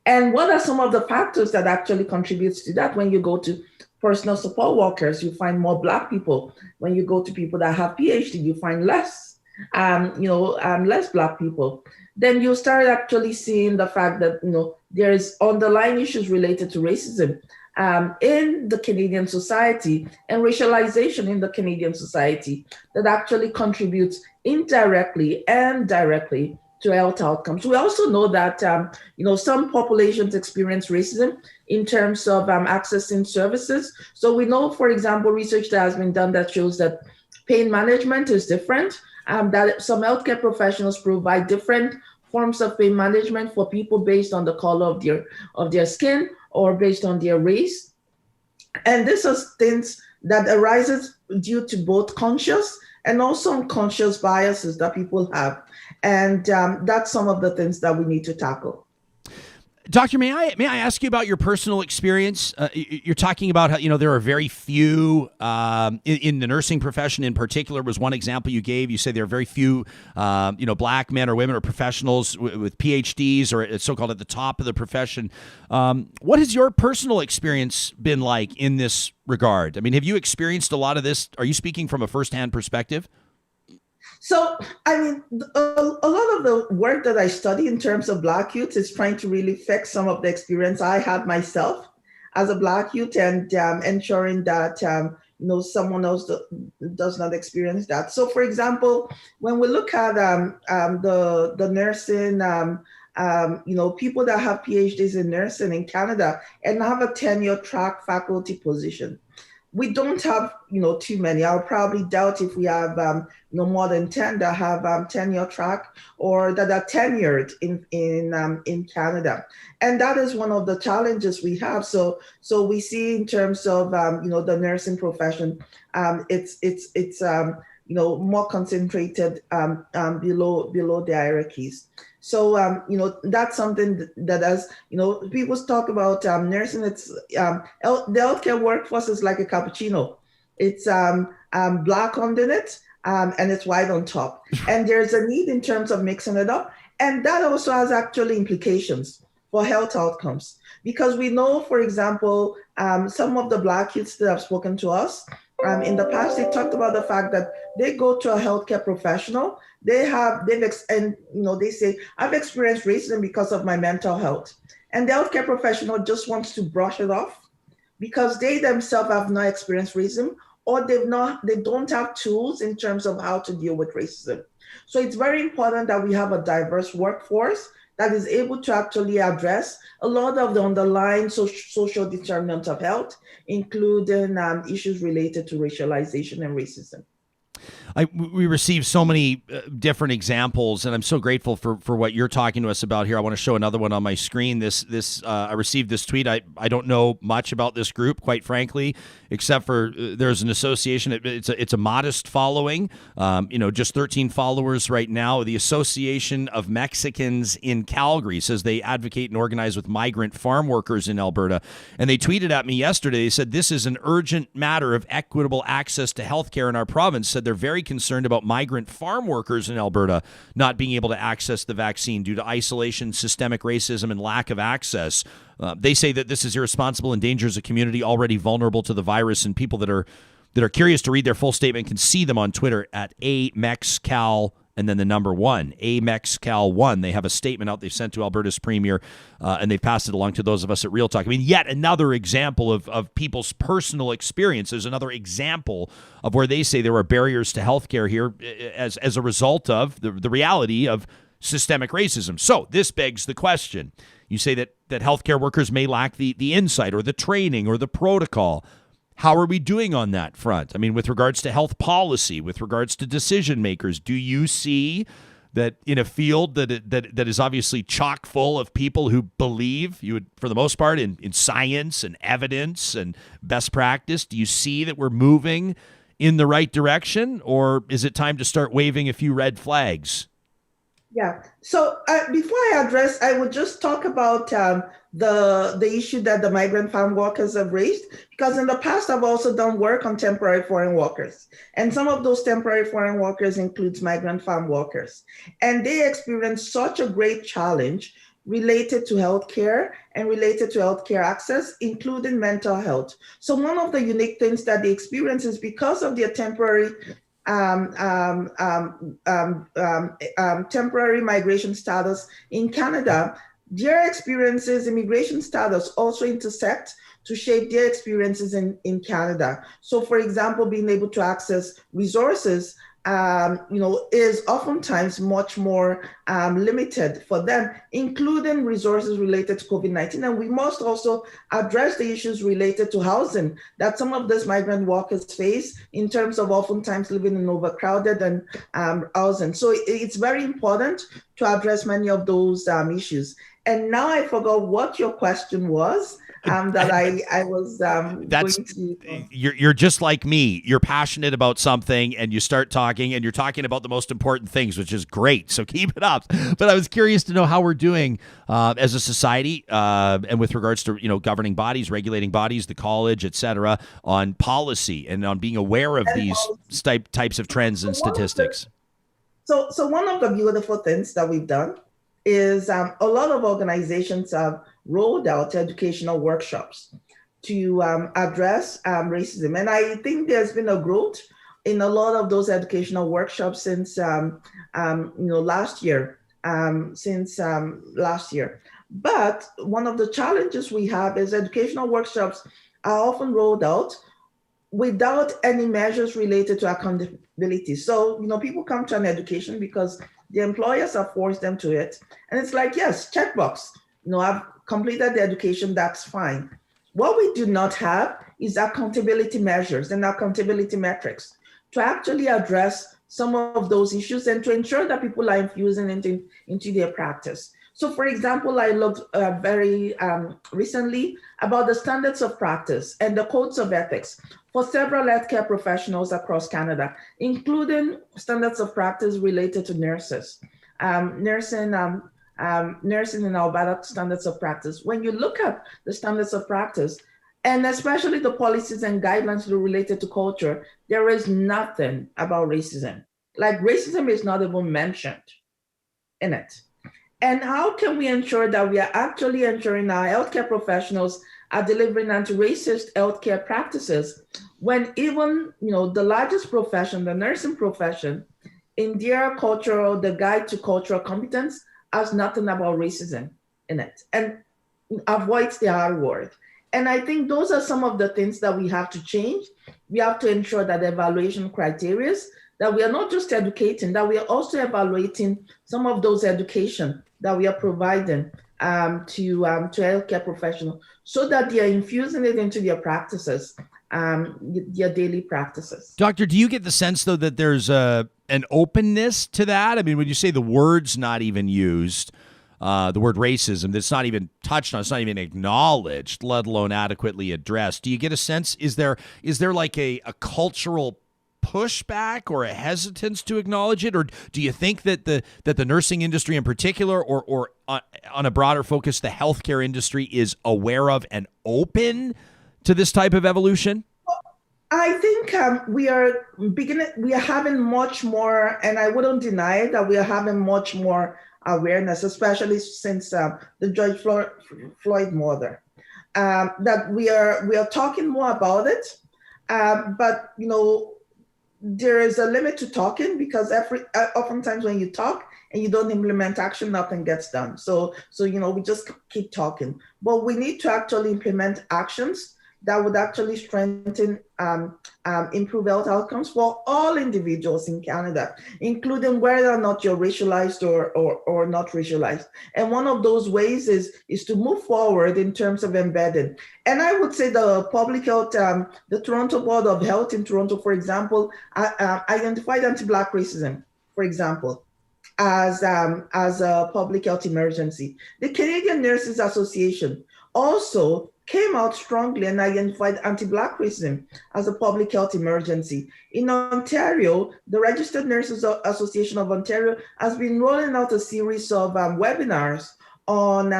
And what are some of the factors that actually contributes to that? When you go to personal support workers, you find more Black people. When you go to people that have PhD, you find less. Less Black people. Then you start actually seeing the fact that there's underlying issues related to racism in the Canadian society and racialization in the Canadian society that actually contributes indirectly and directly to health outcomes. We also know that some populations experience racism in terms of accessing services. So we know, for example, research that has been done that shows that pain management is different. That some healthcare professionals provide different forms of pain management for people based on the color of their skin or based on their race. And this is things that arises due to both conscious and also unconscious biases that people have. And that's some of the things that we need to tackle. Doctor, may I ask you about your personal experience? You're talking about how there are very few in the nursing profession in particular was one example you gave. You say there are very few Black men or women or professionals with PhDs or so-called at the top of the profession. What has your personal experience been like in this regard? I mean, have you experienced a lot of this? Are you speaking from a firsthand perspective? So, a lot of the work that I study in terms of Black youth is trying to really fix some of the experience I had myself as a Black youth and ensuring that, someone else does not experience that. So, for example, when we look at the nursing, people that have PhDs in nursing in Canada and have a tenure track faculty position, we don't have, too many. I'll probably doubt if we have, more than 10 that have tenure track or that are tenured in Canada. And that is one of the challenges we have. So we see in terms of, the nursing profession, it's more concentrated below the hierarchies. So, that's something that as, people talk about nursing, it's the healthcare workforce is like a cappuccino. It's Black underneath and it's white on top. And there's a need in terms of mixing it up. And that also has actually implications. for health outcomes. Because we know, for example, some of the Black youths that have spoken to us, in the past, they talked about the fact that they go to a healthcare professional. They say, I've experienced racism because of my mental health. And the healthcare professional just wants to brush it off because they themselves have not experienced racism, or they don't have tools in terms of how to deal with racism. So it's very important that we have a diverse workforce that is able to actually address a lot of the underlying social determinants of health, including issues related to racialization and racism. We received so many different examples, and I'm so grateful for what you're talking to us about here. I want to show another one on my screen. I received this tweet. I don't know much about this group, quite frankly, except for there's an association. It's a modest following, just 13 followers right now. The Association of Mexicans in Calgary says they advocate and organize with migrant farm workers in Alberta, and they tweeted at me yesterday. They said this is an urgent matter of equitable access to healthcare in our province. Said they're very concerned about migrant farm workers in Alberta not being able to access the vaccine due to isolation, systemic racism, and lack of access. They say that this is irresponsible, endangers a community already vulnerable to the virus, and people that are curious to read their full statement can see them on Twitter at AMexCal and then the number 1, AMexCal1. They have a statement out they've sent to Alberta's premier, and they've passed it along to those of us at Real Talk. I mean, yet another example of people's personal experience. There's another example of where they say there are barriers to healthcare here as a result of the reality of systemic racism. So this begs the question. You say that healthcare workers may lack the insight or the training or the protocol. How are we doing on that front? I mean, with regards to health policy, with regards to decision makers, do you see that in a field that is obviously chock full of people who believe, for the most part, in science and evidence and best practice, do you see that we're moving in the right direction, or is it time to start waving a few red flags? Yeah. So before I address, I would just talk about the issue that the migrant farm workers have raised, because in the past I've also done work on temporary foreign workers, and some of those temporary foreign workers includes migrant farm workers, and they experience such a great challenge related to healthcare and related to healthcare access, including mental health. So one of the unique things that they experience is because of their temporary temporary migration status in Canada, their experiences, immigration status also intersect to shape their experiences in Canada. So for example, being able to access resources is oftentimes much more limited for them, including resources related to COVID-19. And we must also address the issues related to housing that some of these migrant workers face in terms of oftentimes living in overcrowded and housing. So it's very important to address many of those issues. And now I forgot what your question was. That I was that's going to. You're just like me. You're passionate about something, and you start talking, and you're talking about the most important things, which is great. So keep it up. But I was curious to know how we're doing as a society, and with regards to governing bodies, regulating bodies, the college, et cetera, on policy and on being aware of these types of trends and statistics. So one of the beautiful things that we've done is a lot of organizations have rolled out educational workshops to address racism. And I think there's been a growth in a lot of those educational workshops since last year. But one of the challenges we have is educational workshops are often rolled out without any measures related to accountability. So, people come to an education because the employers have forced them to it. And it's like, yes, checkbox, I've completed the education, that's fine. What we do not have is accountability measures and accountability metrics to actually address some of those issues and to ensure that people are infusing into their practice. So for example, I looked very recently about the standards of practice and the codes of ethics for several healthcare professionals across Canada, including standards of practice related to nurses, nursing in Alberta standards of practice. When you look at the standards of practice, and especially the policies and guidelines related to culture, there is nothing about racism. Like racism is not even mentioned in it. And how can we ensure that we are actually ensuring our healthcare professionals are delivering anti-racist healthcare practices when even, the largest profession, the nursing profession, in their cultural, the guide to cultural competence has nothing about racism in it and avoids the R word. And I think those are some of the things that we have to change. We have to ensure that the evaluation criteria, that we are not just educating, that we are also evaluating some of those education that we are providing to healthcare professionals so that they are infusing it into their practices, their daily practices. Doctor, do you get the sense, though, that there's an openness to that? I mean, when you say the word's not even used, the word racism, that's not even touched on, it's not even acknowledged, let alone adequately addressed. Do you get a sense, is there like a cultural pushback or a hesitance to acknowledge it? Or do you think that the nursing industry in particular, or on a broader focus, the healthcare industry is aware of and open to this type of evolution? I think we are having much more, and I wouldn't deny it, that we are having much more awareness, especially since the George Floyd murder, that we are talking more about it. But there is a limit to talking, because oftentimes when you talk and you don't implement action, nothing gets done. So we just keep talking, but we need to actually implement actions that would actually strengthen, improve health outcomes for all individuals in Canada, including whether or not you're racialized or not racialized. And one of those ways is to move forward in terms of embedding. And I would say the public health, the Toronto Board of Health in Toronto, for example, identified anti-Black racism, for example, as a public health emergency. The Canadian Nurses Association also came out strongly and identified anti-Black racism as a public health emergency. In Ontario, the Registered Nurses Association of Ontario has been rolling out a series of webinars on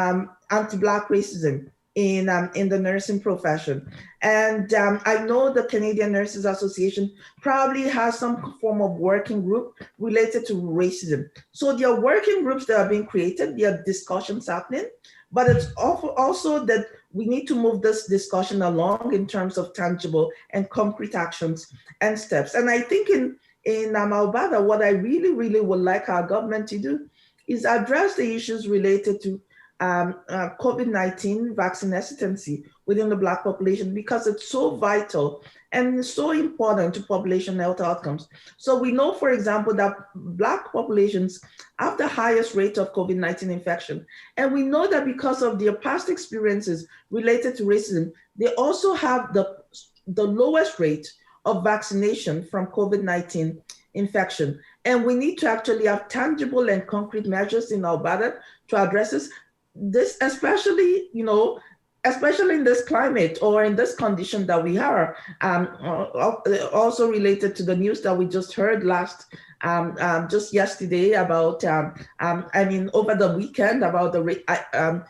anti-Black racism in the nursing profession. And I know the Canadian Nurses Association probably has some form of working group related to racism. So there are working groups that are being created, there are discussions happening, but it's also that we need to move this discussion along in terms of tangible and concrete actions and steps. And I think in Alberta, what I really, really would like our government to do is address the issues related to COVID-19 vaccine hesitancy within the Black population, because it's so vital and so important to population health outcomes. So we know, for example, that Black populations have the highest rate of COVID-19 infection. And we know that because of their past experiences related to racism, they also have the lowest rate of vaccination from COVID-19 infection. And we need to actually have tangible and concrete measures in Alberta to address this, especially in this climate or in this condition that we are. Also related to the news that we just heard just yesterday about, over the weekend, about the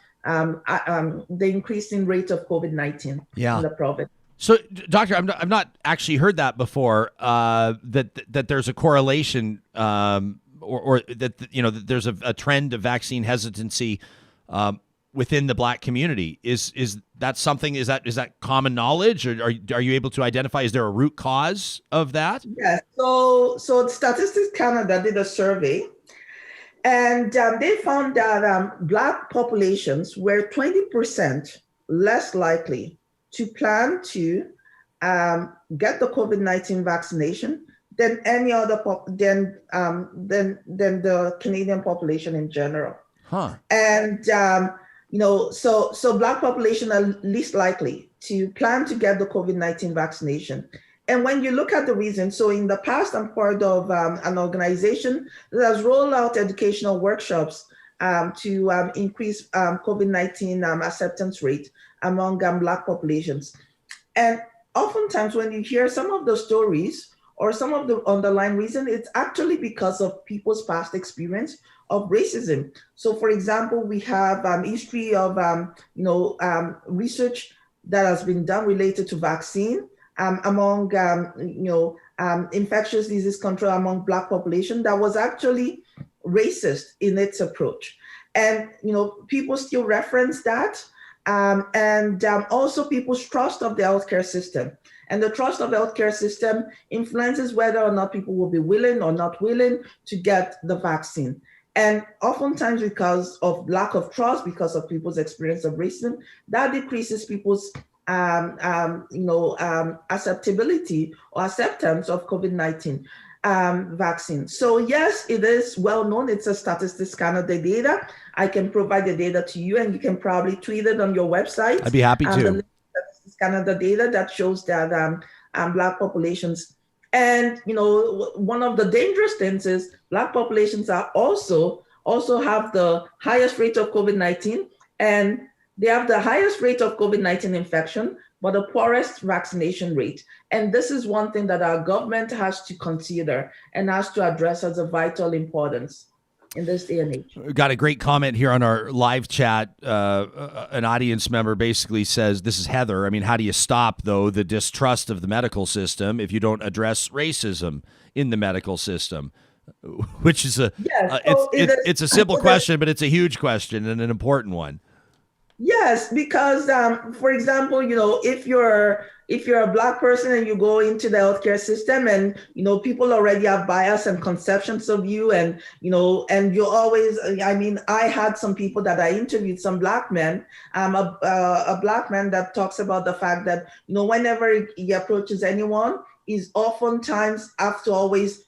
increasing rate of COVID-19 in the province. So, Doctor, I've not actually heard that before. That there's a correlation, or that that there's a trend of vaccine hesitancy within the Black community. Is that something? Is that common knowledge, or are you able to identify? Is there a root cause of that? Yes. So Statistics Canada did a survey, and they found that Black populations were 20% less likely to plan to get the COVID-19 vaccination than any other than the Canadian population in general. Huh. And so Black population are least likely to plan to get the COVID-19 vaccination. And when you look at the reason, so in the past, I'm part of an organization that has rolled out educational workshops to increase COVID-19 acceptance rate among Black populations. And oftentimes when you hear some of the stories or some of the underlying reason, it's actually because of people's past experience of racism. So for example, we have history of research that has been done related to vaccine among infectious disease control among Black population that was actually racist in its approach. And, people still reference that. And also people's trust of the healthcare system. And the trust of the healthcare system influences whether or not people will be willing or not willing to get the vaccine. And oftentimes because of lack of trust, because of people's experience of racism, that decreases people's acceptability or acceptance of COVID-19 vaccine. So yes, it is well known. It's a Statistics Canada data. I can provide the data to you, and you can probably tweet it on your website. I'd be happy to. The Statistics Canada data that shows that Black populations, and one of the dangerous things is Black populations are also have the highest rate of COVID-19, and they have the highest rate of COVID-19 infection, but the poorest vaccination rate. And this is one thing that our government has to consider and has to address as a vital importance in this day and age. We've got a great comment here on our live chat. An audience member basically says, this is Heather. I mean, how do you stop, though, the distrust of the medical system if you don't address racism in the medical system? Which is it's a simple question, but it's a huge question and an important one. Yes, because for example, if you're a Black person and you go into the healthcare system, and people already have bias and conceptions of you, and and you always, I had some people that I interviewed, some Black men, a Black man that talks about the fact that whenever he approaches anyone, he's oftentimes have to always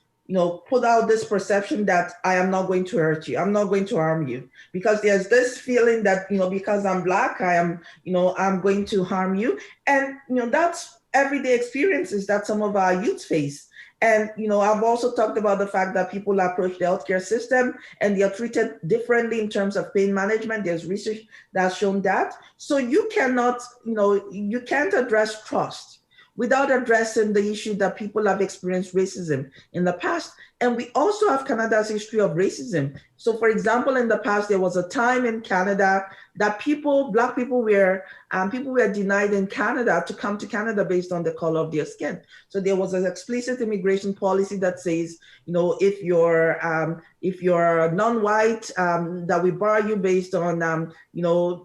put out this perception that I am not going to hurt you, I'm not going to harm you, because there's this feeling that because I'm Black, I am I'm going to harm you. And that's everyday experiences that some of our youth face. And I've also talked about the fact that people approach the healthcare system and they are treated differently in terms of pain management. There's research that's shown that. So you cannot, you can't address trust without addressing the issue that people have experienced racism in the past. And we also have Canada's history of racism. So for example, in the past, there was a time in Canada that Black people were denied in Canada to come to Canada based on the color of their skin. So there was an explicit immigration policy that says, if you're non-white, that we bar you based on,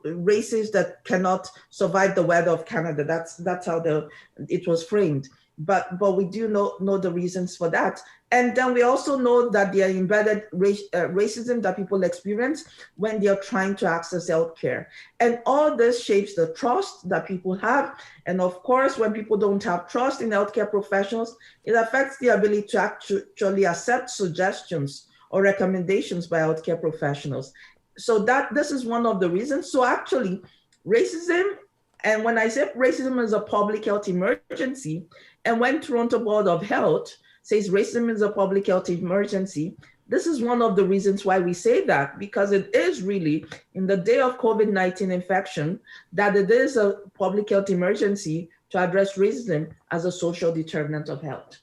races that cannot survive the weather of Canada. That's how it was framed. But we do know the reasons for that. And then we also know that there are embedded racism that people experience when they are trying to access healthcare. And all this shapes the trust that people have. And of course, when people don't have trust in healthcare professionals, it affects the ability to actually accept suggestions or recommendations by healthcare professionals. So this is one of the reasons. So actually, racism, and when I say racism is a public health emergency, and when Toronto Board of Health says racism is a public health emergency, this is one of the reasons why we say that, because it is really, in the day of COVID-19 infection, that it is a public health emergency to address racism as a social determinant of health.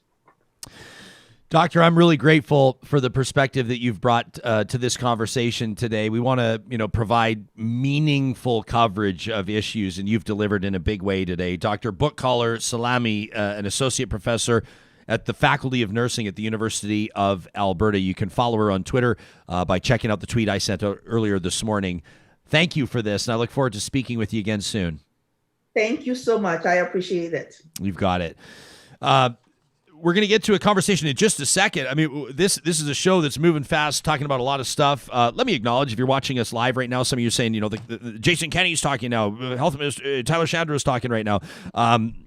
Doctor, I'm really grateful for the perspective that you've brought to this conversation today. We want to, provide meaningful coverage of issues, and you've delivered in a big way today. Dr. Bukola Salami, an associate professor at the Faculty of Nursing at the University of Alberta. You can follow her on Twitter by checking out the tweet I sent out earlier this morning. Thank you for this, and I look forward to speaking with you again soon. Thank you so much. I appreciate it. You've got it. We're going to get to a conversation in just a second. I mean, this is a show that's moving fast, talking about a lot of stuff. Let me acknowledge, if you're watching us live right now, some of you are saying, the Jason Kenney's talking now, Health Minister Tyler Shandro is talking right now.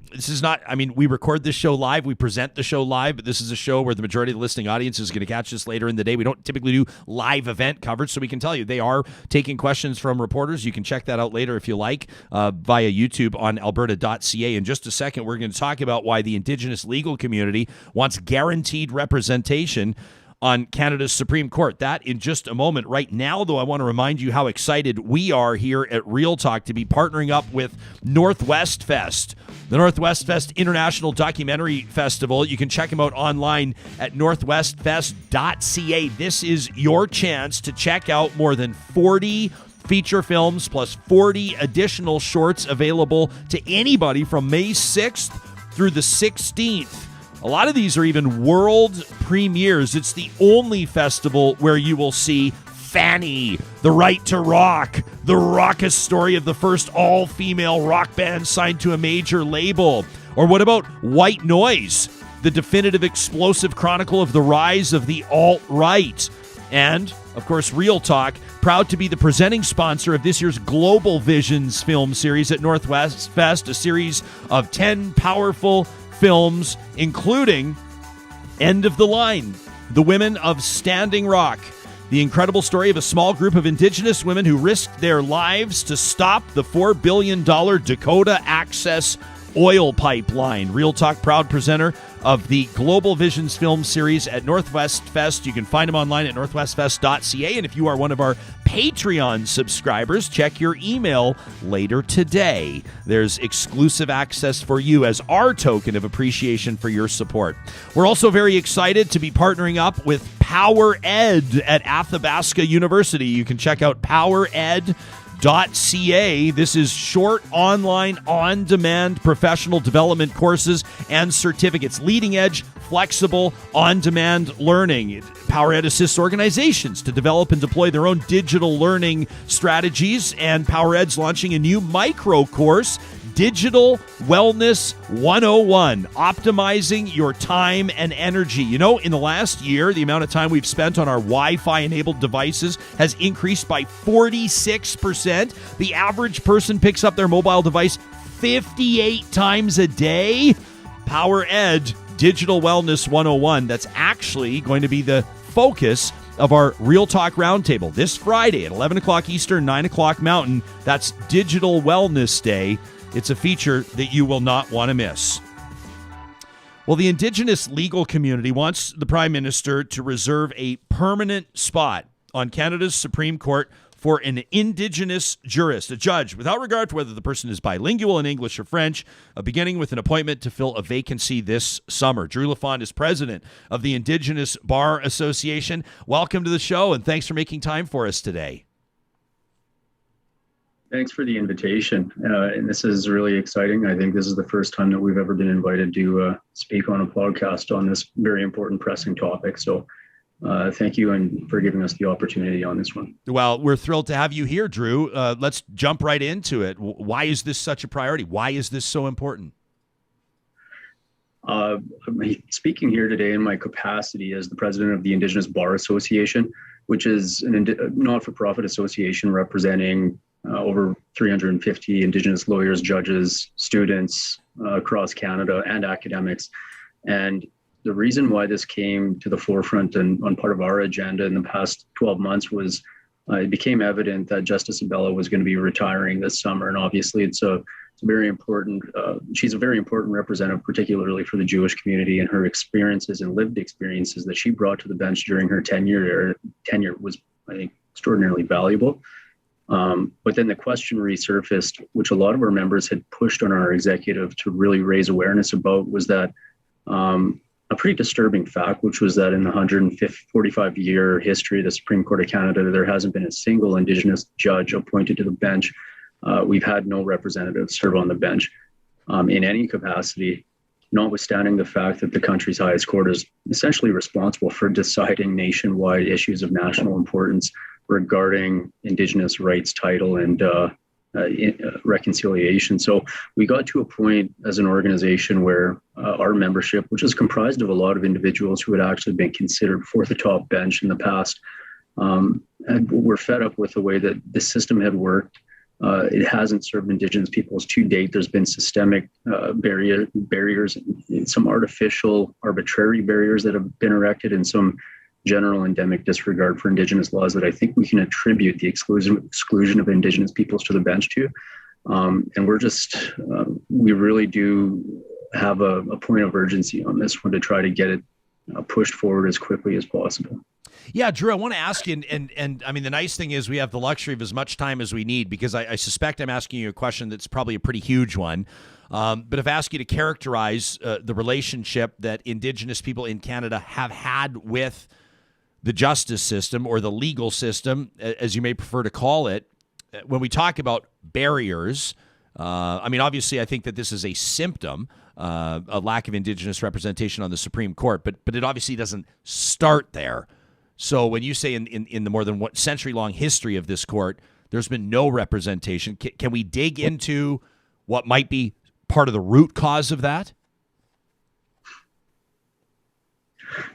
This is not, we record this show live, we present the show live, but this is a show where the majority of the listening audience is going to catch this later in the day. We don't typically do live event coverage, so we can tell you they are taking questions from reporters. You can check that out later if you like via YouTube on alberta.ca. In just a second, we're going to talk about why the Indigenous legal community wants guaranteed representation on Canada's Supreme Court. That in just a moment. Right now, though, I want to remind you how excited we are here at Real Talk to be partnering up with Northwest Fest, the Northwest Fest International Documentary Festival. You can check them out online at northwestfest.ca. This is your chance to check out more than 40 feature films plus 40 additional shorts available to anybody from May 6th through the 16th. A lot of these are even world premieres. It's the only festival where you will see Fanny, The Right to Rock, the raucous story of the first all-female rock band signed to a major label. Or what about White Noise, the definitive explosive chronicle of the rise of the alt-right? And, of course, Real Talk, proud to be the presenting sponsor of this year's Global Visions film series at Northwest Fest, a series of 10 powerful films, including End of the Line, The Women of Standing Rock, the incredible story of a small group of Indigenous women who risked their lives to stop the $4 billion Dakota Access oil pipeline. Real Talk, proud presenter of the Global Visions film series at Northwest Fest. You can find them online at northwestfest.ca. And if you are one of our Patreon subscribers, check your email later today. There's exclusive access for you as our token of appreciation for your support. We're also very excited to be partnering up with Power Ed at Athabasca University. You can check out powered.ca. This is short, online, on-demand professional development courses and certificates. Leading edge, flexible, on-demand learning. PowerEd assists organizations to develop and deploy their own digital learning strategies, and PowerEd's launching a new micro course, Digital Wellness 101, optimizing your time and energy. You know, in the last year, the amount of time we've spent on our Wi-Fi enabled devices has increased by 46%. The average person picks up their mobile device 58 times a day. PowerEd Digital Wellness 101, that's actually going to be the focus of our Real Talk Roundtable this Friday at 11 o'clock Eastern, 9 o'clock Mountain. That's Digital Wellness Day. It's a feature that you will not want to miss. Well, the Indigenous legal community wants the Prime Minister to reserve a permanent spot on Canada's Supreme Court for an Indigenous jurist, a judge, without regard to whether the person is bilingual in English or French, beginning with an appointment to fill a vacancy this summer. Drew Lafond is president of the Indigenous Bar Association. Welcome to the show, and thanks for making time for us today. Thanks for the invitation. And this is really exciting. I think this is the first time that we've ever been invited to speak on a podcast on this very important pressing topic. So thank you and for giving us the opportunity on this one. Well, we're thrilled to have you here, Drew. Let's jump right into it. Why is this such a priority? Why is this so important? I'm speaking here today in my capacity as the president of the Indigenous Bar Association, which is a not-for-profit association representing over 350 Indigenous lawyers, judges, students across Canada, and academics. And the reason why this came to the forefront and on part of our agenda in the past 12 months was it became evident that Justice Abella was going to be retiring this summer. And obviously it's a very important, she's a very important representative, particularly for the Jewish community, and her experiences and lived experiences that she brought to the bench during her tenure was, I think, extraordinarily valuable. But then the question resurfaced, which a lot of our members had pushed on our executive to really raise awareness about, was that a pretty disturbing fact, which was that in the 145-year history of the Supreme Court of Canada, there hasn't been a single Indigenous judge appointed to the bench. We've had no representatives serve on the bench in any capacity, notwithstanding the fact that the country's highest court is essentially responsible for deciding nationwide issues of national importance regarding Indigenous rights, title, and reconciliation. So we got to a point as an organization where our membership, which is comprised of a lot of individuals who had actually been considered for the top bench in the past, and we're fed up with the way that the system had worked. It hasn't served Indigenous peoples to date. There's been systemic barriers, some artificial, arbitrary barriers that have been erected, and some general endemic disregard for Indigenous laws that I think we can attribute the exclusion of Indigenous peoples to the bench to. And we're just, we really do have a point of urgency on this one to try to get it pushed forward as quickly as possible. Yeah, Drew, I want to ask you, and I mean, the nice thing is we have the luxury of as much time as we need, because I suspect I'm asking you a question that's probably a pretty huge one. But I've asked you to characterize the relationship that Indigenous people in Canada have had with the justice system, or the legal system, as you may prefer to call it. When we talk about barriers, I mean, obviously, I think that this is a symptom, a lack of Indigenous representation on the Supreme Court, but it obviously doesn't start there. So when you say in the more than century-long history of this court, there's been no representation, can we dig into what might be part of the root cause of that?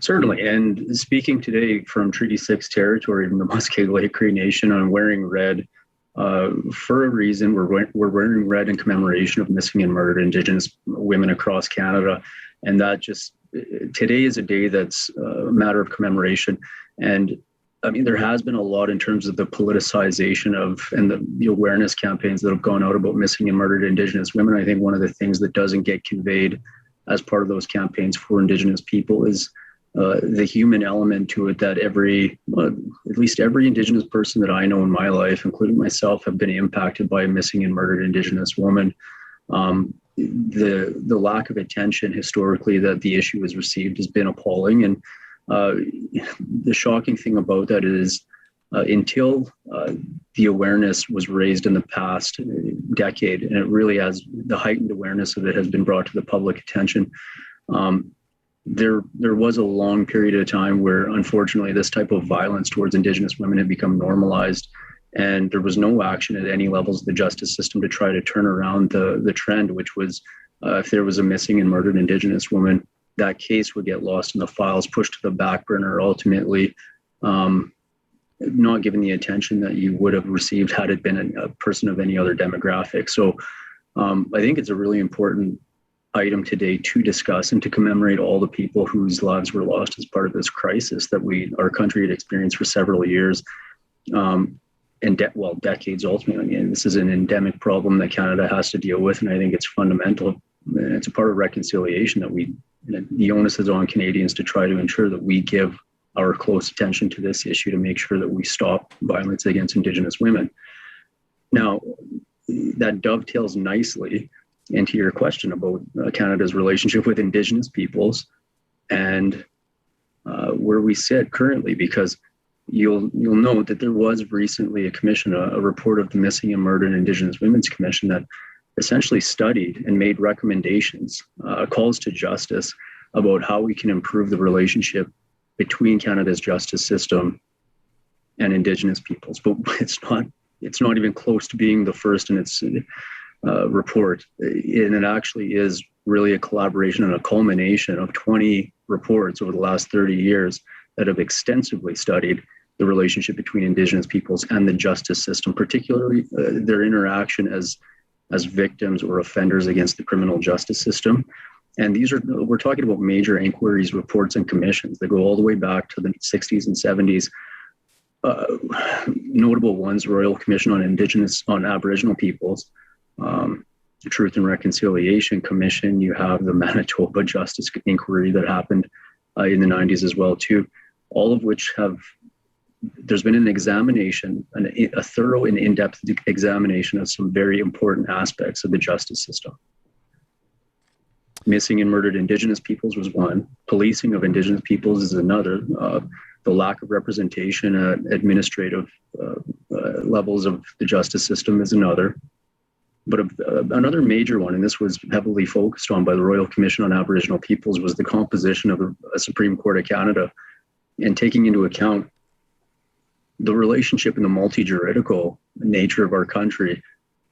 Certainly. And speaking today from Treaty 6 territory from the Muskeg Lake Cree Nation, I'm wearing red for a reason. We're wearing red in commemoration of missing and murdered Indigenous women across Canada. And that just, today is a day that's a matter of commemoration. And I mean, there has been a lot in terms of the politicization of and the awareness campaigns that have gone out about missing and murdered Indigenous women. I think one of the things that doesn't get conveyed as part of those campaigns for Indigenous people is the human element to it, that at least every Indigenous person that I know in my life, including myself, have been impacted by a missing and murdered Indigenous woman. The lack of attention historically that the issue has received has been appalling. And the shocking thing about that is until the awareness was raised in the past decade, and it really has, the heightened awareness of it has been brought to the public attention. There was a long period of time where, unfortunately, this type of violence towards Indigenous women had become normalized, and there was no action at any levels of the justice system to try to turn around the trend, which was if there was a missing and murdered Indigenous woman, that case would get lost in the files, pushed to the back burner, ultimately not given the attention that you would have received had it been a person of any other demographic. So I think it's a really important item today to discuss and to commemorate all the people whose lives were lost as part of this crisis that our country had experienced for several years and decades ultimately. And this is an endemic problem that Canada has to deal with, and I think it's fundamental. And it's a part of reconciliation that the onus is on Canadians to try to ensure that we give our close attention to this issue to make sure that we stop violence against Indigenous women. Now, that dovetails nicely into your question about Canada's relationship with Indigenous peoples and where we sit currently, because you'll note that there was recently a report of the Missing and Murdered Indigenous Women's Commission that essentially studied and made recommendations, calls to justice about how we can improve the relationship between Canada's justice system and Indigenous peoples. But it's not even close to being the first in its report. And it actually is really a collaboration and a culmination of 20 reports over the last 30 years that have extensively studied the relationship between Indigenous peoples and the justice system, particularly their interaction as victims or offenders against the criminal justice system. And we're talking about major inquiries, reports, and commissions that go all the way back to the 60s and 70s. Notable ones: Royal Commission on Aboriginal Peoples, Truth and Reconciliation Commission. You have the Manitoba Justice Inquiry that happened in the 90s as well too. All of which there's been an examination, a thorough and in-depth examination of some very important aspects of the justice system. Missing and murdered Indigenous peoples was one. Policing of Indigenous peoples is another. The lack of representation at administrative levels of the justice system is another. But another major one, and this was heavily focused on by the Royal Commission on Aboriginal Peoples, was the composition of a Supreme Court of Canada, and taking into account the relationship and the multi-juridical nature of our country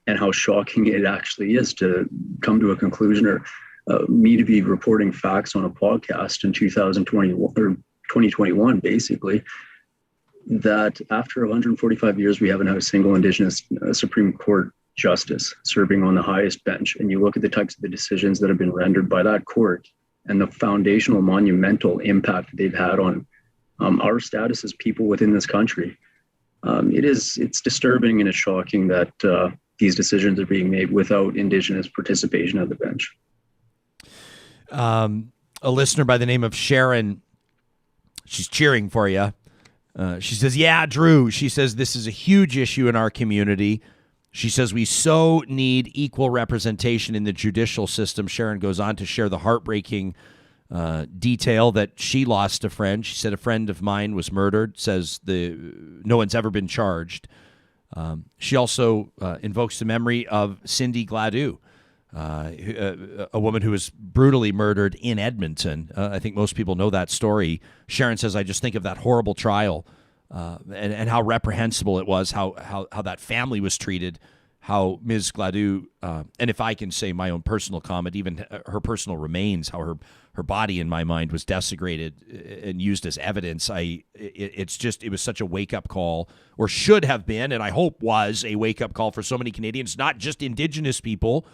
and how shocking it actually is to come to a conclusion or me to be reporting facts on a podcast in 2021 or 2021, basically, that after 145 years, we haven't had a single Indigenous Supreme Court justice serving on the highest bench. And you look at the types of the decisions that have been rendered by that court and the foundational, monumental impact they've had on our status as people within this country. It's disturbing and it's shocking that these decisions are being made without Indigenous participation at the bench. A listener by the name of Sharon, she's cheering for you. She says, yeah, Drew. She says, this is a huge issue in our community. She says, we so need equal representation in the judicial system. Sharon goes on to share the heartbreaking detail that she lost a friend. She said a friend of mine was murdered, says no one's ever been charged. She also invokes the memory of Cindy Gladue, a woman who was brutally murdered in Edmonton. I think most people know that story. Sharon says, I just think of that horrible trial and how reprehensible it was, how that family was treated, how Ms. Gladue, and if I can say my own personal comment, even her personal remains, how her body, in my mind, was desecrated and used as evidence. It was such a wake-up call, or should have been, and I hope was a wake-up call for so many Canadians, not just Indigenous people,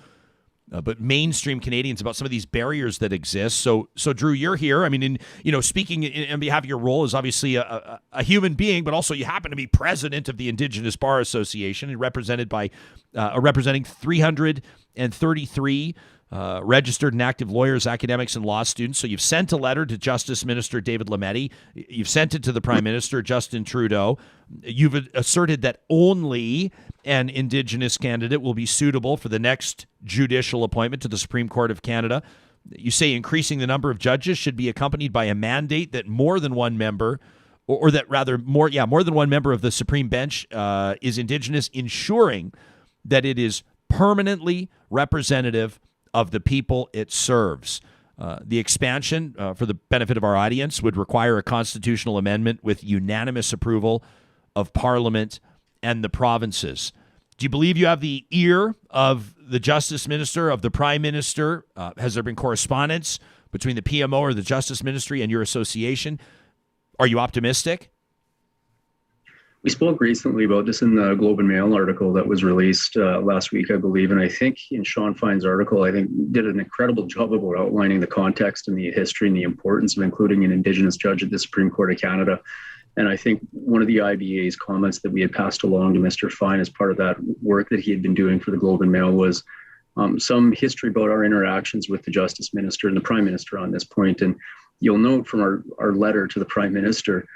but mainstream Canadians, about some of these barriers that exist. So Drew, you're here. I mean, speaking on behalf of your role as obviously a human being, but also you happen to be president of the Indigenous Bar Association and representing 333 registered and active lawyers, academics, and law students. So you've sent a letter to Justice Minister David Lametti. You've sent it to the Prime Minister, Justin Trudeau. You've asserted that only an Indigenous candidate will be suitable for the next judicial appointment to the Supreme Court of Canada. You say increasing the number of judges should be accompanied by a mandate that more than one member, more than one member of the Supreme Bench is Indigenous, ensuring that it is permanently representative of the people it serves. The expansion, for the benefit of our audience, would require a constitutional amendment with unanimous approval of Parliament and the provinces. Do you believe you have the ear of the Justice Minister, of the Prime Minister? Has there been correspondence between the PMO or the Justice Ministry and your association? Are you optimistic? We spoke recently about this in the Globe and Mail article that was released last week, I believe. And I think in Sean Fine's article, I think did an incredible job about outlining the context and the history and the importance of including an Indigenous judge at the Supreme Court of Canada. And I think one of the IBA's comments that we had passed along to Mr. Fine as part of that work that he had been doing for the Globe and Mail was some history about our interactions with the Justice Minister and the Prime Minister on this point. And you'll note from our letter to the Prime Minister,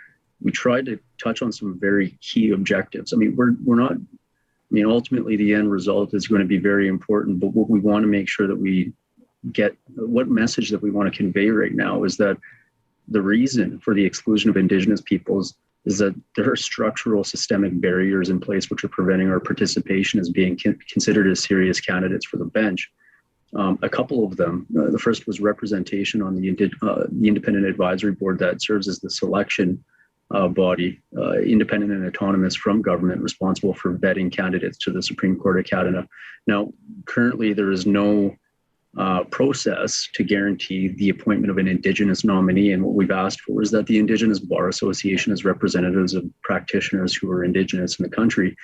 we tried to touch on some very key objectives. I mean, ultimately the end result is going to be very important, but what we want to make sure that we get, what message that we want to convey right now is that the reason for the exclusion of Indigenous peoples is that there are structural systemic barriers in place which are preventing our participation as being considered as serious candidates for the bench. A couple of them. The first was representation on the Independent Advisory Board that serves as the selection body, independent and autonomous from government, responsible for vetting candidates to the Supreme Court of Canada. Now, currently there is no process to guarantee the appointment of an Indigenous nominee, and what we've asked for is that the Indigenous Bar Association, as representatives of practitioners who are Indigenous in the country,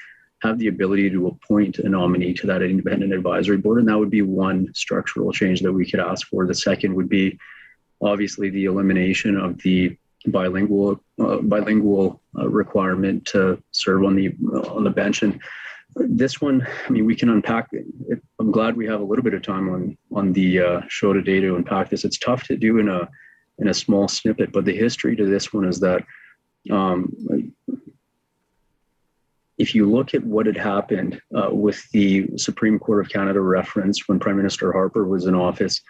have the ability to appoint a nominee to that Independent Advisory Board, and that would be one structural change that we could ask for. The second would be obviously the elimination of the bilingual requirement to serve on the bench. And this one, I mean, we can unpack it. I'm glad we have a little bit of time on the show today to unpack this. It's tough to do in a small snippet, but the history to this one is that if you look at what had happened with the Supreme Court of Canada reference when Prime Minister Harper was in office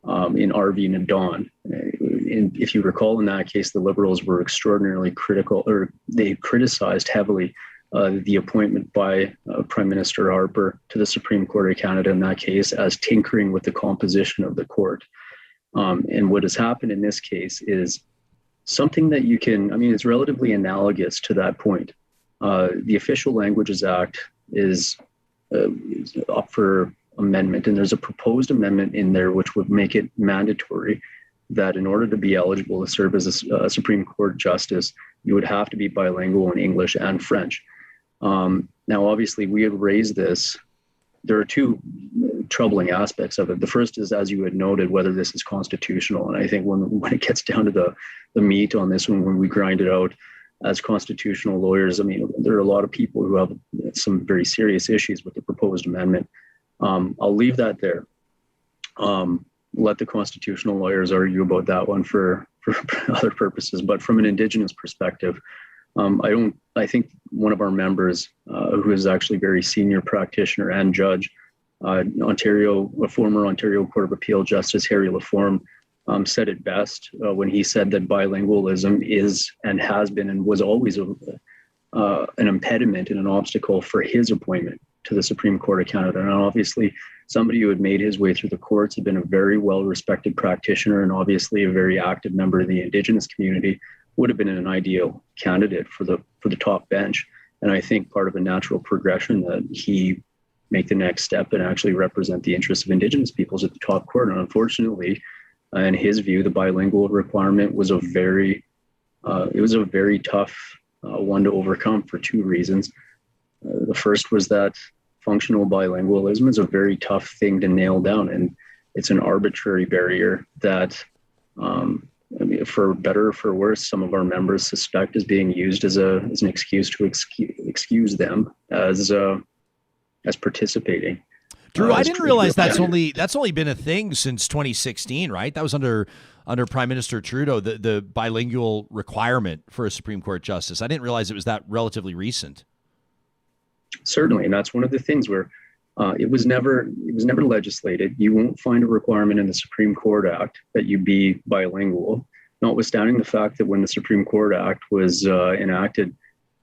in RV Nadon, and if you recall in that case, the Liberals were extraordinarily critical, or they criticized heavily the appointment by Prime Minister Harper to the Supreme Court of Canada in that case as tinkering with the composition of the court. And what has happened in this case is something that it's relatively analogous to that point. The Official Languages Act is up for amendment, and there's a proposed amendment in there which would make it mandatory that in order to be eligible to serve as a Supreme Court justice, you would have to be bilingual in English and French. Now, obviously, we have raised this. There are two troubling aspects of it. The first is, as you had noted, whether this is constitutional. And I think when it gets down to the meat on this one, when we grind it out as constitutional lawyers, I mean, there are a lot of people who have some very serious issues with the proposed amendment. I'll leave that there. Let the constitutional lawyers argue about that one for other purposes. But from an Indigenous perspective, I think one of our members, who is actually a very senior practitioner and judge, a former Ontario Court of Appeal Justice Harry Lafond, said it best when he said that bilingualism is and has been and was always an impediment and an obstacle for his appointment to the Supreme Court of Canada. And obviously, somebody who had made his way through the courts, had been a very well-respected practitioner and obviously a very active member of the Indigenous community, would have been an ideal candidate for the top bench. And I think part of a natural progression that he make the next step and actually represent the interests of Indigenous peoples at the top court. And unfortunately, in his view, the bilingual requirement was a very tough one to overcome for two reasons. The first was that functional bilingualism is a very tough thing to nail down, and it's an arbitrary barrier that, for better or for worse, some of our members suspect is being used as an excuse to excuse them as participating. Drew, I didn't realize that's only been a thing since 2016, right? That was under Prime Minister Trudeau, the bilingual requirement for a Supreme Court justice. I didn't realize it was that relatively recent. Certainly, and that's one of the things where it was never legislated. You won't find a requirement in the Supreme Court Act that you be bilingual, notwithstanding the fact that when the Supreme Court Act was enacted,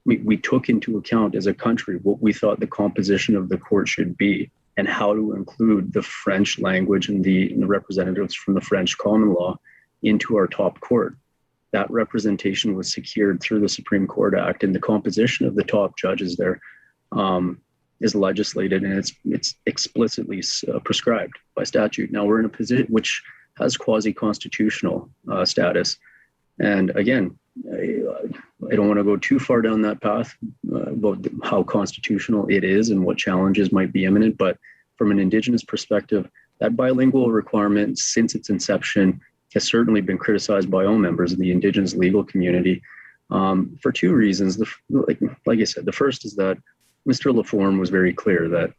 we took into account as a country what we thought the composition of the court should be and how to include the French language and the representatives from the French common law into our top court. That representation was secured through the Supreme Court Act, and the composition of the top judges there is legislated, and it's explicitly prescribed by statute. Now we're in a position which has quasi-constitutional status. And again, I don't want to go too far down that path about how constitutional it is and what challenges might be imminent. But from an Indigenous perspective, that bilingual requirement since its inception has certainly been criticized by all members of the Indigenous legal community for two reasons. Like I said, the first is that Mr. Lafond was very clear that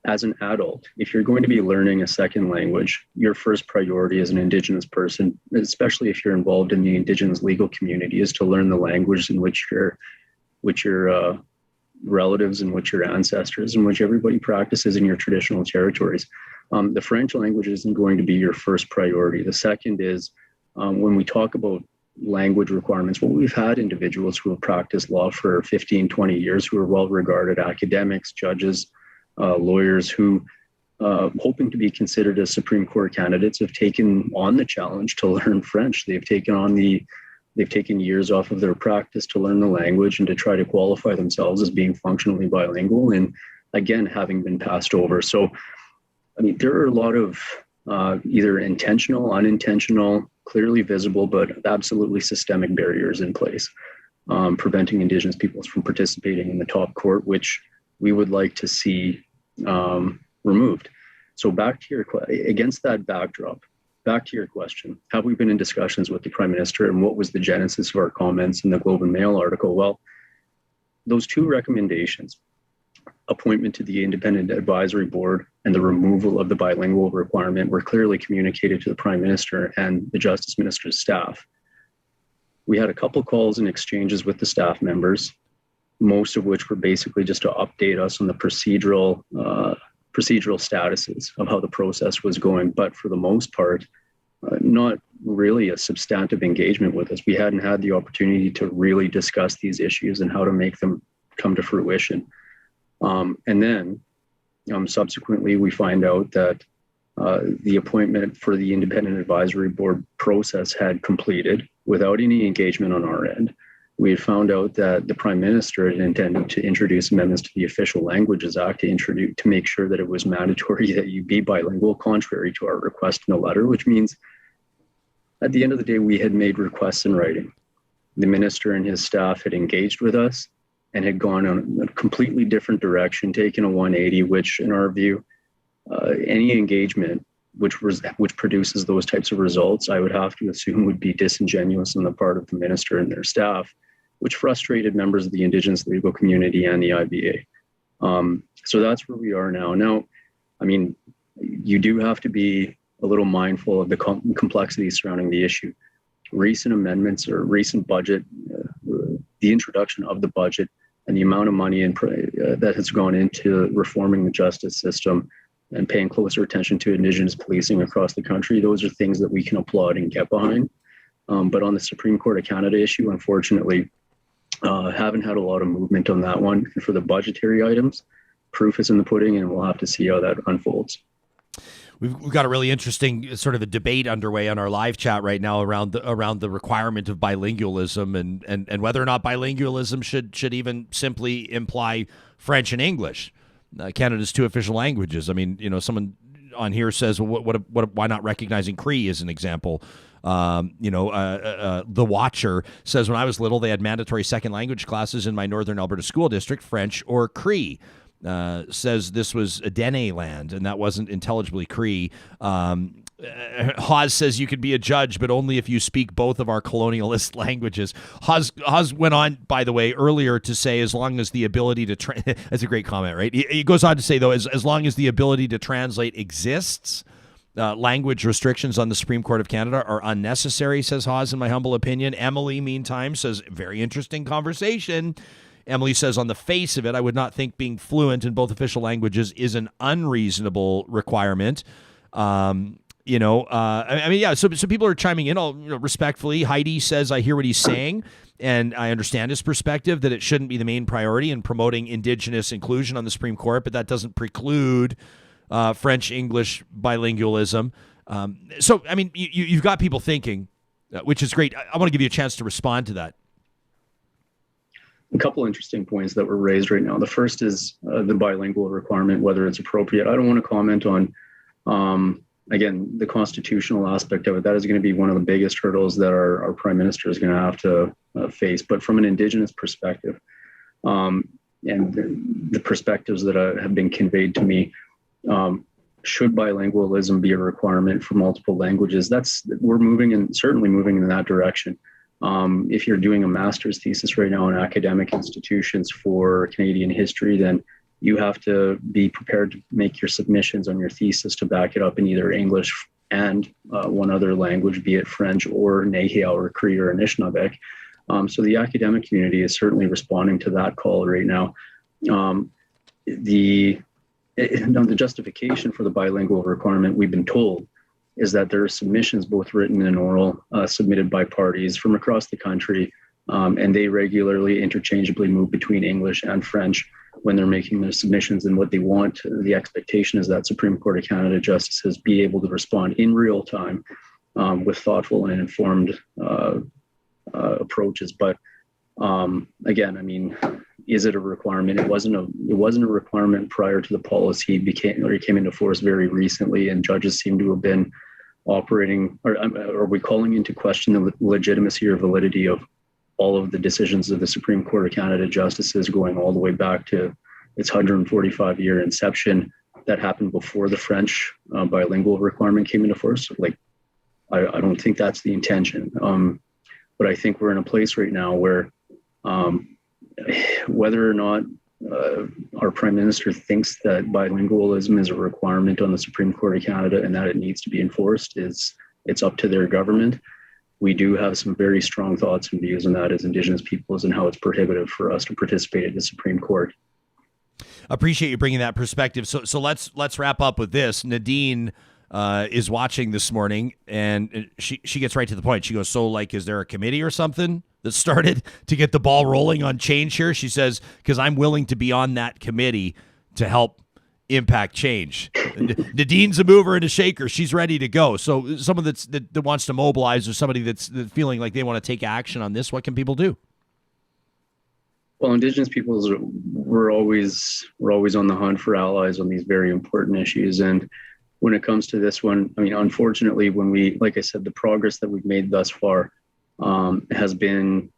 as an adult, if you're going to be learning a second language, your first priority as an Indigenous person, especially if you're involved in the Indigenous legal community, is to learn the language in which your relatives and which your ancestors and which everybody practices in your traditional territories. The French language isn't going to be your first priority. The second is when we talk about language requirements, well, we've had individuals who have practiced law for 15, 20 years who are well-regarded academics, judges, lawyers who, hoping to be considered as Supreme Court candidates, have taken on the challenge to learn French. They've taken years off of their practice to learn the language and to try to qualify themselves as being functionally bilingual, and again, having been passed over. So, I mean, there are a lot of either intentional, unintentional, clearly visible, but absolutely systemic barriers in place, preventing Indigenous peoples from participating in the top court, which we would like to see removed. So against that backdrop, back to your question, have we been in discussions with the Prime Minister, and what was the genesis of our comments in the Globe and Mail article? Well, those two recommendations, appointment to the Independent Advisory Board and the removal of the bilingual requirement, were clearly communicated to the Prime Minister and the Justice Minister's staff. We had a couple calls and exchanges with the staff members, most of which were basically just to update us on the procedural statuses of how the process was going. But for the most part, not really a substantive engagement with us. We hadn't had the opportunity to really discuss these issues and how to make them come to fruition. And then subsequently, we find out that the appointment for the Independent Advisory Board process had completed without any engagement on our end. We had found out that the Prime Minister had intended to introduce amendments to the Official Languages Act to make sure that it was mandatory that you be bilingual, contrary to our request in a letter, which means at the end of the day, we had made requests in writing. The Minister and his staff had engaged with us and had gone in a completely different direction, taken a 180, which in our view, any engagement which produces those types of results, I would have to assume would be disingenuous on the part of the Minister and their staff, which frustrated members of the Indigenous legal community and the IBA. So that's where we are now. Now, I mean, you do have to be a little mindful of the complexities surrounding the issue. Recent amendments or recent budget, the introduction of the budget and the amount of money that has gone into reforming the justice system and paying closer attention to Indigenous policing across the country, those are things that we can applaud and get behind. But on the Supreme Court of Canada issue, unfortunately, haven't had a lot of movement on that one. And for the budgetary items, proof is in the pudding, and we'll have to see how that unfolds. We've got a really interesting sort of a debate underway on our live chat right now around the requirement of bilingualism and whether or not bilingualism should even simply imply French and English, Canada's two official languages. I mean, someone on here says, well, why not recognizing Cree as an example? The Watcher says, when I was little, they had mandatory second language classes in my Northern Alberta school district, French or Cree. Says this was a Dene land and that wasn't intelligibly Cree. Hawes says you could be a judge, but only if you speak both of our colonialist languages. Hawes went on, by the way, earlier to say as long as the ability to that's a great comment, right? He goes on to say, though, as long as the ability to translate exists, language restrictions on the Supreme Court of Canada are unnecessary, says Hawes, in my humble opinion. Emily, meantime, says, very interesting conversation. Emily says, on the face of it, I would not think being fluent in both official languages is an unreasonable requirement. So people are chiming in all respectfully. Heidi says, I hear what he's saying, and I understand his perspective that it shouldn't be the main priority in promoting Indigenous inclusion on the Supreme Court, but that doesn't preclude French-English bilingualism. You've got people thinking, which is great. I want to give you a chance to respond to that. A couple interesting points that were raised right now. The first is the bilingual requirement, whether it's appropriate. I don't want to comment on, again, the constitutional aspect of it. That is going to be one of the biggest hurdles that our Prime Minister is going to have to face. But from an Indigenous perspective, and the perspectives that have been conveyed to me, should bilingualism be a requirement for multiple languages? We're certainly moving in that direction. If you're doing a master's thesis right now in academic institutions for Canadian history, then you have to be prepared to make your submissions on your thesis to back it up in either English and one other language, be it French or Nehiyao or Cree or Anishinaabe. So the academic community is certainly responding to that call right now. The justification for the bilingual requirement, we've been told, is that there are submissions, both written and oral, submitted by parties from across the country, and they regularly interchangeably move between English and French when they're making their submissions. And what they want, the expectation is that Supreme Court of Canada justices be able to respond in real time with thoughtful and informed approaches. But again, I mean, is it a requirement? It wasn't a requirement prior to the policy it came into force very recently, and judges seem to have been operating, or are we calling into question the legitimacy or validity of all of the decisions of the Supreme Court of Canada justices going all the way back to its 145-year inception that happened before the French bilingual requirement came into force? Like, I don't think that's the intention. But I think we're in a place right now where whether or not our Prime Minister thinks that bilingualism is a requirement on the Supreme Court of Canada and that it needs to be enforced, it's up to their government. We do have some very strong thoughts and views on that as Indigenous peoples and how it's prohibitive for us to participate in the Supreme Court. Appreciate you bringing that perspective. So let's wrap up with this. Nadine is watching this morning, and she gets right to the point. She goes, so, like, is there a committee or something that started to get the ball rolling on change here? She says, because I'm willing to be on that committee to help impact change. Nadine's a mover and a shaker. She's ready to go. So someone that wants to mobilize, or somebody that's feeling like they want to take action on this, what can people do? Well, Indigenous peoples, we're always on the hunt for allies on these very important issues. And when it comes to this one, I mean, unfortunately, like I said, the progress that we've made thus far has been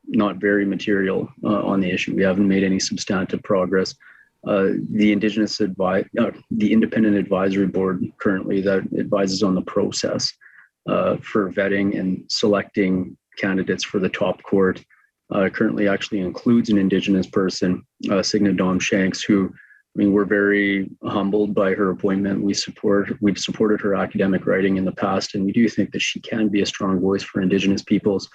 not very material on the issue. We haven't made any substantive progress. The Independent Advisory Board currently that advises on the process for vetting and selecting candidates for the top court currently actually includes an Indigenous person, Signa Dom Shanks, who, I mean, we're very humbled by her appointment. We've supported her academic writing in the past, and we do think that she can be a strong voice for Indigenous peoples.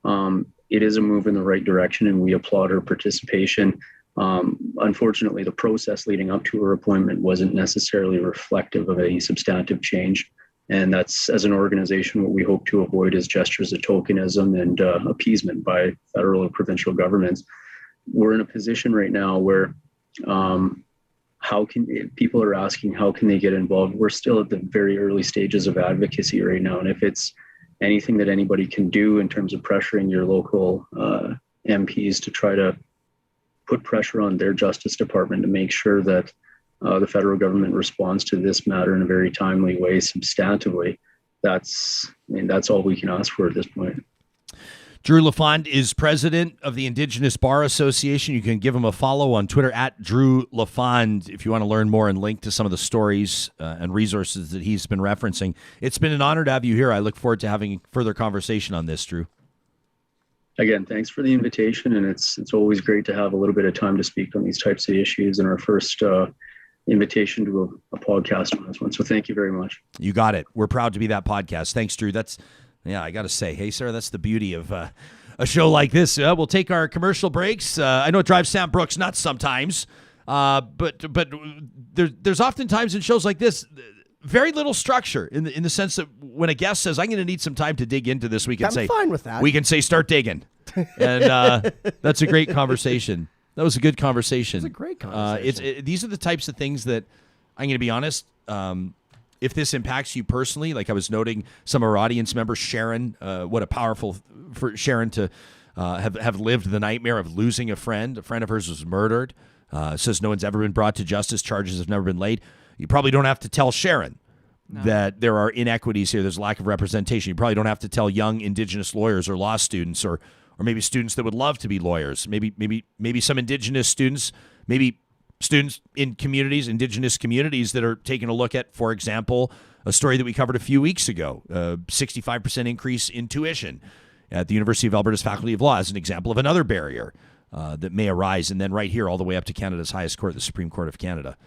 It is a move in the right direction, and we applaud her participation. Unfortunately, the process leading up to her appointment wasn't necessarily reflective of any substantive change. And that's, as an organization, what we hope to avoid is gestures of tokenism and appeasement by federal or provincial governments. We're in a position right now where people are asking, how can they get involved? We're still at the very early stages of advocacy right now. And if it's anything that anybody can do in terms of pressuring your local MPs to try to put pressure on their Justice Department to make sure that the federal government responds to this matter in a very timely way, substantively, that's all we can ask for at this point. Drew Lafond is president of the Indigenous Bar Association. You can give him a follow on Twitter at Drew Lafond if you want to learn more and link to some of the stories and resources that he's been referencing. It's been an honor to have you here. I look forward to having further conversation on this, Drew. Again, thanks for the invitation, and it's always great to have a little bit of time to speak on these types of issues and our first invitation to a podcast on this one. So thank you very much. You got it. We're proud to be that podcast. Thanks, Drew. Yeah, I got to say, hey, Sarah, that's the beauty of a show like this. We'll take our commercial breaks. I know it drives Sam Brooks nuts sometimes, but there's often times in shows like this, very little structure in the sense that when a guest says, I'm going to need some time to dig into this, we can I'm fine with that. We can say, start digging. And that's a great conversation. That was a good conversation. It's a great conversation. These are the types of things that, I'm going to be honest, if this impacts you personally, like I was noting some of our audience members, Sharon, what a powerful for Sharon to have lived the nightmare of losing a friend. A friend of hers was murdered. Says no one's ever been brought to justice. Charges have never been laid. You probably don't have to tell Sharon that there are inequities here. There's a lack of representation. You probably don't have to tell young Indigenous lawyers or law students or maybe students that would love to be lawyers. Maybe some Indigenous students, maybe students in communities, Indigenous communities that are taking a look at, for example, a story that we covered a few weeks ago, 65% increase in tuition at the University of Alberta's Faculty of Law as an example of another barrier that may arise. And then right here, all the way up to Canada's highest court, the Supreme Court of Canada.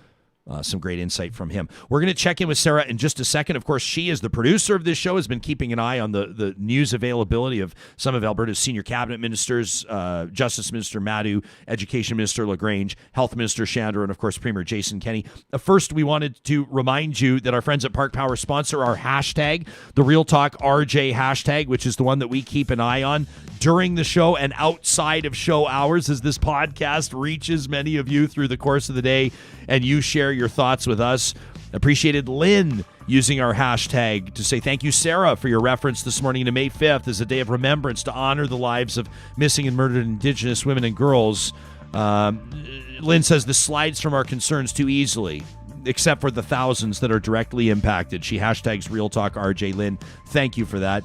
Some great insight from him. We're going to check in with Sarah in just a second. Of course, she, as the producer of this show, has been keeping an eye on the news availability of some of Alberta's senior cabinet ministers, Justice Minister Madhu, Education Minister LaGrange, Health Minister Chandra, and, of course, Premier Jason Kenney. First, we wanted to remind you that our friends at Park Power sponsor our hashtag, the Real Talk RJ hashtag, which is the one that we keep an eye on during the show and outside of show hours as this podcast reaches many of you through the course of the day and you share your thoughts with us. Appreciated Lynn using our hashtag to say thank you, Sarah, for your reference this morning to May 5th as a day of remembrance to honor the lives of missing and murdered Indigenous women and girls. Lynn says this slides from our concerns too easily, except for the thousands that are directly impacted. She hashtags Real Talk RJ. Lynn, thank you for that.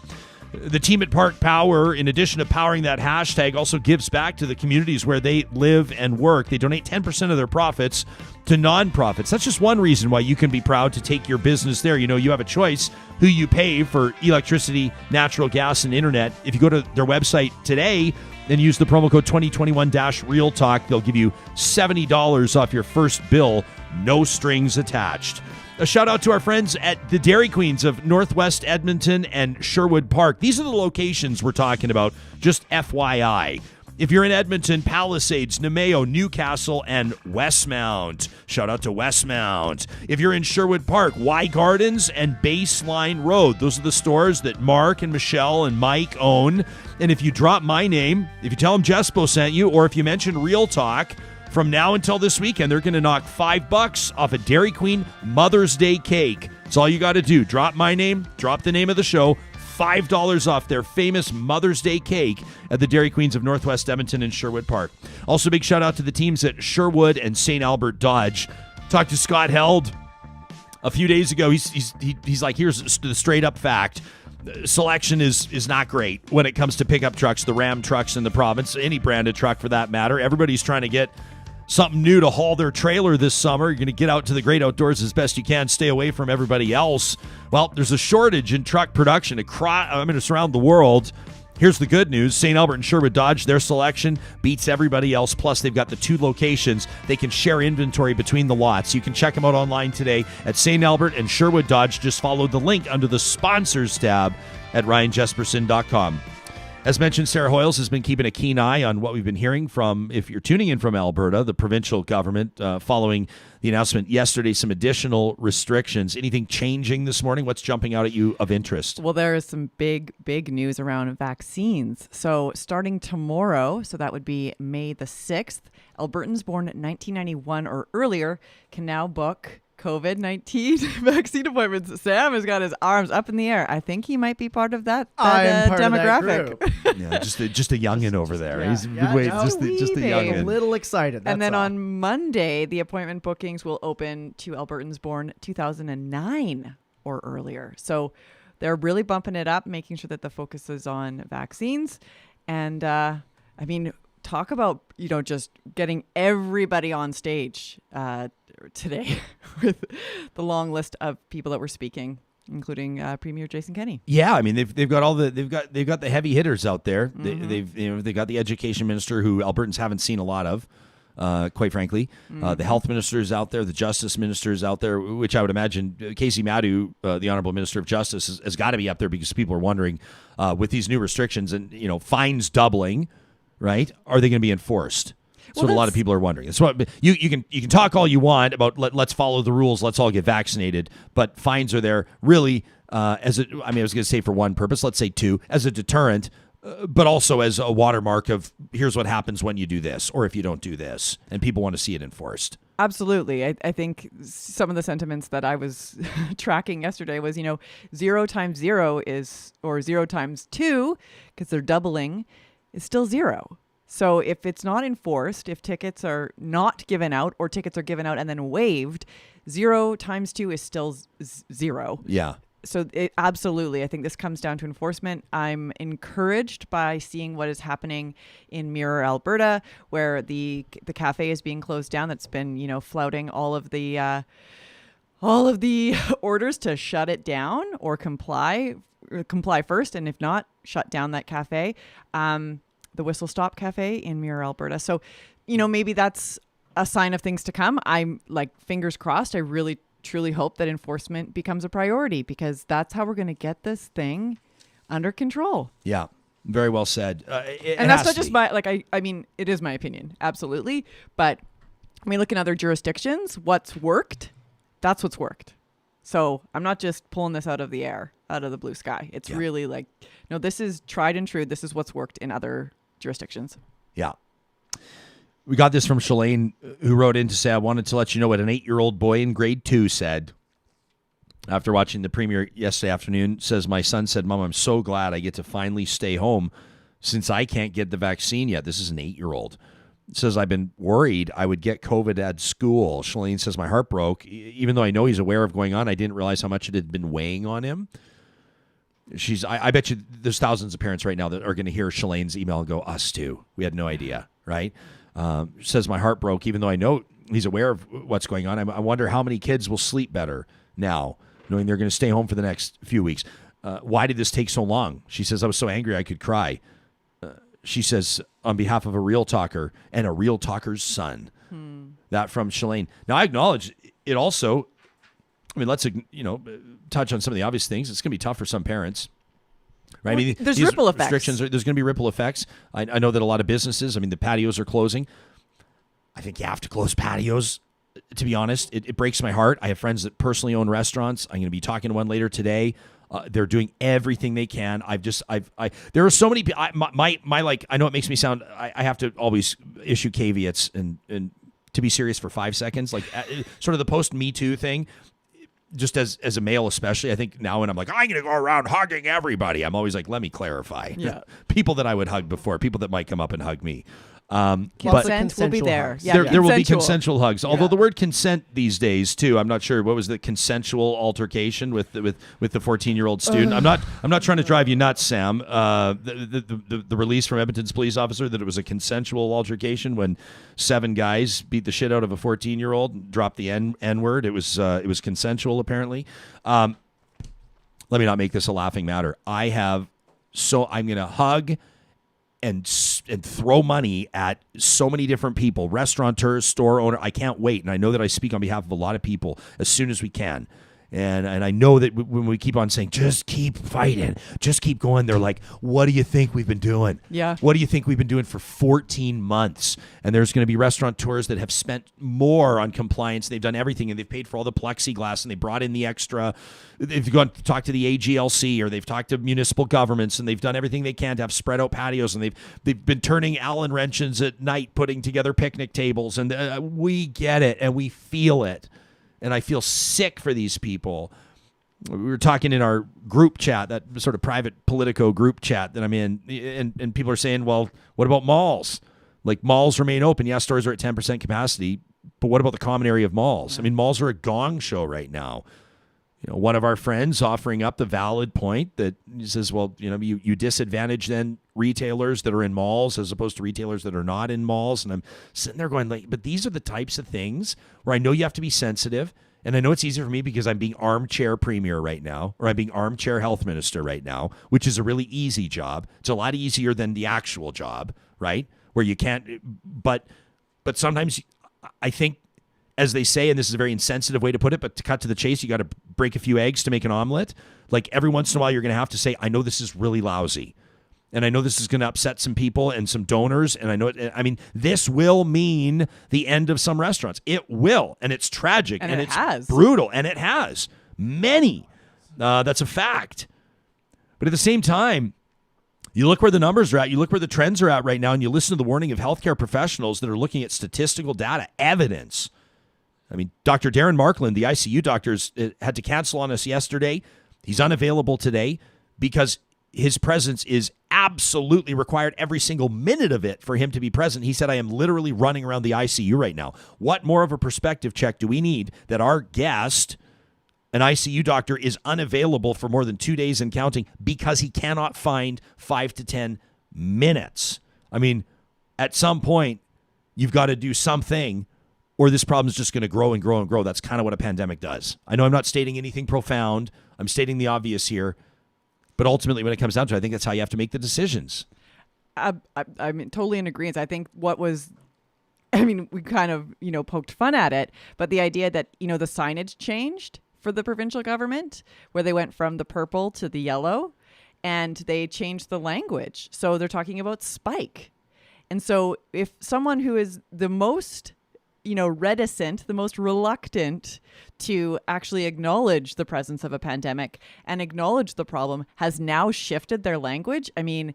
The team at Park Power, in addition to powering that hashtag, also gives back to the communities where they live and work. They donate 10% of their profits to nonprofits. That's just one reason why you can be proud to take your business there. You know, you have a choice who you pay for electricity, natural gas, and internet. If you go to their website today and use the promo code 2021-Real Talk, they'll give you $70 off your first bill, no strings attached. A shout out to our friends at the Dairy Queens of Northwest Edmonton and Sherwood Park. These are the locations we're talking about, just FYI. If you're in Edmonton, Palisades, Nemeo, Newcastle, and Westmount. Shout out to Westmount. If you're in Sherwood Park, Y Gardens and Baseline Road. Those are the stores that Mark and Michelle and Mike own. And if you drop my name, if you tell them Jespo sent you, or if you mention Real Talk, from now until this weekend, they're going to knock $5 off a Dairy Queen Mother's Day cake. That's all you got to do. Drop my name, drop the name of the show, $5 off their famous Mother's Day cake at the Dairy Queens of Northwest Edmonton and Sherwood Park. Also, big shout out to the teams at Sherwood and St. Albert Dodge. Talked to Scott Held a few days ago. He's like, here's the straight up fact. Selection is not great when it comes to pickup trucks, the Ram trucks in the province, any branded truck for that matter. Everybody's trying to get something new to haul their trailer this summer. You're going to get out to the great outdoors as best you can, stay away from everybody else. Well, there's a shortage in truck production it's around the world. Here's the good news. St. Albert and Sherwood Dodge, their selection beats everybody else. Plus, they've got the 2 locations. They can share inventory between the lots. You can check them out online today at St. Albert and Sherwood Dodge. Just follow the link under the sponsors tab at ryanjesperson.com. As mentioned, Sarah Hoyles has been keeping a keen eye on what we've been hearing from, if you're tuning in from Alberta, the provincial government, following the announcement yesterday, some additional restrictions. Anything changing this morning? What's jumping out at you of interest? Well, there is some big news around vaccines. So starting tomorrow, so that would be May the 6th, Albertans born in 1991 or earlier can now book COVID-19 vaccine appointments. Sam has got his arms up in the air. I think he might be part of that demographic. Yeah, just a youngin' over there. Yeah, He's yeah, wait, no, just a youngin'. A little excited. And then that's all. on Monday, the appointment bookings will open to Albertans born 2009 or earlier. So they're really bumping it up, making sure that the focus is on vaccines. And I mean, talk about, just getting everybody on stage today with the long list of people that were speaking, including Premier Jason Kenney. Yeah, I mean they've got all the they've got the heavy hitters out there. Mm-hmm. They've got the education minister, who Albertans haven't seen a lot of, quite frankly. Mm-hmm. The health minister is out there, the justice minister is out there, which I would imagine Casey Madhu, the honorable minister of justice, has got to be up there, because people are wondering with these new restrictions and fines doubling, right? Are they going to be enforced? That's what a lot of people are wondering. That's what you can talk all you want about. Let's follow the rules. Let's all get vaccinated. But fines are there really I was going to say for one purpose. Let's say two, as a deterrent, but also as a watermark of here's what happens when you do this or if you don't do this, and people want to see it enforced. Absolutely. I think some of the sentiments that I was tracking yesterday was, 0 times 0 is, or 0 times 2, because they're doubling, is still 0. So if it's not enforced, if tickets are not given out, or tickets are given out and then waived, 0 times 2 is still 0. Yeah. So absolutely, I think this comes down to enforcement. I'm encouraged by seeing what is happening in Mirror, Alberta, where the cafe is being closed down. That's been, flouting all of the orders to shut it down or comply first, and if not, shut down that cafe. The Whistle Stop Cafe in Mirror, Alberta. So, maybe that's a sign of things to come. I'm fingers crossed. I really, truly hope that enforcement becomes a priority, because that's how we're going to get this thing under control. Yeah, very well said. And that's not just it is my opinion. Absolutely. But I mean, look in other jurisdictions, what's worked, that's what's worked. So I'm not just pulling this out of the air, out of the blue sky. It's really this is tried and true. This is what's worked in other jurisdictions. Yeah. We got this from Shalane, who wrote in to say, I wanted to let you know what an 8-year-old boy in grade 2 said after watching the premiere yesterday afternoon. Says, my son said, Mom, I'm so glad I get to finally stay home since I can't get the vaccine yet. This is an 8-year-old. Says, I've been worried I would get COVID at school. Shalane says, my heart broke. Even though I know he's aware of going on, I didn't realize how much it had been weighing on him. I bet you there's thousands of parents right now that are going to hear Shalane's email and go, us too. We had no idea, right? Says, my heart broke, even though I know he's aware of what's going on. I wonder how many kids will sleep better now, knowing they're going to stay home for the next few weeks. Why did this take so long? She says, I was so angry I could cry. She says, on behalf of a real talker and a real talker's son. That from Shalane. Now, I acknowledge it also. I mean, let's touch on some of the obvious things. It's going to be tough for some parents, right? Well, there's ripple effects. There's going to be ripple effects. I know that a lot of businesses, the patios are closing. I think you have to close patios, to be honest. It breaks my heart. I have friends that personally own restaurants. I'm going to be talking to one later today. They're doing everything they can. There are so many people. I know it makes me sound, I have to always issue caveats and to be serious for 5 seconds, sort of the post Me Too thing. Just as a male, especially, I think now when I'm I'm going to go around hugging everybody, I'm always let me clarify. Yeah. People that I would hug before, people that might come up and hug me. Consent will be there. Yeah, there will be consensual hugs. Although the word consent these days too, I'm not sure. What was the consensual altercation with the 14-year-old student? I'm not trying to drive you nuts, Sam. The release from Edmonton's police officer that it was a consensual altercation when 7 guys beat the shit out of a 14-year-old and dropped the N-word. It was consensual apparently. Let me not make this a laughing matter. I'm going to hug and throw money at so many different people, restaurateurs, store owner. I can't wait. And I know that I speak on behalf of a lot of people as soon as we can. And I know that when we keep on saying, just keep fighting, just keep going, they're like, what do you think we've been doing? Yeah. What do you think we've been doing for 14 months? And there's going to be restaurateurs that have spent more on compliance. They've done everything, and they've paid for all the plexiglass, and they brought in the extra. They've gone to talk to the AGLC, or they've talked to municipal governments, and they've done everything they can to have spread out patios, and they've been turning Allen wrenches at night, putting together picnic tables, and we get it, and we feel it. And I feel sick for these people. We were talking in our group chat, that sort of private Politico group chat that I'm in, and people are saying, well, what about malls? Like, malls remain open. Yeah, stores are at 10% capacity, but what about the common area of malls? I mean, malls are a gong show right now. One of our friends offering up the valid point that he says, well, you disadvantage then retailers that are in malls as opposed to retailers that are not in malls. And I'm sitting there going, like, but these are the types of things where I know you have to be sensitive. And I know it's easier for me because I'm being armchair premier right now, or I'm being armchair health minister right now, which is a really easy job. It's a lot easier than the actual job, right? Where you can't, but sometimes I think, as they say, and this is a very insensitive way to put it, but to cut to the chase, you got to break a few eggs to make an omelet. Like, every once in a while, you're going to have to say, I know this is really lousy. And I know this is going to upset some people and some donors. And I know this will mean the end of some restaurants. It will. And it's tragic. And it's brutal. And it has. Many. That's a fact. But at the same time, you look where the numbers are at, you look where the trends are at right now, and you listen to the warning of healthcare professionals that are looking at statistical data, evidence. I mean, Dr. Darren Markland, the ICU doctors, had to cancel on us yesterday. He's unavailable today because his presence is absolutely required, every single minute of it, for him to be present. He said, I am literally running around the ICU right now. What more of a perspective check do we need that our guest, an ICU doctor, is unavailable for more than 2 days and counting because he cannot find 5 to 10 minutes? I mean, at some point, you've got to do something, or this problem is just going to grow and grow and grow. That's kind of what a pandemic does. I know I'm not stating anything profound. I'm stating the obvious here. But ultimately, when it comes down to it, I think that's how you have to make the decisions. I'm totally in agreement. I think we kind of, poked fun at it, but the idea that, the signage changed for the provincial government, where they went from the purple to the yellow, and they changed the language. So they're talking about spike. And so if someone who is the most reticent, the most reluctant to actually acknowledge the presence of a pandemic and acknowledge the problem has now shifted their language, I mean,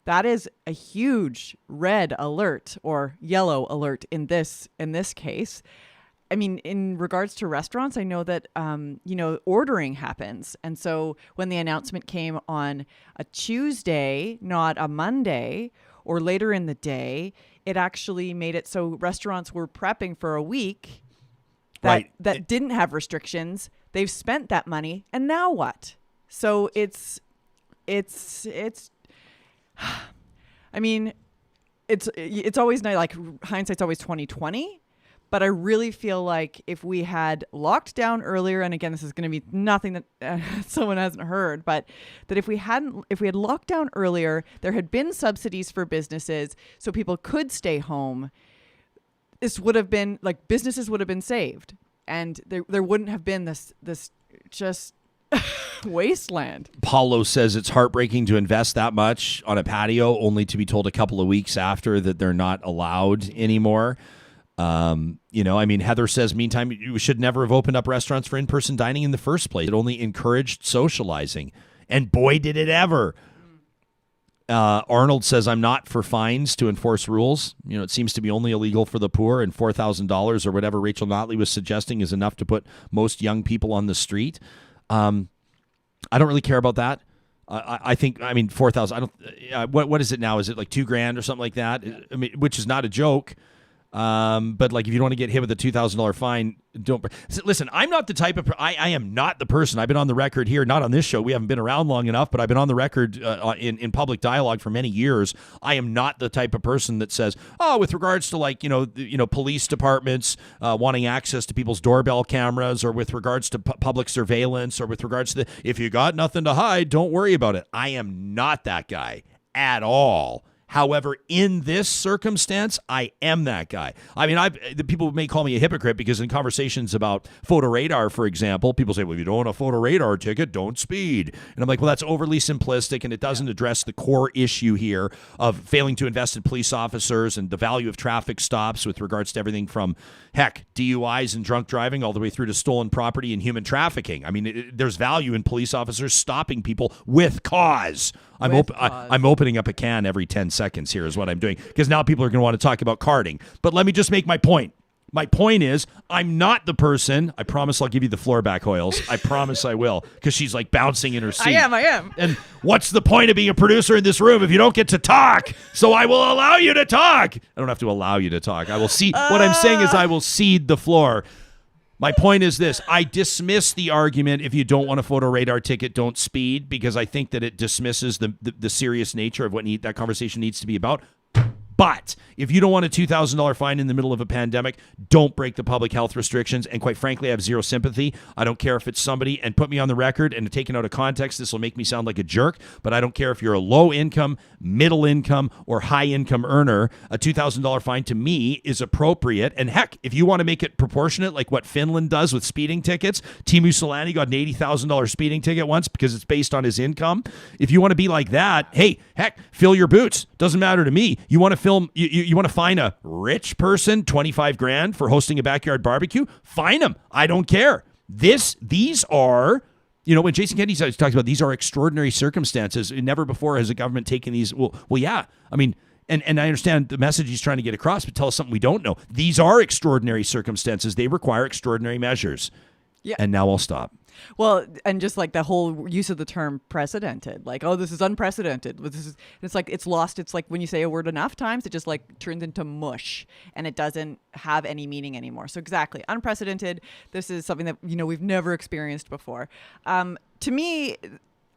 that is a huge red alert or yellow alert in this case. I mean, in regards to restaurants, I know that, ordering happens. And so when the announcement came on a Tuesday, not a Monday, or later in the day, it actually made it so restaurants were prepping for a week that didn't have restrictions. They've spent that money, and now what? So it's I mean, it's always nice, like, hindsight's always 20/20. But I really feel like if we had locked down earlier, and again, this is going to be nothing that someone hasn't heard, but that if we had locked down earlier, there had been subsidies for businesses so people could stay home, this would have been, like, businesses would have been saved. And there wouldn't have been this just wasteland. Paulo says it's heartbreaking to invest that much on a patio only to be told a couple of weeks after that they're not allowed anymore. Heather says, meantime, you should never have opened up restaurants for in-person dining in the first place. It only encouraged socializing. And boy, did it ever. Arnold says, I'm not for fines to enforce rules. It seems to be only illegal for the poor, and $4,000 or whatever Rachel Notley was suggesting is enough to put most young people on the street. I don't really care about that. I think, 4,000. What is it now? Is it like $2,000 or something like that? I mean, which is not a joke. But like, if you don't want to get hit with a $2,000 fine, don't. Listen, I'm not the type of. I am not the person. I've been on the record here, not on this show. We haven't been around long enough, but I've been on the record in public dialogue for many years. I am not the type of person that says, oh, with regards to police departments wanting access to people's doorbell cameras, or with regards to public surveillance, or with regards to if you got nothing to hide, don't worry about it. I am not that guy at all. However, in this circumstance, I am that guy. I mean, the people may call me a hypocrite because in conversations about photo radar, for example, people say, well, if you don't want a photo radar ticket, don't speed. And I'm like, well, that's overly simplistic, and it doesn't address the core issue here of failing to invest in police officers and the value of traffic stops with regards to everything from, heck, DUIs and drunk driving all the way through to stolen property and human trafficking. I mean, there's value in police officers stopping people with cause. I'm opening up a can every 10 seconds here is what I'm doing, because now people are going to want to talk about carding. But let me just make my point. My point is, I'm not the person. I promise I'll give you the floor back, Hoyles. I promise I will, because she's like bouncing in her seat. I am. And what's the point of being a producer in this room if you don't get to talk? So I will allow you to talk. I don't have to allow you to talk. I will see. What I'm saying is I will cede the floor. My point is this. I dismiss the argument, if you don't want a photo radar ticket, don't speed, because I think that it dismisses the serious nature of what that conversation needs to be about. But if you don't want a $2,000 fine in the middle of a pandemic, don't break the public health restrictions. And quite frankly, I have zero sympathy. I don't care if it's somebody, and put me on the record, and taken out of context, this will make me sound like a jerk, but I don't care if you're a low income, middle income, or high income earner. A $2,000 fine to me is appropriate. And heck, if you want to make it proportionate, like what Finland does with speeding tickets, Timu Solani got an $80,000 speeding ticket once because it's based on his income. If you want to be like that, hey, heck, fill your boots. Doesn't matter to me. You want to you want to fine a rich person $25,000 for hosting a backyard barbecue? Fine them. I don't care. These are, when Jason Kennedy talks about these are extraordinary circumstances. Never before has a government taken these. Well, yeah. I mean, and I understand the message he's trying to get across, but tell us something we don't know. These are extraordinary circumstances. They require extraordinary measures. Yeah. And now I'll stop. Well, and just like the whole use of the term precedented, like, oh, this is unprecedented. It's like it's lost. It's like when you say a word enough times, it just like turns into mush and it doesn't have any meaning anymore. So exactly, unprecedented. This is something that, we've never experienced before. To me,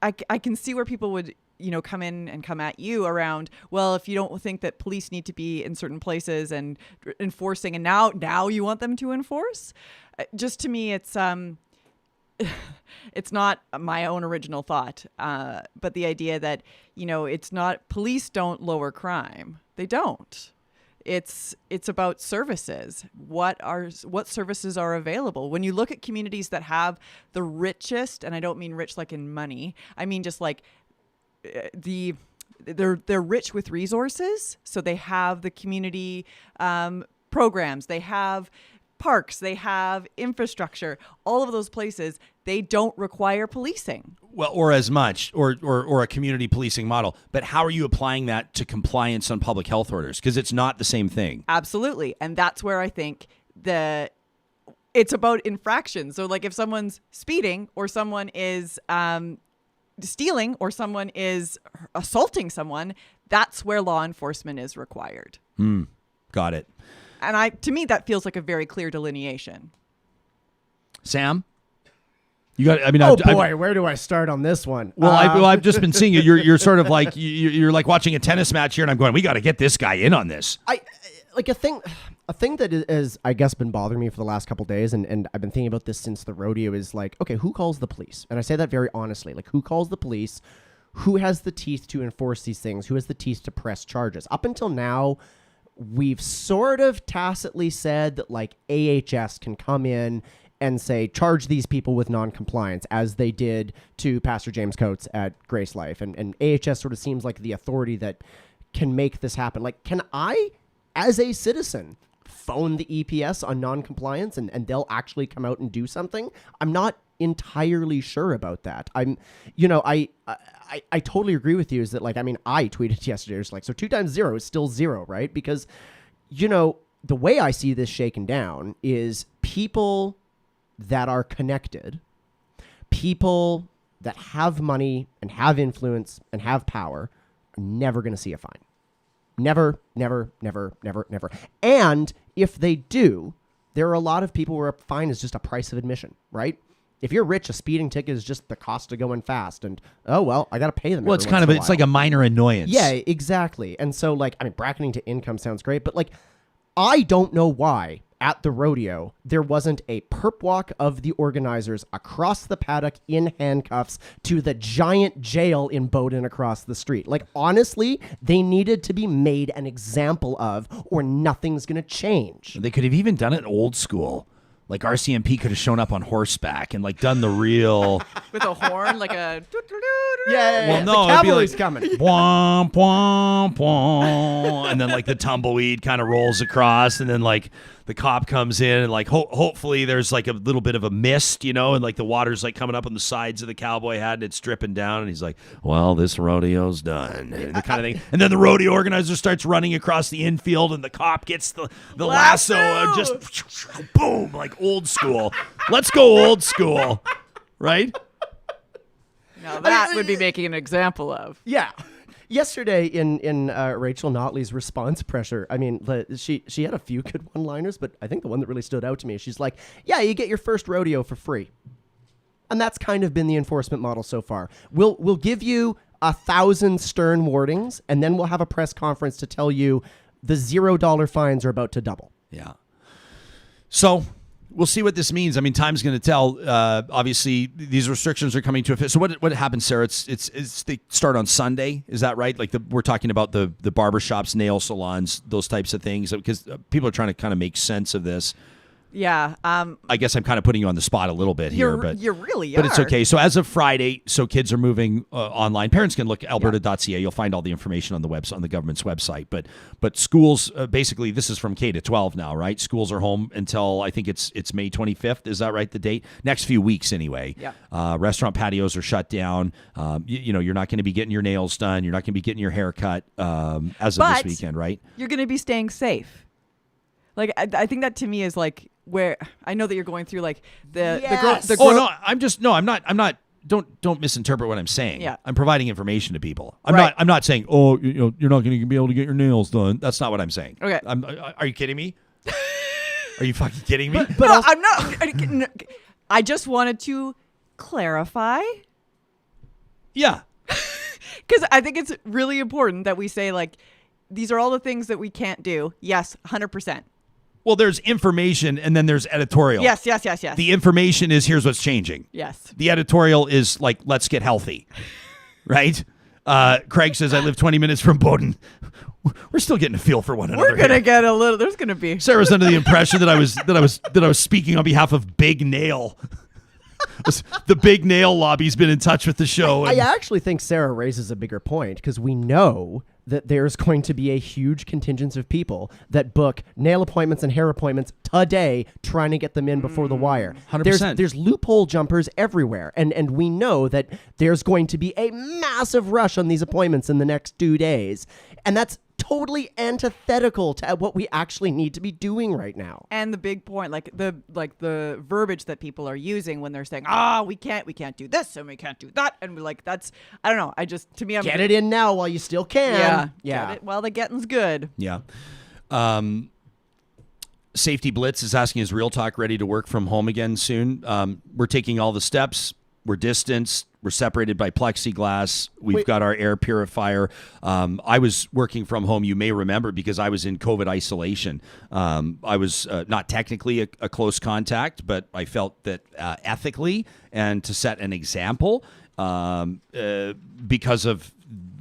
I can see where people would, come in and come at you around, well, if you don't think that police need to be in certain places and enforcing, and now you want them to enforce. Just to me, it's not my own original thought, but the idea that, it's not, police don't lower crime. They don't. It's about services. What services are available? When you look at communities that have the richest, and I don't mean rich like in money, I mean just like they're rich with resources. So they have the community programs, they have parks, they have infrastructure, all of those places, they don't require policing. Well, or as much, or a community policing model. But how are you applying that to compliance on public health orders? Because it's not the same thing. Absolutely. And that's where I think it's about infractions. So like if someone's speeding or someone is stealing or someone is assaulting someone, that's where law enforcement is required. Got it. And to me, that feels like a very clear delineation. Sam? You got. I mean, where do I start on this one? Well, I've just been seeing you. You're sort of like you're like watching a tennis match here, and I'm going, we got to get this guy in on this. A thing that has, I guess, been bothering me for the last couple of days, and I've been thinking about this since the rodeo, is like, okay, who calls the police? And I say that very honestly, like, who calls the police? Who has the teeth to enforce these things? Who has the teeth to press charges? Up until now, we've sort of tacitly said that like AHS can come in and say, charge these people with non-compliance, as they did to Pastor James Coates at Grace Life. And AHS sort of seems like the authority that can make this happen. Like, can I, as a citizen, phone the EPS on non-compliance and they'll actually come out and do something? I'm not entirely sure about that. I totally agree with you, is that like, I mean, I tweeted yesterday, it's like, so 2 times 0 is still 0, right? Because, the way I see this shaken down is people that are connected, people that have money and have influence and have power are never going to see a fine. Never, never, never, never, never. And if they do, there are a lot of people where a fine is just a price of admission, right? If you're rich, a speeding ticket is just the cost of going fast, and I got to pay them. Well, it's kind of it's like a minor annoyance. Yeah, exactly. And so, like, I mean, bracketing to income sounds great, but like, I don't know why, at the rodeo, there wasn't a perp walk of the organizers across the paddock in handcuffs to the giant jail in Bowdoin across the street. Like, honestly, they needed to be made an example of, or nothing's going to change. They could have even done it old school. Like RCMP could have shown up on horseback and like done the real With a horn, like a... Well, no, the it'd be cavalry's like coming. Bwomp, bwomp, bwomp, and then like the tumbleweed kind of rolls across, and then like the cop comes in, and like hopefully there's like a little bit of a mist, and like the water's like coming up on the sides of the cowboy hat and it's dripping down, and he's like, "Well, this rodeo's done," and the kind of thing. And then the rodeo organizer starts running across the infield, and the cop gets the lasso and just boom, like old school. Let's go old school, right? Now that would be making an example of. Yeah. Yesterday in Rachel Notley's response pressure, I mean, she had a few good one-liners, but I think the one that really stood out to me, she's like, yeah, you get your first rodeo for free. And that's kind of been the enforcement model so far. We'll give you 1,000 stern warnings, and then we'll have a press conference to tell you the $0 fines are about to double. Yeah. So we'll see what this means. I mean, time's going to tell. Obviously, these restrictions are coming to effect. So what happens, Sarah? It's they start on Sunday. Is that right? Like we're talking about the barbershops, nail salons, those types of things, because people are trying to kind of make sense of this. Yeah. I guess I'm kind of putting you on the spot a little bit here, but you really are. But it's okay. So as of Friday, so kids are moving online. Parents can look at alberta.ca. You'll find all the information on the website, on the government's website. But schools, basically, this is from K to 12 now, right? Schools are home until I think it's May 25th. Is that right? The date? Next few weeks anyway. Yeah. Restaurant patios are shut down. You're not going to be getting your nails done. You're not going to be getting your hair cut as of this weekend, right? You're going to be staying safe. Like I think that to me is like where I know that you're going through like the I'm not. Don't misinterpret what I'm saying. Yeah. I'm providing information to people. I'm not saying, oh, you're not going to be able to get your nails done. That's not what I'm saying. Okay. Are you kidding me? Are you fucking kidding me? But no, I'm not. I just wanted to clarify. Yeah. Because I think it's really important that we say like these are all the things that we can't do. Yes, 100%. Well, there's information and then there's editorial. Yes. The information is here's what's changing. Yes. The editorial is like, let's get healthy. Right? Craig says, I live 20 minutes from Bowdoin. We're still getting a feel for one another. We're going to get a little, there's going to be. Sarah's under the impression that I was speaking on behalf of Big Nail. The Big Nail lobby's been in touch with the show. I actually think Sarah raises a bigger point because we know that there's going to be a huge contingent of people that book nail appointments and hair appointments today trying to get them in before the wire. 100%. There's loophole jumpers everywhere. And we know that there's going to be a massive rush on these appointments in the next 2 days. And that's totally antithetical to what we actually need to be doing right now. And the big point, like the verbiage that people are using when they're saying, we can't do this and we can't do that, and we're like, that's, I don't know. I'm get it in now while you still can. Yeah. Get it while the getting's good. Yeah. Safety Blitz is asking, is Real Talk ready to work from home again soon? We're taking all the steps. We're distanced. We're separated by plexiglass. We've got our air purifier. I was working from home, you may remember, because I was in COVID isolation. I was not technically a close contact, but I felt that ethically and to set an example because of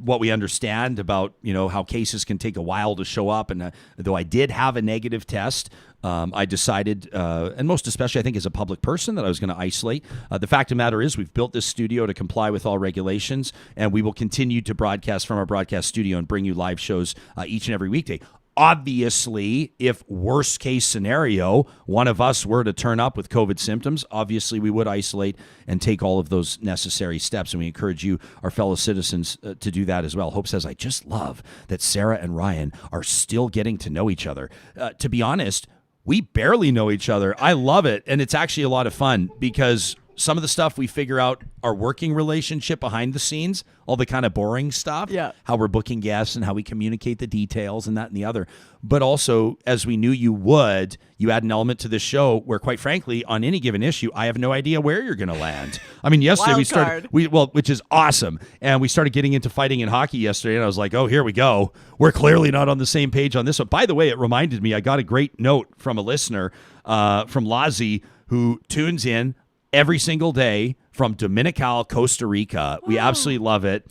what we understand about, how cases can take a while to show up. And though I did have a negative test, I decided, and most especially I think as a public person, that I was going to isolate. The fact of the matter is we've built this studio to comply with all regulations, and we will continue to broadcast from our broadcast studio and bring you live shows each and every weekday. Obviously, if worst case scenario, one of us were to turn up with COVID symptoms, obviously we would isolate and take all of those necessary steps. And we encourage you, our fellow citizens, to do that as well. Hope says, I just love that Sarah and Ryan are still getting to know each other. To be honest, we barely know each other. I love it. And it's actually a lot of fun because some of the stuff we figure out our working relationship behind the scenes, all the kind of boring stuff, how we're booking guests and how we communicate the details and that and the other. But also, as we knew you would, you add an element to this show where, quite frankly, on any given issue, I have no idea where you're going to land. I mean, yesterday we started, which is awesome. And we started getting into fighting in hockey yesterday. And I was like, oh, here we go. We're clearly not on the same page on this one. By the way, it reminded me, I got a great note from a listener from Lazi who tunes in every single day from Dominical, Costa Rica. We absolutely love it.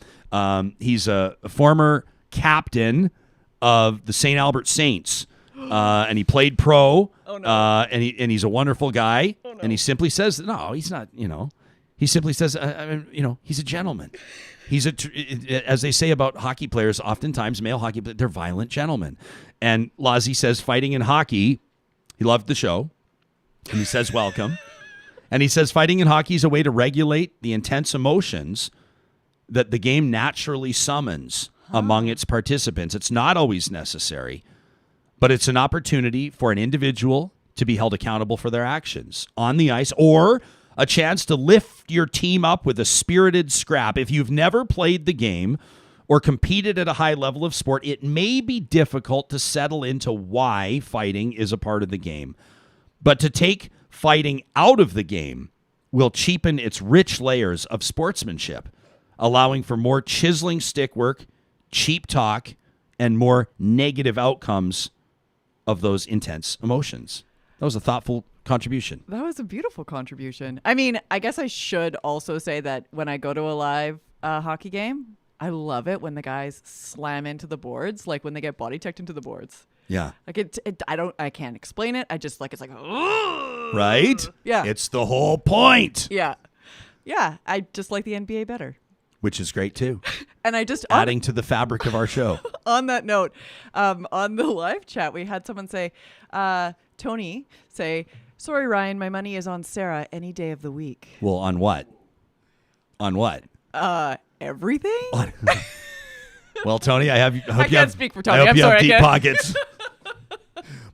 He's a former captain of the St. Albert Saints, and he played pro. Oh, no. And he's a wonderful guy. Oh, no. And he simply says, no, he's not. He simply says, he's a gentleman. He's as they say about hockey players, oftentimes male hockey players, they're violent gentlemen. And Lazi says, fighting in hockey, he loved the show, and he says, welcome. And he says fighting in hockey is a way to regulate the intense emotions that the game naturally summons among its participants. It's not always necessary, but it's an opportunity for an individual to be held accountable for their actions on the ice, or a chance to lift your team up with a spirited scrap. If you've never played the game or competed at a high level of sport, it may be difficult to settle into why fighting is a part of the game. But to take fighting out of the game will cheapen its rich layers of sportsmanship, allowing for more chiseling stick work, cheap talk, and more negative outcomes of those intense emotions. That was a thoughtful contribution. That was a beautiful contribution. I mean, I guess I should also say that when I go to a live hockey game, I love it when the guys slam into the boards, like when they get body checked into the boards. Yeah. Like I can't explain it. I just like, it's like, right? Yeah. It's the whole point. Yeah. Yeah. I just like the NBA better. Which is great too. And I just adding to the fabric of our show. On that note, on the live chat, we had someone say, Tony say, sorry, Ryan, my money is on Sarah any day of the week. Well, on what? On what? Everything. Well, Tony, I can't speak for Tony. I hope you sorry, have deep pockets.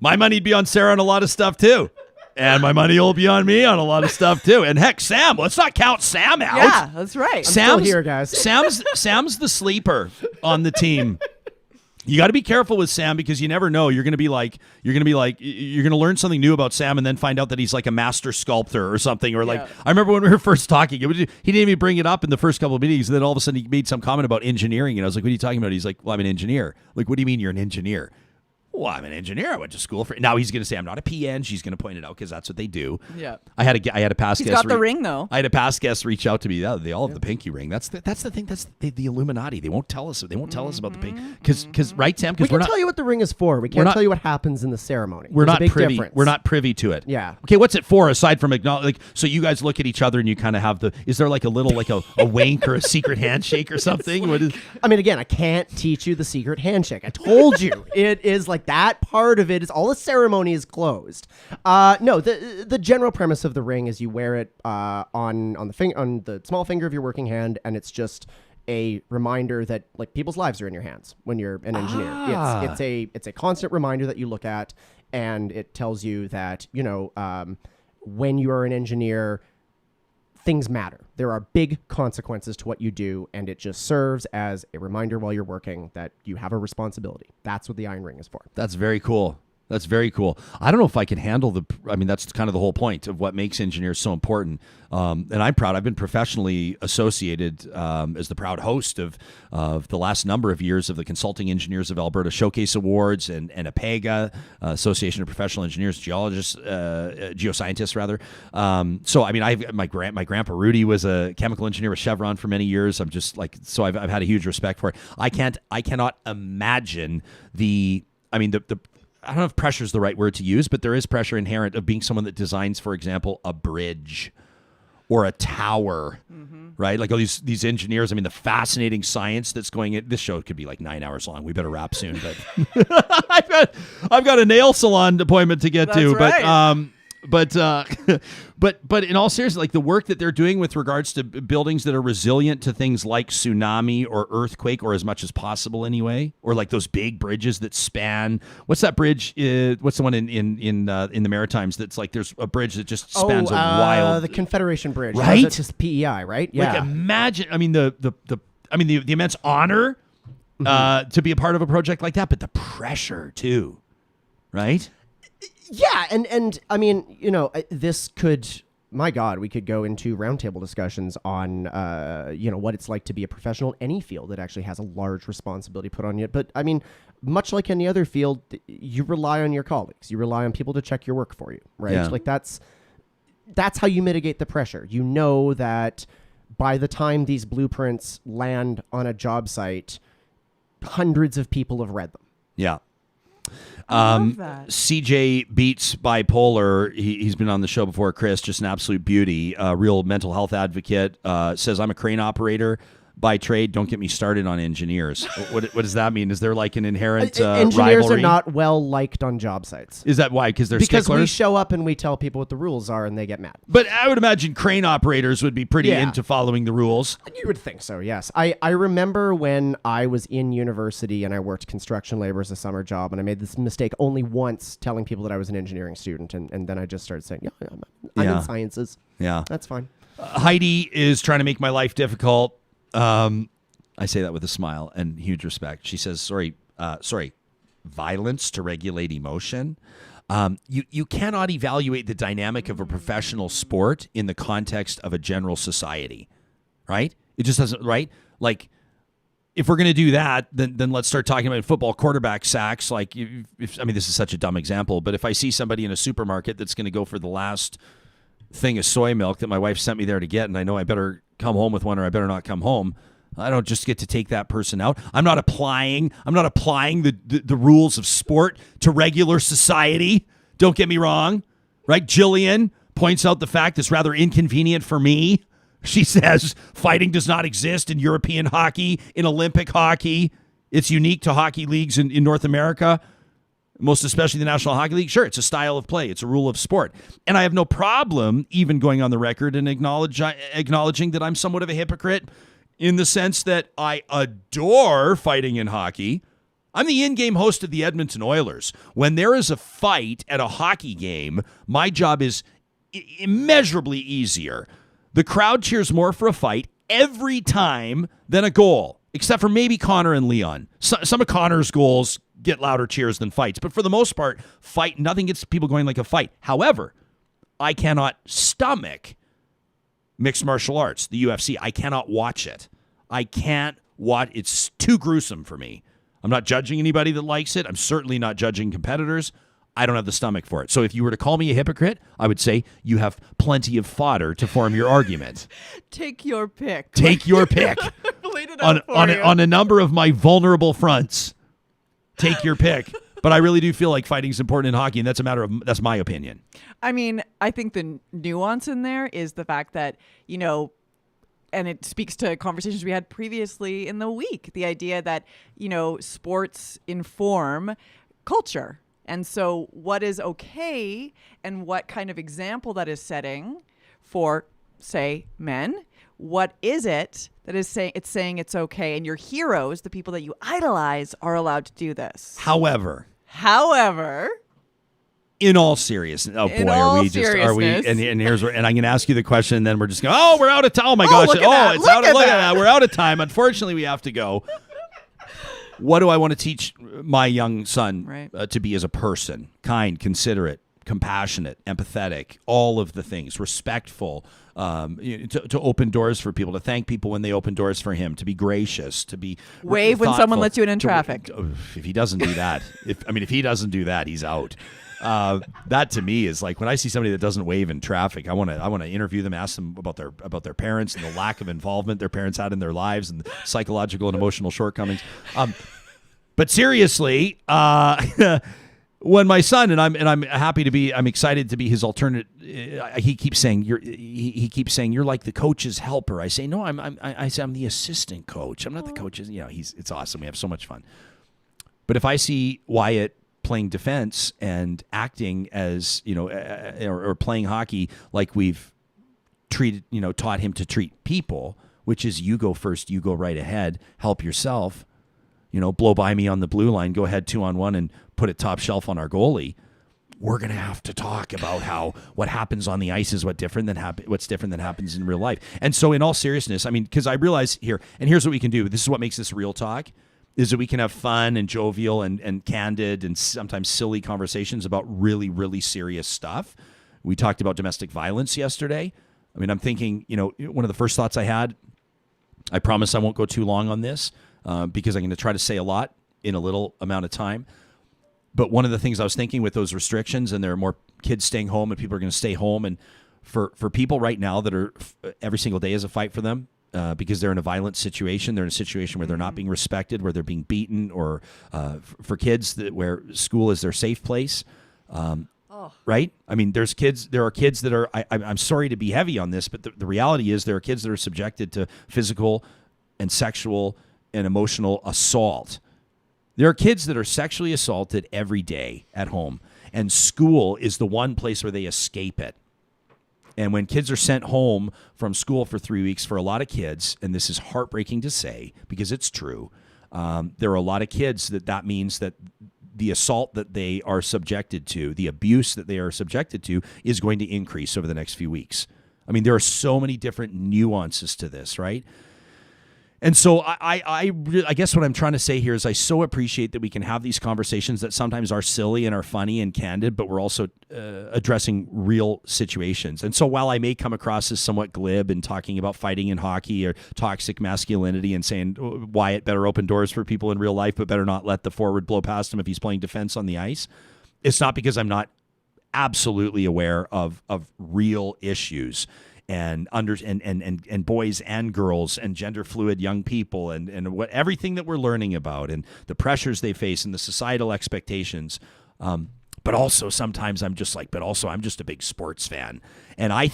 My money'd be on Sarah on a lot of stuff too. And my money will be on me on a lot of stuff too. And heck, Sam, let's not count Sam out. Yeah, that's right. I'm still here, guys. Sam's the sleeper on the team. You got to be careful with Sam because you never know. You're going to learn something new about Sam and then find out that he's like a master sculptor or something. Or like, I remember when we were first talking, he didn't even bring it up in the first couple of meetings. And then all of a sudden he made some comment about engineering. And I was like, what are you talking about? He's like, well, I'm an engineer. Like, what do you mean you're an engineer? Well, I'm an engineer. I went to school for it. Now he's going to say I'm not a PN. She's going to point it out because that's what they do. Yeah. I had a past guest. He's got the ring though. I had a past guest reach out to me. They all have the pinky ring. That's the thing. That's the Illuminati. They won't tell us. They won't tell us about the pink. Because right, Sam? We can tell you what the ring is for. We can't tell you what happens in the ceremony. We're not a big privy. Difference. We're not privy to it. Yeah. Okay. What's it for aside from so you guys look at each other and you kind of have is there like a little like a wink or a secret handshake or something? What is? I mean, again, I can't teach you the secret handshake. I told you it is like that part of it is all the ceremony is closed. No, the general premise of the ring is you wear it on the small finger of your working hand, and it's just a reminder that like people's lives are in your hands when you're an engineer. It's a constant reminder that you look at, and it tells you that when you are an engineer, things matter. There are big consequences to what you do, and it just serves as a reminder while you're working that you have a responsibility. That's what the iron ring is for. That's very cool. That's very cool. I don't know if I can handle that's kind of the whole point of what makes engineers so important. And I'm proud. I've been professionally associated as the proud host of the last number of years of the Consulting Engineers of Alberta Showcase Awards and APEGA, Association of Professional Engineers, Geologists, Geoscientists, rather. So, I mean, my grandpa Rudy was a chemical engineer with Chevron for many years. I'm just like, so I've had a huge respect for it. I cannot imagine I don't know if pressure is the right word to use, but there is pressure inherent of being someone that designs, for example, a bridge or a tower, right? Like all these engineers. I mean, the fascinating science that's going in. This show could be like 9 hours long. We better wrap soon, but I've got a nail salon appointment to get to. Right. but in all seriousness, like the work that they're doing with regards to buildings that are resilient to things like tsunami or earthquake, or as much as possible anyway, or like those big bridges that span. What's that bridge? What's the one in the Maritimes? That's like there's a bridge that just spans a wild. The Confederation Bridge, right? It's just PEI, right? Yeah. Like imagine. I mean the immense honor to be a part of a project like that, but the pressure too, right? Yeah, and I mean, this could, my God, we could go into roundtable discussions on, what it's like to be a professional in any field that actually has a large responsibility put on you. But I mean, much like any other field, you rely on your colleagues. You rely on people to check your work for you, right? Yeah. Like that's how you mitigate the pressure. You know that by the time these blueprints land on a job site, hundreds of people have read them. Yeah. I love that. CJ Beats Bipolar, he's been on the show before, Chris, just an absolute beauty, real mental health advocate, says, I'm a crane operator by trade. Don't get me started on engineers. What does that mean? Is there like an inherent engineers rivalry? are not well liked on job sites. Is that why? Because they're Because sticklers? we show up and we tell people what the rules are and they get mad. But I would imagine crane operators would be pretty Yeah. into following the rules. You would think so, yes. I remember when I was in university and I worked construction labor as a summer job, and I made this mistake only once telling people that I was an engineering student, and then I just started saying, yeah, I'm Yeah. in sciences. Yeah. That's fine. Heidi is trying to make my life difficult. I say that with a smile and huge respect. She says, sorry, violence to regulate emotion. You cannot evaluate the dynamic of a professional sport in the context of a general society, right? It just doesn't, right? Like, if we're going to do that, then let's start talking about football quarterback sacks. Like, this is such a dumb example, but if I see somebody in a supermarket that's going to go for the last thing of soy milk that my wife sent me there to get, and I know I better come home with one or I better not come home, I don't just get to take that person out. I'm not applying the rules of sport to regular society. Don't get me wrong, right? Jillian points out the fact that's rather inconvenient for me. She says fighting does not exist in European hockey, in Olympic hockey. It's unique to hockey leagues in North America, most especially the National Hockey League. Sure, it's a style of play. It's a rule of sport. And I have no problem even going on the record and acknowledging that I'm somewhat of a hypocrite in the sense that I adore fighting in hockey. I'm the in-game host of the Edmonton Oilers. When there is a fight at a hockey game, my job is immeasurably easier. The crowd cheers more for a fight every time than a goal, except for maybe Connor and Leon. Some of Connor's goals get louder cheers than fights, but for the most part, nothing gets people going like a fight. However, I cannot stomach mixed martial arts, the UFC. I cannot watch it. I can't watch. It's too gruesome for me. I'm not judging anybody that likes it. I'm certainly not judging competitors. I don't have the stomach for it. So if you were to call me a hypocrite, I would say you have plenty of fodder to form your argument. Take your pick. Take your pick. Laid it out on a number of my vulnerable fronts. Take your pick. But I really do feel like fighting is important in hockey, and that's my opinion. I mean, I think the nuance in there is the fact that, and it speaks to conversations we had previously in the week, the idea that, sports inform culture. And so what is okay and what kind of example that is setting for, say, men, what is it that is saying it's okay, and your heroes, the people that you idolize, are allowed to do this. However, in all seriousness, oh boy, are we? And here's where, and I'm going to ask you the question, and then we're just going, oh, we're out of time. Oh my gosh, look at that. We're out of time. Unfortunately, we have to go. What do I want to teach my young son to be as a person? Kind, considerate, compassionate, empathetic, all of the things, respectful, to open doors for people, to thank people when they open doors for him, to be gracious, to be wave when someone lets you in traffic. If he doesn't do that, if he doesn't do that, he's out. That to me is like when I see somebody that doesn't wave in traffic, I want to interview them, ask them about their parents and the lack of involvement their parents had in their lives and the psychological and emotional shortcomings. But seriously, when my son I'm excited to be his alternate. He keeps saying you're like the coach's helper. I say no, I'm the assistant coach. I'm not the coach's. It's awesome. We have so much fun. But if I see Wyatt playing defense and acting as, or playing hockey like we've taught him to treat people, which is you go first, you go right ahead, help yourself, blow by me on the blue line, go ahead 2-on-1 and put it top shelf on our goalie. We're going to have to talk about how what happens on the ice is what's different than happens in real life. And so in all seriousness, I mean, because I realize here, and here's what we can do. This is what makes this real talk, is that we can have fun and jovial and candid and sometimes silly conversations about really, really serious stuff. We talked about domestic violence yesterday. I mean, I'm thinking, one of the first thoughts I had, I promise I won't go too long on this because I'm going to try to say a lot in a little amount of time. But one of the things I was thinking with those restrictions, and there are more kids staying home and people are going to stay home. And for people right now that are every single day is a fight for them because they're in a violent situation. They're in a situation where they're not being respected, where they're being beaten, or for kids where school is their safe place. Right? I mean, there are kids that are, I'm sorry to be heavy on this, but the reality is there are kids that are subjected to physical and sexual and emotional assault. There are kids that are sexually assaulted every day at home, and school is the one place where they escape it. And when kids are sent home from school for 3 weeks, for a lot of kids, and this is heartbreaking to say because it's true, there are a lot of kids that means that the assault that they are subjected to, the abuse that they are subjected to, is going to increase over the next few weeks. I mean, there are so many different nuances to this, right? And so I guess what I'm trying to say here is I so appreciate that we can have these conversations that sometimes are silly and are funny and candid, but we're also addressing real situations. And so while I may come across as somewhat glib in talking about fighting in hockey or toxic masculinity and saying Wyatt better open doors for people in real life, but better not let the forward blow past him if he's playing defense on the ice, it's not because I'm not absolutely aware of real issues and boys and girls and gender fluid young people and what everything that we're learning about and the pressures they face and the societal expectations. But also sometimes I'm just a big sports fan. And I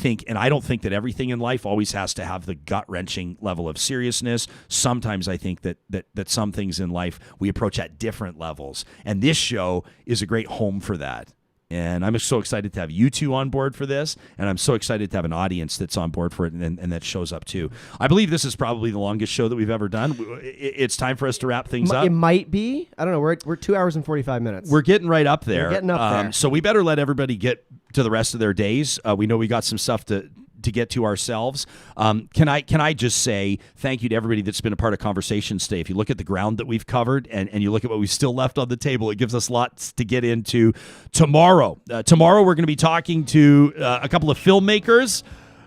don't think that everything in life always has to have the gut-wrenching level of seriousness. Sometimes I think that some things in life we approach at different levels. And this show is a great home for that. And I'm so excited to have you two on board for this. And I'm so excited to have an audience that's on board for it and that shows up too. I believe this is probably the longest show that we've ever done. It's time for us to wrap things up. It might be. I don't know. We're 2 hours and 45 minutes. We're getting right up there. We're getting up there. So we better let everybody get to the rest of their days. We know we got some stuff to get to ourselves. Can I just say thank you to everybody that's been a part of conversations today. If you look at the ground that we've covered and you look at what we've still left on the table, it gives us lots to get into tomorrow. Tomorrow we're going to be talking to a couple of filmmakers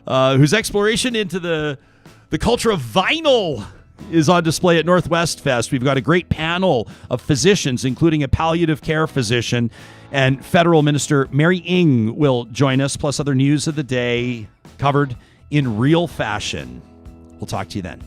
whose exploration into the culture of vinyl is on display at Northwest Fest. We've got a great panel of physicians, including a palliative care physician, and Federal Minister Mary Ng will join us, plus other news of the day covered in real fashion. We'll talk to you then.